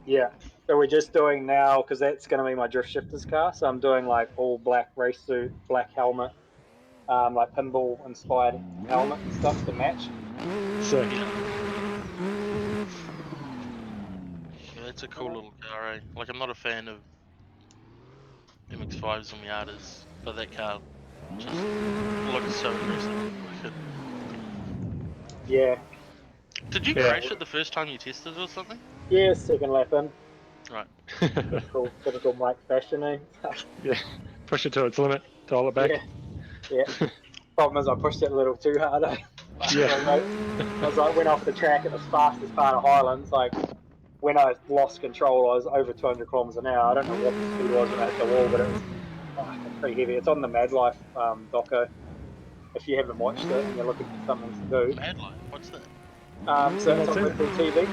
Yeah. So we're just doing now, because that's going to be my drift shifters car. So I'm doing like all black race suit, black helmet, like pinball inspired helmet and stuff to match. Sick. Yeah, it's a cool little car, eh? Like, I'm not a fan of MX-5s or Miatas, but that car just looks so aggressive. Yeah. Did you crash it the first time you tested it or something? Yeah, second lap in. Right. Typical Mike fashion, eh? Yeah. Push it to its limit, dial it back. Yeah. Problem is, I pushed it a little too hard. Eh? Yeah. I was like, went off the track at the fastest part of Highlands. Like, when I lost control, I was over 200 kilometers an hour. I don't know what the speed was when I hit the wall, but it was pretty heavy. It's on the Mad Life doco. If you haven't watched it and you're looking for something to do. Mad Life? What's that? So it's on Red Bull TV.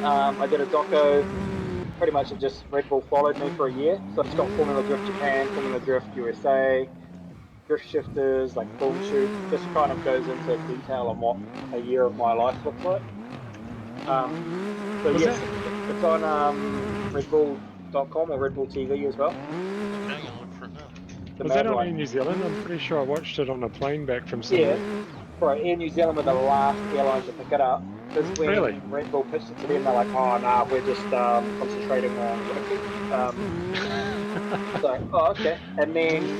I did a doco. Pretty much it just Red Bull followed me for a year. So it's got Formula Drift Japan, Formula Drift USA, drift shifters, like film shoot. Just kind of goes into detail on what a year of my life looked like. So yes, it's on redbull.com or Red Bull TV as well. Okay, I'm gonna look for it now. Was that on Air New Zealand? I'm pretty sure I watched it on a plane back from somewhere. Yeah, right. Air New Zealand were the last airline to pick it up. Because when Red Bull pitched it to them, they're like, "Oh, nah, we're just concentrating on rugby." So, oh, okay. And then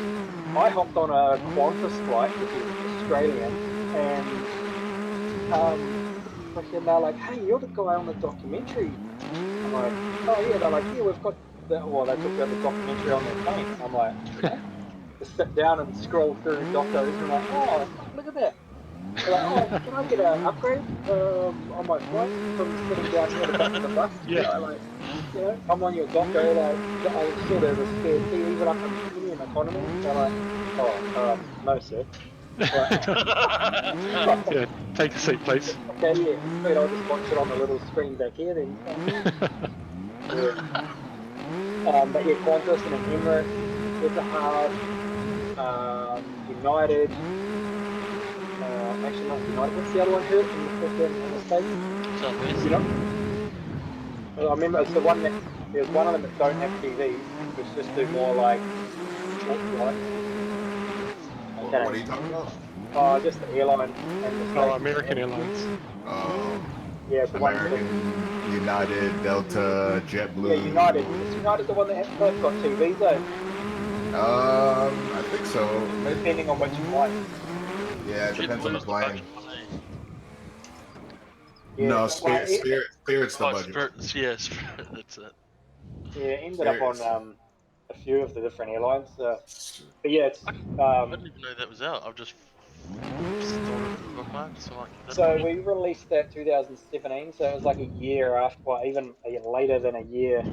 I hopped on a Qantas flight, which is Australian, and they're like, "Hey, you're the guy on the documentary." I'm like, "Oh yeah." They're like, "Yeah, we've got the." Well, they talked about the documentary on their plane. I'm like, "Yeah." Just sit down and scroll through docos, and I'm like, "Oh, look at that." They're like, "Oh, can I get an upgrade on my flight from sitting down near the back of the bus?" Yeah. Like, you know, I'm on your doco, like, I'm sure there's a spare seat even up in premium economy. They're like, "Oh, no, sir." Yeah, take a seat, please. Okay, yeah, sweet, I'll just watch it on the little screen back here then. But yeah, Qantas and then Emirates, Etihad, United. Actually, not United. What's the other one here in the States? Southwest. You know? I remember it's the one that there's one of them that don't have TVs, which just do more like short flights. What are you talking about? Just the airline and the American Airlines. Oh. Yeah, the American, United, Delta, JetBlue. Yeah, United. Is United the one that they've got TVs though? I think so. Maybe. Depending on which flight. Yeah, it depends on the plane. Yeah, No, Spirit's the budget. Spirit, that's it. Yeah, ended up on a few of the different airlines. But yeah, it's. I didn't even know that was out. I've just thought of the bookmark. So we released that 2017. So it was like a year after, well, even later than a year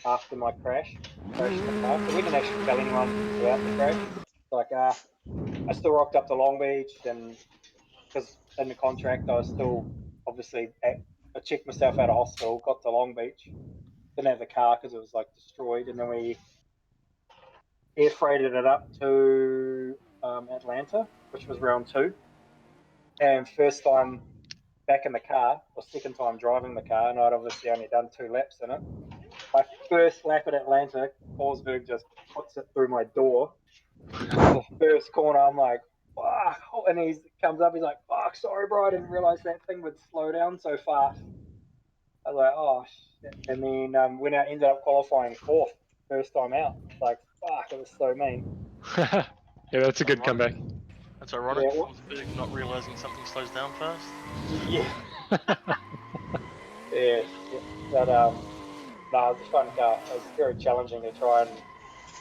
after my crash. Crashed the car. So we didn't actually tell anyone about the crash. Like, I still rocked up to Long Beach, and because in the contract I was still obviously I checked myself out of hospital, got to Long Beach, didn't have the car because it was like destroyed, and then we air freighted it up to Atlanta, which was round 2. And first time back in the car, or second time driving the car, and I'd obviously only done 2 laps in it. My first lap at Atlanta, Forsberg just puts it through my door. First corner, I'm like, fuck. And he comes up, he's like, fuck, sorry, bro, I didn't realize that thing would slow down so fast. I was like, oh, shit. And then when I ended up qualifying 4th, first time out, like, fuck, it was so mean. Yeah, that's a good comeback. That's ironic, Forsberg not realizing something slows down fast. Yeah. Yeah. But No, it was a fun car. It was very challenging to try and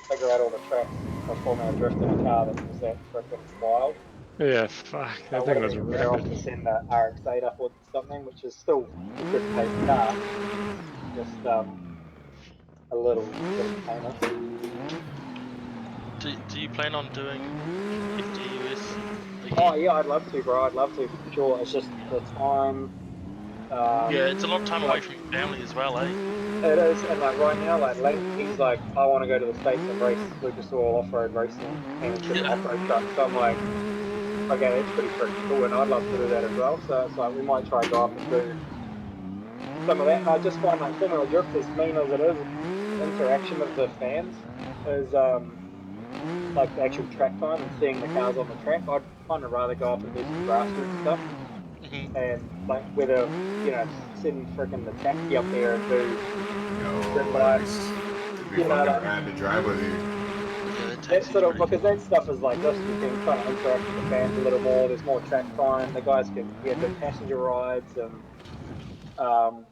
figure out all the tracks for Formula Drift in a car that was that freaking wild. Yeah, fuck, It that would thing have was been better off rapid. to send the RX-8 up or something, which is still a good pace car, just a little painless. Do you plan on doing FTUS Oh again? yeah, I'd love to, bro. I'd love to for sure. It's just the time. Yeah, it's a lot of time away Like from your family as well, eh? it is, and like right now, like Link, he's like, I want to go to the States and race Lucas Oil off-road racing and get an Yeah. off-road truck. So I'm like, okay, that's pretty freaking cool, and I'd love to do that as well. So it's like we might try and go up and do some of that. And I just find like Formula Drift, as mean as it is, the interaction of the fans is like the actual track time and seeing the cars on the track. I'd kind of rather go up and do some grassroots stuff Mhm. and like whether send freaking the taxi up there and do red That'd lights, be fucking like rad to drive with you. Yeah, that that taxi's sort of pretty because cool. that stuff is like this. You can kind of interact with the fans a little more. There's more track time. The guys can good passenger rides and um,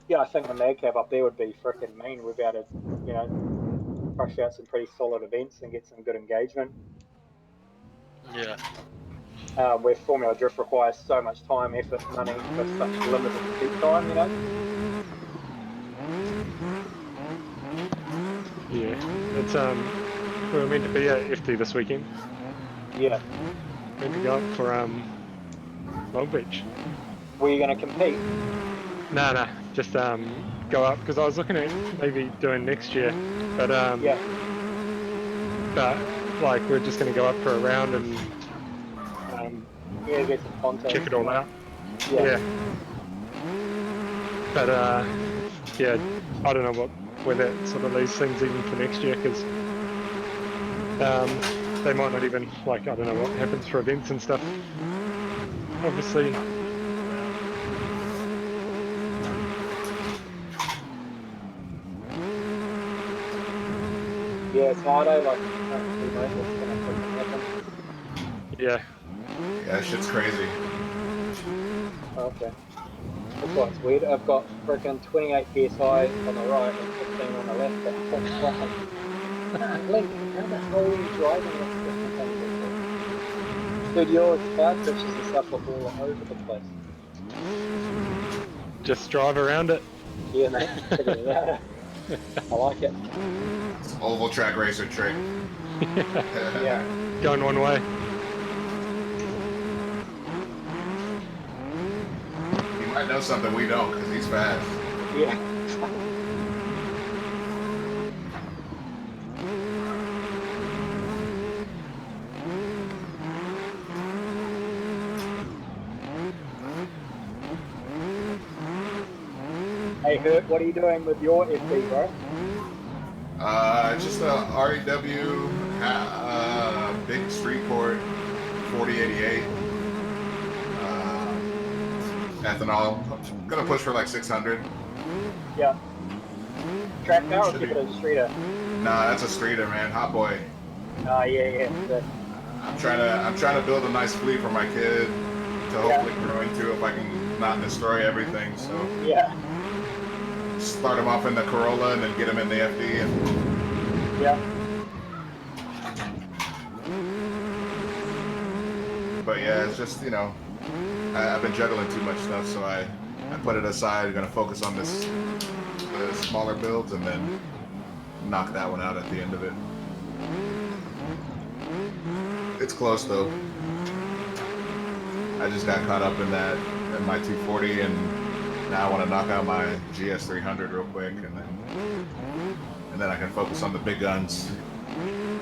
yeah, I think the mag cab up there would be freaking mean. We'd be able to crush out some pretty solid events and get some good engagement. Yeah. Where Formula Drift requires so much time, effort, money for such limited seat time, Yeah, it's we were meant to be at FD this weekend. Yeah. Meant to go up for Long Beach. Were you going to compete? Nah, just go up because I was looking at maybe doing next year, but Yeah. but like we're just gonna go up for a round and Yeah, get some content. check it all out. Yeah. But yeah, I don't know where that sort of leaves things even for next year because they might not even I don't know what happens for events and stuff. Obviously. Yeah, it's hard, eh? Like, who knows what's going to freaking happen. Yeah. Yeah, that shit's crazy. Okay. That's why it's weird. I've got freaking 28 psi on the right and 15 on the left. But Link, how the hell are you driving this freaking thing, dude? Your cloud pictures and stuff are all over the place. Just drive around it. Yeah, mate. Figured it out. I like it. It's oval track racer trick. Yeah. Going one way. He might know something we don't because he's fast. Yeah. Hey, Hurt, what are you doing with your FD, bro? Just a REW big street court 4088 ethanol. I'm gonna push for like 600. Yeah. Track car or keep it as a streeter? Nah, that's a streeter, man. Hot boy. Yeah. I'm trying to build a nice fleet for my kid to hopefully grow into if I can not destroy everything. So yeah. Start him off in the Corolla and then get him in the FD. Yeah. But yeah, it's just I've been juggling too much stuff, so I put it aside. I'm gonna focus on the smaller builds and then knock that one out at the end of it. It's close though. I just got caught up in my 240, and now I want to knock out my GS300 real quick, and then I can focus on the big guns.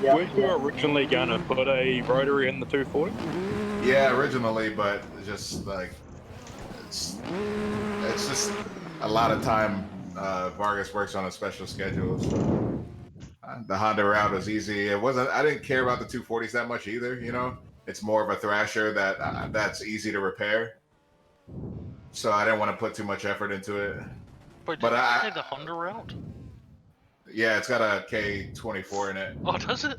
Weren't you originally going to put a rotary in the 240? Yeah, originally, but just like it's just a lot of time. Vargas works on a special schedule, so the Honda route was easy. I didn't care about the 240s that much either. It's more of a Thrasher that's easy to repair. So I didn't want to put too much effort into it. Wait, did you say the Honda route? Yeah, it's got a K24 in it. Oh, does it?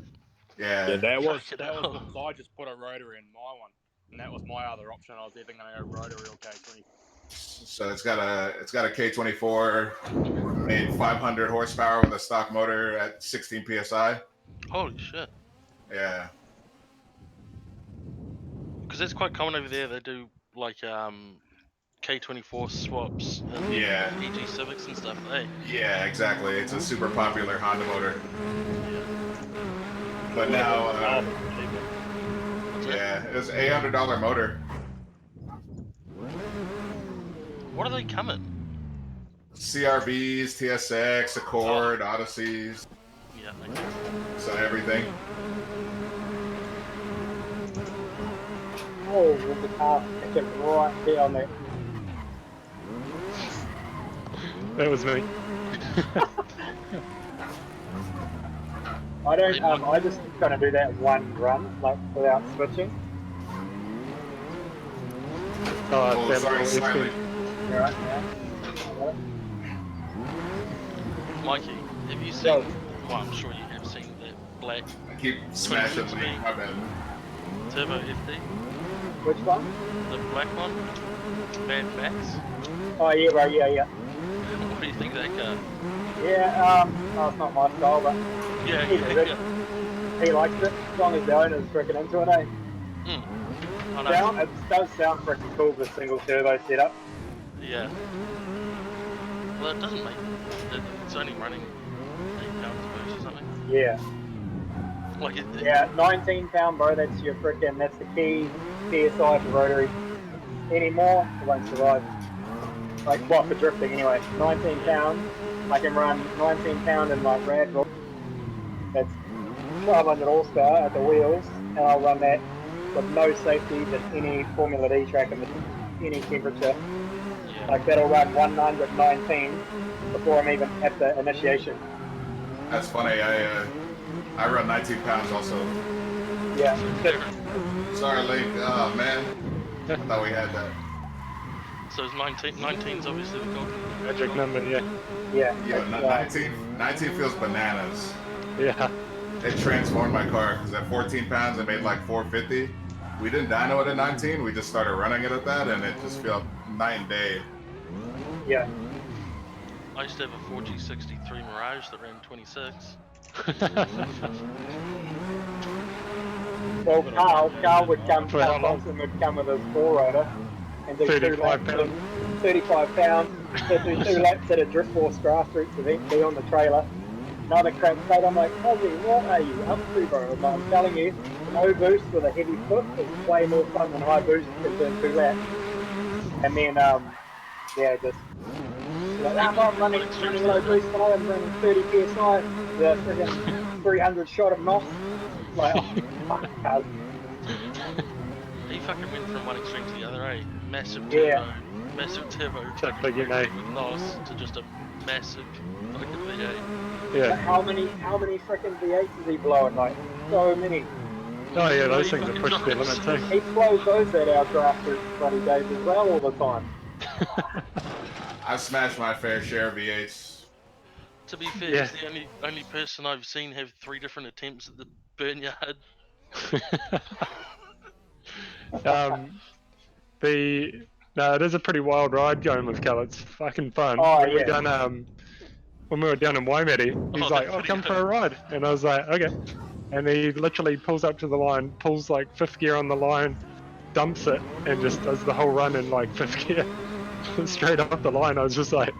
Yeah. Yeah, that was because I just put a rotary in my one, and that was my other option. I was either going to go rotary or K20. So it's got a K24 made 500 horsepower with a stock motor at 16 psi. Holy shit! Yeah. Because it's quite common over there. They do like K24 swaps and Yeah. EG Civics and stuff. Hey. Yeah, exactly. It's a super popular Honda motor. Yeah. But now, What's that? yeah, it's $800 motor. What are they coming? CRVs, TSX, Accord, Odysseys. Yeah. Okay. So everything. Oh, with the car picking right down there. That was me. I don't. I just gonna do that one run, like without switching. Oh, sorry, silent. Right, yeah. Mikey, have you seen? Well, I'm sure you have seen that black. I keep smashing 26 me. speed My bad. Turbo FD. Which one? The black one. Mad Max. Oh yeah, right, yeah. What do you think of that car? Yeah. Oh, it's not my style, but Yeah, he likes it as long as the owner's freaking into it, eh? I know. It does sound freaking cool with a single turbo setup. Yeah. Well, it doesn't make. It's only running 8 pounds a boost or something. Yeah. Like Yeah, 19 pound, bro. That's your freaking. That's the key PSI for rotary. Anymore, it won't survive. Like, well, for drifting anyway. 19 pounds. I can run 19 pound in like rad roll. That's 1200 horsepower at the wheels, and I'll run that with no safety in any Formula D track in any temperature. Like that'll run 119 before I'm even at the initiation. That's funny. I run 19 pounds also. Yeah. Sorry, Link. Oh man, I thought we had that. So it's 19's obviously the golden Magic number, yeah. Yeah. Yeah, 19 feels bananas. Yeah. It transformed my car because at 14 pounds I made like 450. We didn't dyno it at 19. We just started running it at that, and it just felt night and day. Yeah. I used to have a 4G63 Mirage that ran 26. Well, Carl would come, Carl Thompson would come with his 4-rotor and do 35 pounds. 35 pounds. So do 2 laps at a Drift Force grassroots event, be on the trailer. Another crack state. I'm like, Ozzy, what are you up to, bro? But I'm telling you, no boost with a heavy foot is way more fun than high boost in 2 laps. And then, yeah, just like, I'm not running low boost, but I'm running 30 psi, the friggin' 300 shot of NOS. Like, oh, fuck, cuz. He fucking went from one extreme to the other, eh? Massive turbo big with NOS to just a massive fucking V8. Yeah. How many freaking V8s is he blowing? Like, so many. Oh yeah, those things are pushed to their limit too. He blows those at our grassroots bloody days as well all the time. I've smashed my fair share of V8s. To be fair, he's the only person I've seen have 3 different attempts at the Burnyard. No, it is a pretty wild ride going with Cal. It's fucking fun. Oh, when yeah. when we were down in Waimeri, he's like, "I'll come for a ride," and I was like, "Okay." And he literally pulls up to the line, pulls like 5th gear on the line, dumps it, and just does the whole run in like 5th gear, straight off the line. I was just like,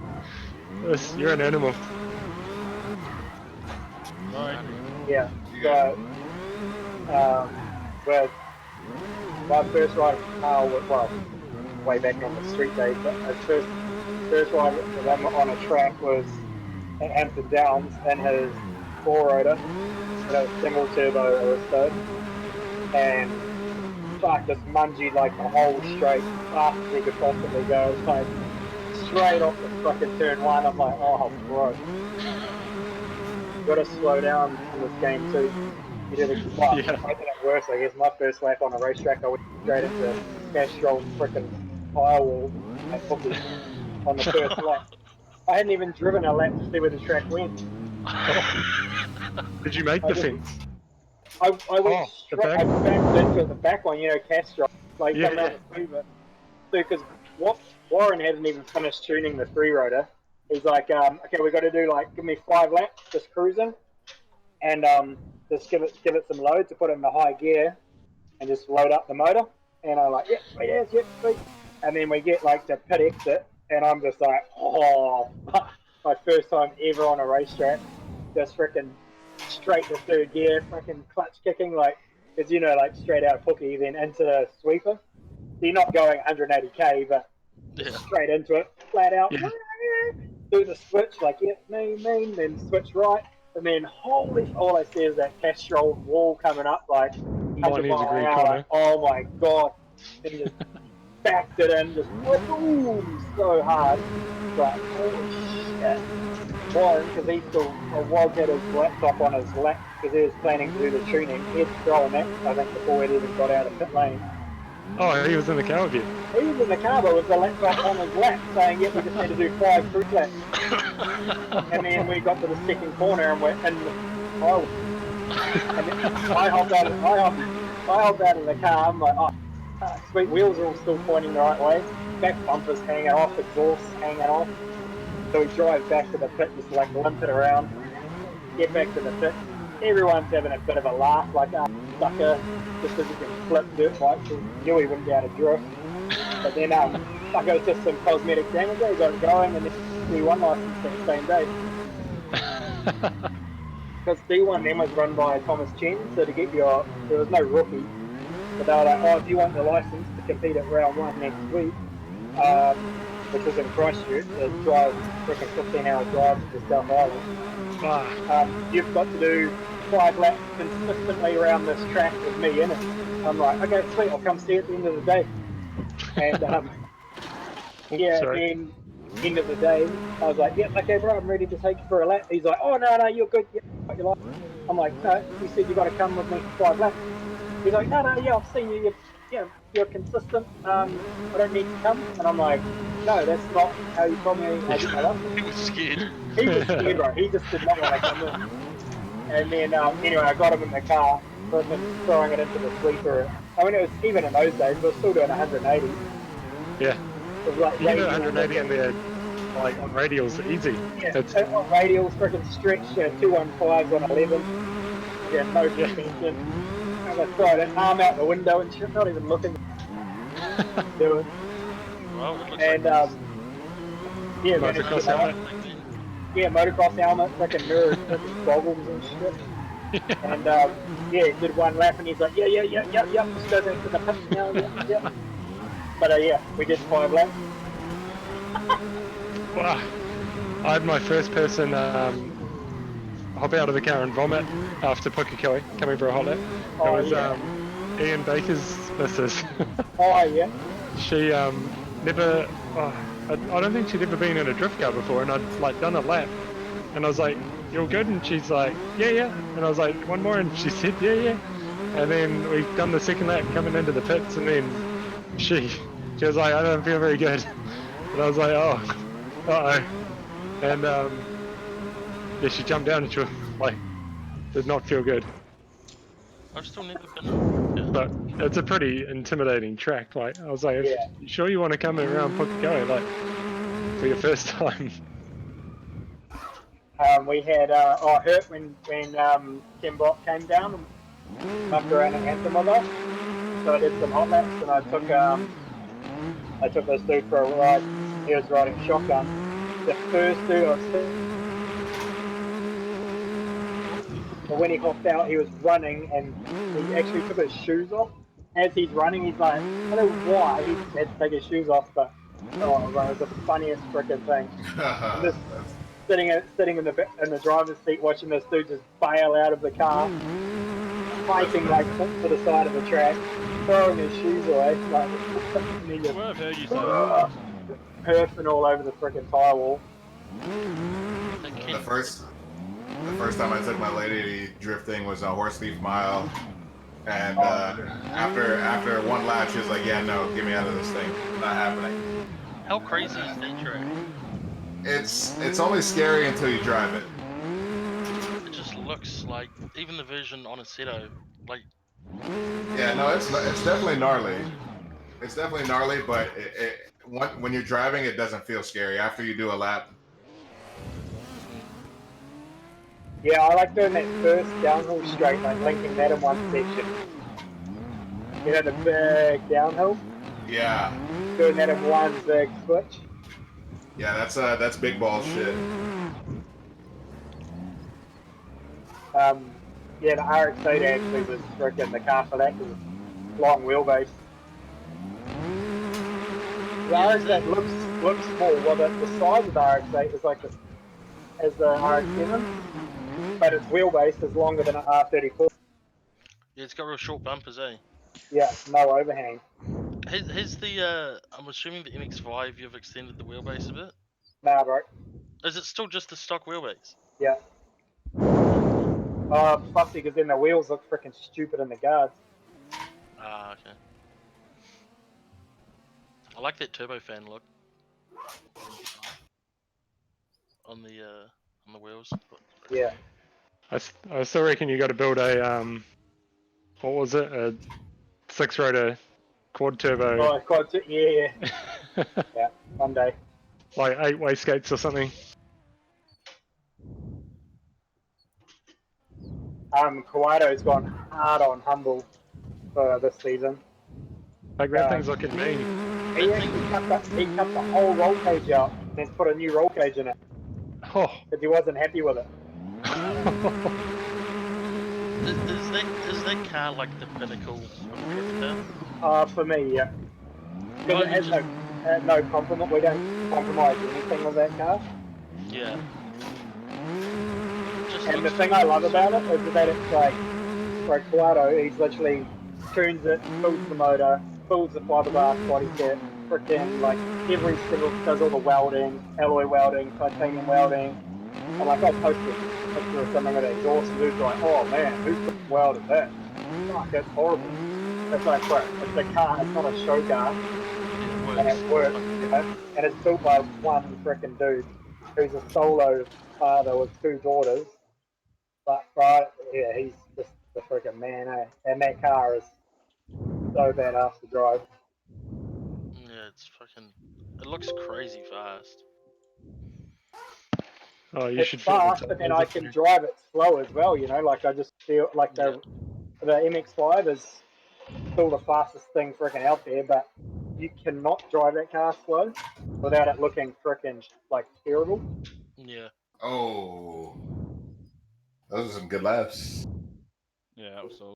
"You're an animal." Yeah. So, well, my first ride of Carl was, well, way back on the street days, but his first ride with him on a track was at Hampton Downs in his 4-rotor, a single turbo Aristo, and fuck, just mungied like the whole straight fast as he could possibly go. It's like straight off the fucking turn 1. I'm like, oh bro, gotta slow down in this game too. You did it, well, I did it worse, I guess. My first lap on a racetrack, I went straight into Castrol's freaking firewall at Hookie on the first lap. I hadn't even driven a lap to see where the track went. Did you make the fence? I went straight, I backed into the back one, you know, Castro, like coming out of the Uber. So, because Warren hadn't even finished tuning the 3-rotor, He's like, okay, we got to do like, give me 5 laps, just cruising, and just give it some load to put it in the high gear, and just load up the motor. And I'm like, yep, sweet ass, yep, sweet. And then we get like to pit exit, and I'm just like, oh, my first time ever on a racetrack, just freaking straight to third gear, freaking clutch kicking, like, because you know, like straight out of Pookie, then into the sweeper. So you're not going 180k, but just straight into it, flat out. Yeah. Do the switch, like, yeah, mean, then switch right, and then holy, all I see is that Castrol wall coming up, like 100 90 mile an degree hour, corner. like, oh my god, and just backed it in, just boom, so hard, like, holy shit. Warren, because he still, Wog had his laptop on his lap, because he was planning to do the tuning, he had thrown that, I think, before it even got out of pit lane. Oh, he was in the car with you. He was in the car, but with the laptop on his lap, saying, yep, we just need to do 5 cruise laps. And then we got to the second corner and we're in the and I hopped out of the car. I'm like, oh, sweet, wheels are all still pointing the right way. Back bumpers hanging off, exhaust hanging off. So we drive back to the pit, just like limp it around. Get back to the pit. Everyone's having a bit of a laugh, like, sucker, just because he can flip dirt bikes. We knew he wouldn't be able to drift. But then, it was just some cosmetic damage. He got it going, and then D1 license for the same day. Because D1 then was run by Thomas Chen, so to get there was no rookie. But they were like, oh, if you want the license to compete at round 1 next week, which was in Christchurch, to drive freaking 15-hour drive to the South Island, you've got to do 5 laps consistently around this track with me in it. I'm like, okay, sweet, I'll come see you at the end of the day. And then end of the day, I was like, yep, okay, bro, I'm ready to take you for a lap. He's like, oh, no, you're good. Yeah, got your license. I'm like, no, you said you got to come with me for 5 laps. He's like, no, yeah, I've seen you. You're consistent. I don't need to come. And I'm like, no, that's not how you told me I get my license. He was scared. He was scared, bro. He just did not want to come in. And then, anyway, I got him in the car, throwing it into the sweeper. I mean, it was even in those days, we were still doing 180. Yeah. It was like you do 180 in there, like radials, easy. Yeah, radials, freaking stretch, 215s on 11. Yeah, no suspension. And I throw an arm out the window and shit, not even looking. Do it. Well, it looks and, like yeah, motocross helmet. Yeah, motocross helmet, freaking mirrors, freaking goggles and shit. And, yeah, did 1 lap and he's like, yeah, just go back to the pits now, yeah. But, yeah, we did 5 laps. Wow. I had my first person hop out of the car and vomit after Pukekohe, coming for a hot lap. Oh, it was yeah. Ian Baker's missus. Oh, yeah. She never, I don't think she'd ever been in a drift car before, and I'd like done a lap. And I was like, you're good? And she's like, yeah. And I was like, 1 more, and she said, yeah. And then we done the second lap coming into the pits, and then she was like, I don't feel very good. And I was like, oh, uh-oh. And yeah, she jumped down and she was like, did not feel good. I've still never been. Yeah. But it's a pretty intimidating track. Like, I was like, you sure you want to come around Pukekohe, like, for your first time? We had Hurt when Tim Brock came down and bumped around and Anthem with us. So I did some hot laps and I took this dude for a ride. He was riding shotgun. The first dude I was but when he hopped out, he was running and he actually took his shoes off. As he's running, he's like, I don't know why he had to take his shoes off, but oh, it was the funniest freaking thing. I'm just sitting in the driver's seat watching this dude just bail out of the car, fighting like to the side of the track, throwing his shoes away, like, and he just Well, I've heard you say that. perfing all over the freaking tire wall. The first time I took my lady drifting was a Horse Thief Mile, and after 1 lap, she was like, "Yeah, no, get me out of this thing. Not happening." How crazy is that track? It's only scary until you drive it. It just looks like even the version on a Seto, like. Yeah, no, it's definitely gnarly. It's definitely gnarly, but when you're driving, it doesn't feel scary. After you do a lap, Yeah, I like doing that first downhill straight, like linking that in one section. You know, the big downhill? Yeah. Doing that in one big switch. Yeah, that's big ball shit. Yeah, the RX-8 actually was freaking the car for that because it's long wheelbase. The RX-8 looks small. Well, the size of the RX-8 is like as the RX-7, but its wheelbase is longer than an R34. Yeah, it's got real short bumpers, eh? Yeah, no overhang. Has the I'm assuming the MX-5 you've extended the wheelbase a bit. Nah, bro. Is it still just the stock wheelbase? Yeah. Fussy, because then the wheels look freaking stupid in the guards. Ah, okay. I like that turbofan look on the wheels. Yeah. I still reckon you got to build a what was it? A 6-rotor quad turbo. Oh, yeah. Yeah, one day. Like 8 wastegates or something. Kawato's gone hard on Humble for this season. Like that thing's looking mean. He actually cut the whole roll cage out and then put a new roll cage in it. Oh. Because he wasn't happy with it. Is that car like the pinnacle of drift car? For me, yeah. Because it has no compromise. We don't compromise anything with that car. Yeah. And the thing I love about it is that it's like Kawato, he's literally tunes it, builds the motor, builds the fiberglass body kit, freaking like every single, does all the welding, alloy welding, titanium welding. And like I posted a picture of something of the exhaust and dude's like, oh man, who's welded that? Fuck, that's horrible. It's like, bro, it's a car, it's not a show car. And it works, you know? And it's built by one freaking dude who's a solo father with 2 daughters. But right, yeah, he's just the freaking man, eh? And that car is so badass to drive. Yeah, it's fucking. It looks crazy fast. Oh, you It's should feel fast, the but then I can drive it slow as well. You know, like I just feel like the MX-5 is still the fastest thing freaking out there, but you cannot drive that car slow without it looking freaking like terrible. Yeah. Oh, those are some good laughs. Yeah, that was so.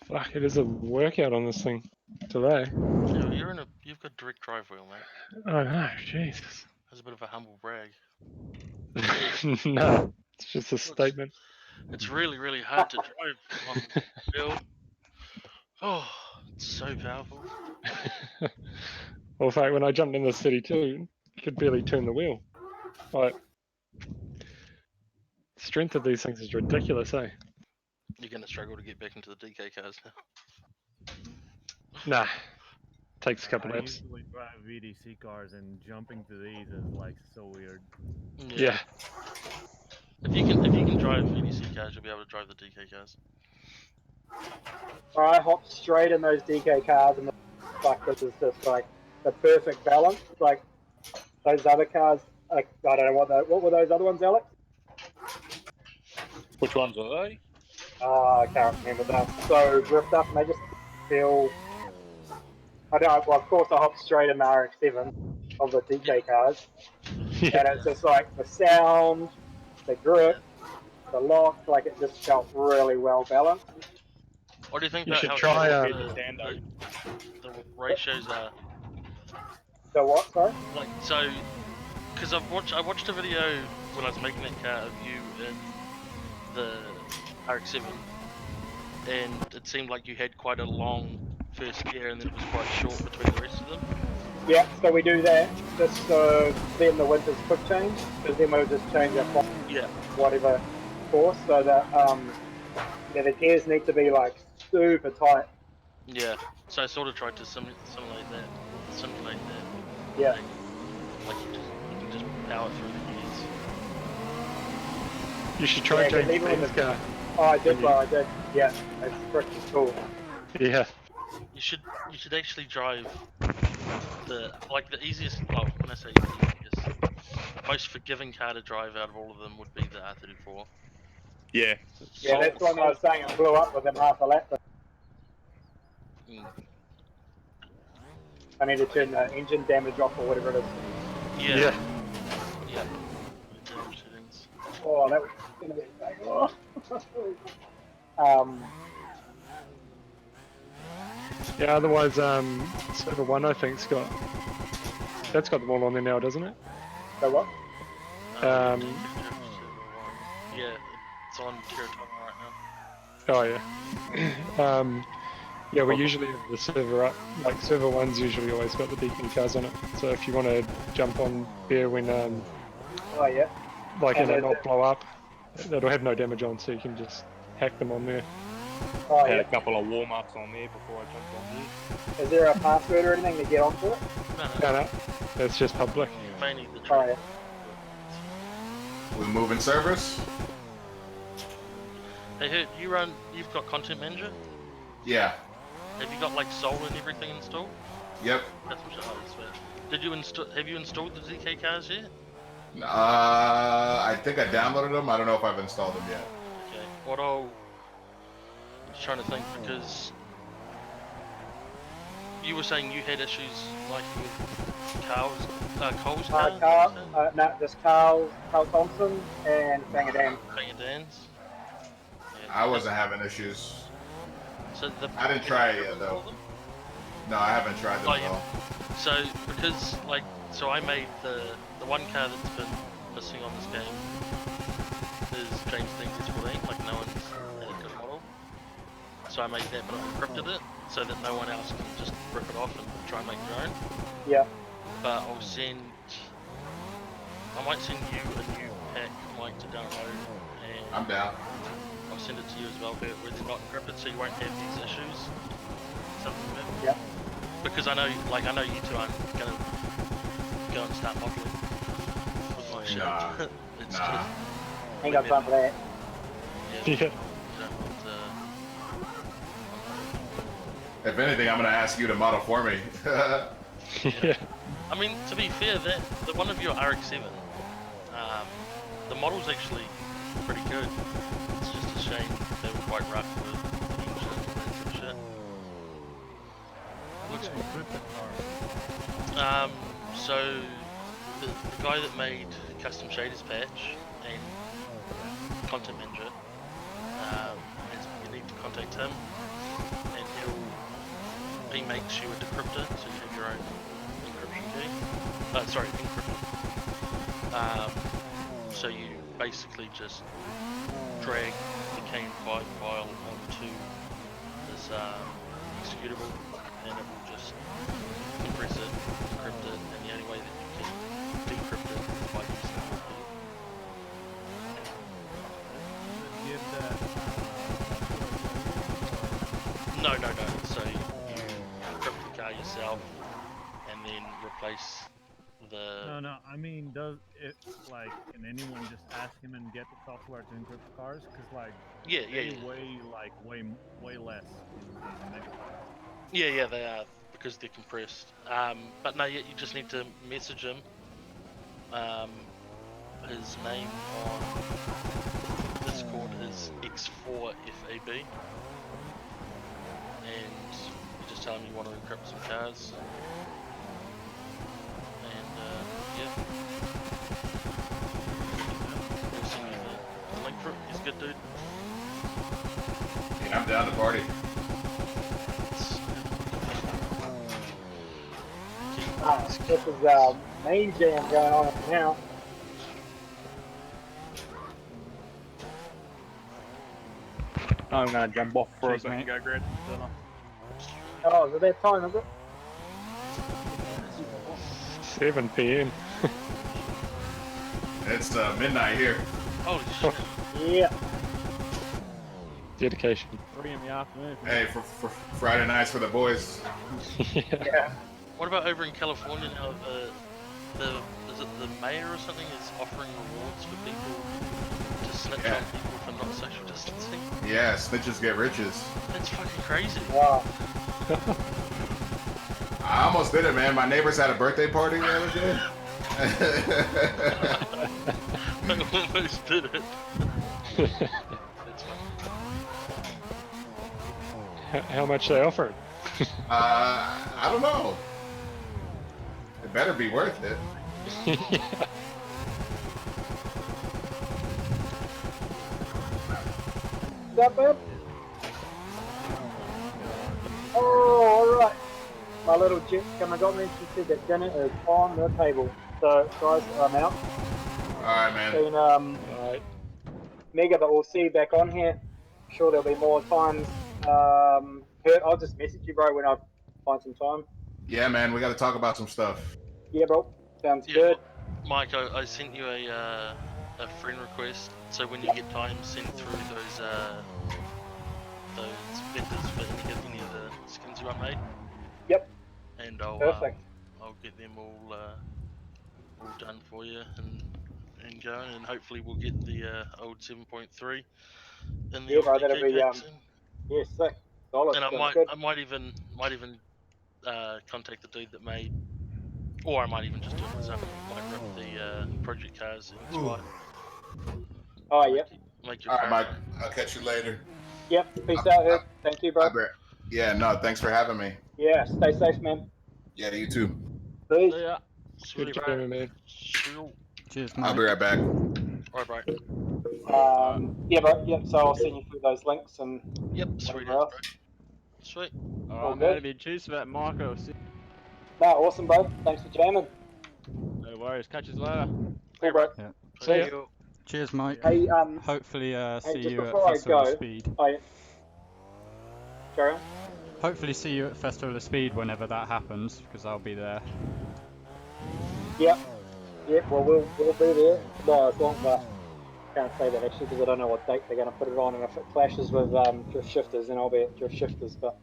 Fuck, it is a workout on this thing today. Yeah, you've got direct drive wheel, mate. Oh no, Jesus. That's a bit of a humble brag. No, it's just a statement. It's really, really hard to drive on wheel. Oh, it's so powerful. Well, in fact, when I jumped in the city too, you could barely turn the wheel. Like, strength of these things is ridiculous, eh? You're gonna struggle to get back into the DK cars now. Nah, takes a couple I laps. usually drive VDC cars, and jumping to these is like so weird. Yeah. If you can drive VDC cars, you'll be able to drive the DK cars. I hopped straight in those DK cars, and fuck, this is just like the perfect balance. Like those other cars, like I don't know what were those other ones, Alex? Which ones are they? I can't remember. They're so drift up, and they just feel. I don't. Well, of course, I hopped straight in the RX-7 of the DK cars, and it's just like the sound, the grip, the lock. Like it just felt really well balanced. What do you think You about should how try, short the ratios are? The what? Sorry. Like so, because I watched a video when I was making that car of you in the RX-7, and it seemed like you had quite a long first gear, and then it was quite short between the rest of them. Yeah, so we do that just so then the winter's quick change, because then we'll just change our whatever course, so that the gears need to be like super tight. Yeah, so I sort of tried to simulate that. Yeah. Like you can just power through the gears. You should try Yeah, James Dean's car. Oh, I did. Well, I did. Yeah, it's freaking cool. Yeah. You should actually drive the easiest. Well, when I say easiest, most forgiving car to drive out of all of them would be the R34. Yeah. Yeah, that's one I was saying it blew up within half a lap. Mm. I need to turn the engine damage off or whatever it is. Yeah. Damage settings. Oh, that was gonna be oh. Yeah, otherwise, server 1 I think's got... That's got them all on there now, doesn't it? So what? Yeah, it's on Kiratama right now. Oh, yeah. Yeah, we usually have the server up. Like, server 1's usually always got the DP cars on it. So if you want to jump on there when, Oh, yeah. like, And and it not blow up, it'll have no damage on, so you can just hack them on there. Oh, Had yeah. a couple of warm-ups on there before I jumped on here. Is there a password or anything to get onto it? No, it's just public. Mainly the Oh, yeah. We moving servers? Hey, you've got Content Manager? Yeah. Have you got like Soul and everything installed? Yep. That's what I swear. Have you installed the ZK cars yet? I think I downloaded them. I don't know if I've installed them yet. Okay. I'm just trying to think because you were saying you had issues like with Cole's car? No, just Carl Thompson and Bangadan. Bangadan's? I wasn't having issues. So I didn't try it yet though. No, I haven't tried them at all. So because so I made the one car that's been missing on this game is James Dean's S14, like no one's had a good model. So I made that, but I've encrypted it so that no one else can just rip it off and try and make their own. Yeah. But I might send you a new pack, Mike, to download. And I'm down. I'll send it to you as well, where they're not encrypted, so you won't have these issues. Something like that. Yeah. Because I know you two aren't gonna go and start modeling with my shit. Nah. It's Nah. Ain't got time for that. Yeah. Yeah. If anything, I'm gonna ask you to model for me. Yeah. I mean, to be fair, the one of your RX-7, the model's actually pretty good. It's just a shame they were quite rough with the engine and that sort of shit. Looks cool. So the guy that made Custom Shaders Patch and Content Manager, you need to contact him, and he makes you a decryptor, so you have your own encryption key. Sorry, encryptor. So you basically just drag the KN5 file onto this executable, and it will just compress it, encrypt it, and the only way that you can decrypt it is by using the key. No. So you encrypt the car yourself, and then replace the. No. I mean, can anyone just ask him and get the software to encrypt the cars? Because they weigh way less in megabytes. Yeah, they are because they're compressed. But no, you just need to message him. His name on Discord is X4FAB, and you just tell him you want to encrypt some cars. Yeah. He'll send you the link for it. He's a good dude. Yeah, I'm down to party. This is main jam going on now. I'm gonna jump off for Cheers, a bit mate. and go grab dinner. Oh, is it that time, is it? 7 PM. It's midnight here. Holy shit. Yeah. Dedication. 3 in the afternoon. Hey, for Friday nights for the boys. Yeah. What about over in California now? Is it the mayor or something is offering rewards for people to snitch on people for not social distancing. Yeah, snitches get riches. That's fucking crazy. Wow. I almost did it, man. My neighbors had a birthday party the other day. I almost did it. That's funny. How much they offered? I don't know. It better be worth it. Yeah. That bad? Oh, alright. My little chick come and got me and she said that dinner is on the table. So, guys, I'm out. Alright, man. Been, Alright. mega, but we'll see you back on here. I'm sure there'll be more times. Kurt, I'll just message you, bro, when I find some time. Yeah, man, we got to talk about some stuff. Yeah, bro. Sounds good. Mike, I sent you a friend request, so when you get time, send through those vendors for any of the skins you want made. Yep. And I'll Perfect. I'll get them all done for you and going, and hopefully we'll get the old 7.3 in the Yeah, old bro, DK that'll be pack soon. yeah, sick. Solid. And Sounds good. I might even contact the dude that made, or I might even just do it myself. Might rip the project cars in Squad. Oh, yeah. Make your Alright, fire. Mike. I'll catch you later. Yep. Peace out, Herb. Thank you, bro. Yeah, no, thanks for having me. Yeah, stay safe, man. Yeah, you too. Peace. See ya. Sweet, Good bro. jamming, man. Cheers, I'll mate. be right back. Alright, bro. Yeah, bro. Yep. So I'll send you through those links and Yep, sweet whatever else. bro. Sweet. Alright, good. man. Cheers for that, Michael. No, awesome, bro. Thanks for jamming. No worries. Catch us later. Cool, bro. Yeah. See ya. Cheers, mate. Hey, Hopefully, hey, see just you at before I Festival of go, Speed. Carry on. Hopefully, see you at Festival of Speed whenever that happens, because I'll be there. Yep. Yep. Well, we'll be there. No, as long as can't say that actually because I don't know what date they're going to put it on, and if it clashes with Drift Shifters, then I'll be at Drift Shifters. But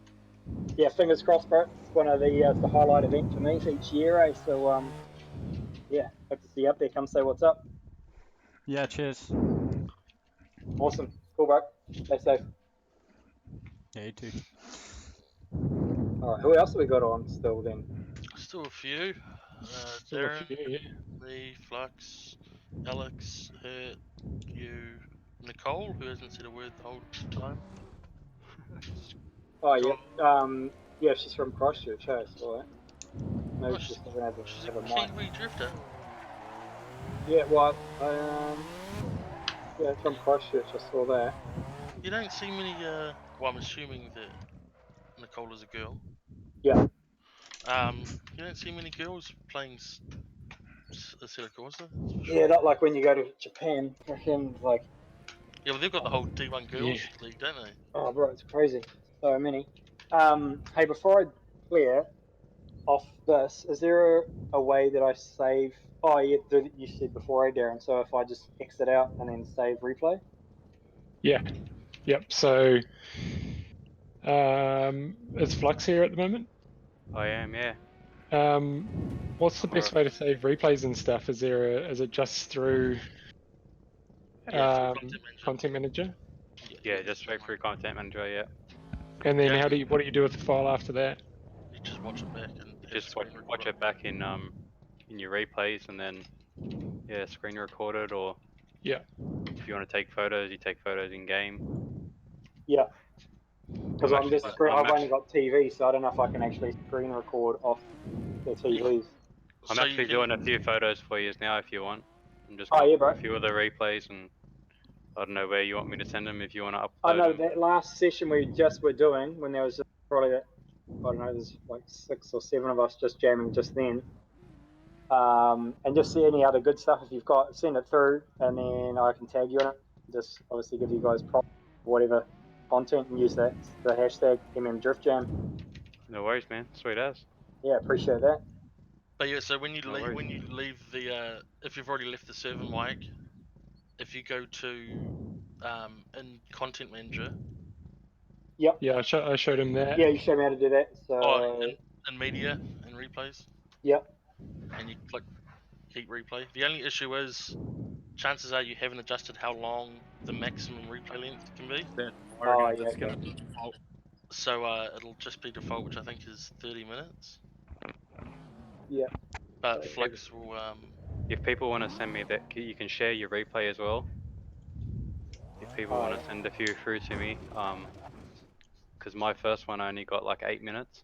yeah, fingers crossed, bro. It's one of it's the highlight event for me each year, eh? So yeah, hope to see you up there. Come say what's up. Yeah, cheers. Awesome, cool, bro. Stay safe. Yeah, you too. All right, who else have we got on still then? Still a few. Still a Darren, few, yeah. me, Flux, Alex, Hurt, you, Nicole, who hasn't said a word the whole time. Oh yeah, yeah, she's from Christchurch, hey, so maybe she just doesn't have She's have a a mic. Kiwi drifter. Yeah, well, yeah, from Christchurch, I saw that. You don't see many. Well, I'm assuming that Nicole is a girl. Yeah. You don't see many girls playing Assetto Corsa. Yeah, not like when you go to Japan, freaking like. Yeah, well, they've got the whole D1 Girls League, don't they? Oh, bro, it's crazy. So many. Hey, before I clear off this, is there a way that I save? Oh, yeah, you said before, Darren. So if I just exit out and then save replay? Yeah. Yep. So, is Flux here at the moment? I am, yeah. What's the best way to save replays and stuff? Is it just through Content Manager? Yeah, just straight through Content Manager, yeah. And then what do you do with the file after that? You just watch it back and just watch it back in your replays, and then screen record it, or yeah, if you want to take photos, you take photos in game. Yeah. Because I've only got TV, so I don't know if I can actually screen record off the TVs. I'm actually doing a few photos for you now if you want. I'm just Oh, going yeah, through bro. a few of the replays, and I don't know where you want me to send them if you want to upload I know them. that last session we just were doing, when there was just probably, I don't know, there's like 6 or 7 of us just jamming just then. And just see any other good stuff if you've got, send it through, and then I can tag you in it. Just obviously give you guys props, whatever content, and use the hashtag MMDriftJam. No worries, man. Sweet as. Yeah, appreciate that. But yeah, so when you leave the if you've already left the server, Mike, if you go to in Content Manager. Yep. Yeah, I showed him that. Yeah, you showed me how to do that. So. In media and replays. Yep. And you click keep replay. The only issue is chances are you haven't adjusted how long the maximum replay length can be. Oh, yeah, That's okay. gonna be default. So it'll just be default, which I think is 30 minutes. Yeah. But Flux will. If people want to send me that, you can share your replay as well. If people want to send a few through to me, because my first one only got like 8 minutes.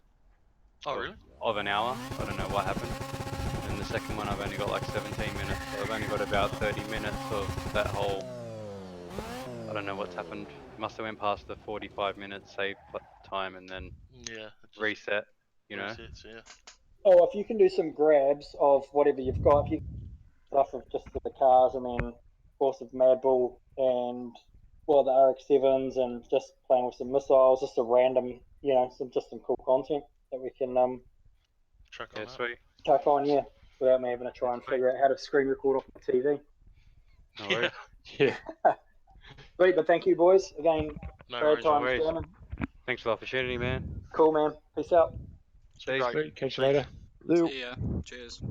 Oh, really? Of an hour. I don't know what happened. And the second one I've only got like 17 minutes. So I've only got about 30 minutes of that whole. I don't know what's happened. Must have went past the 45 minutes save time and then reset. You know. Resets, yeah. Oh, if you can do some grabs of whatever you've got, if you stuff of just the cars and then of course of Mad Bull and well the RX-7s and just playing with some missiles, just a random, you know, some cool content that we can chuck on. Sweet. chuck on, yeah, without me having to try and figure out how to screen record off my TV. No worries. Yeah. Sweet, but thank you boys again. No Great worries. times jamming. Thanks for the opportunity, man. Cool, man. Peace out. Stay Sweet. Catch you later. See ya. Cheers.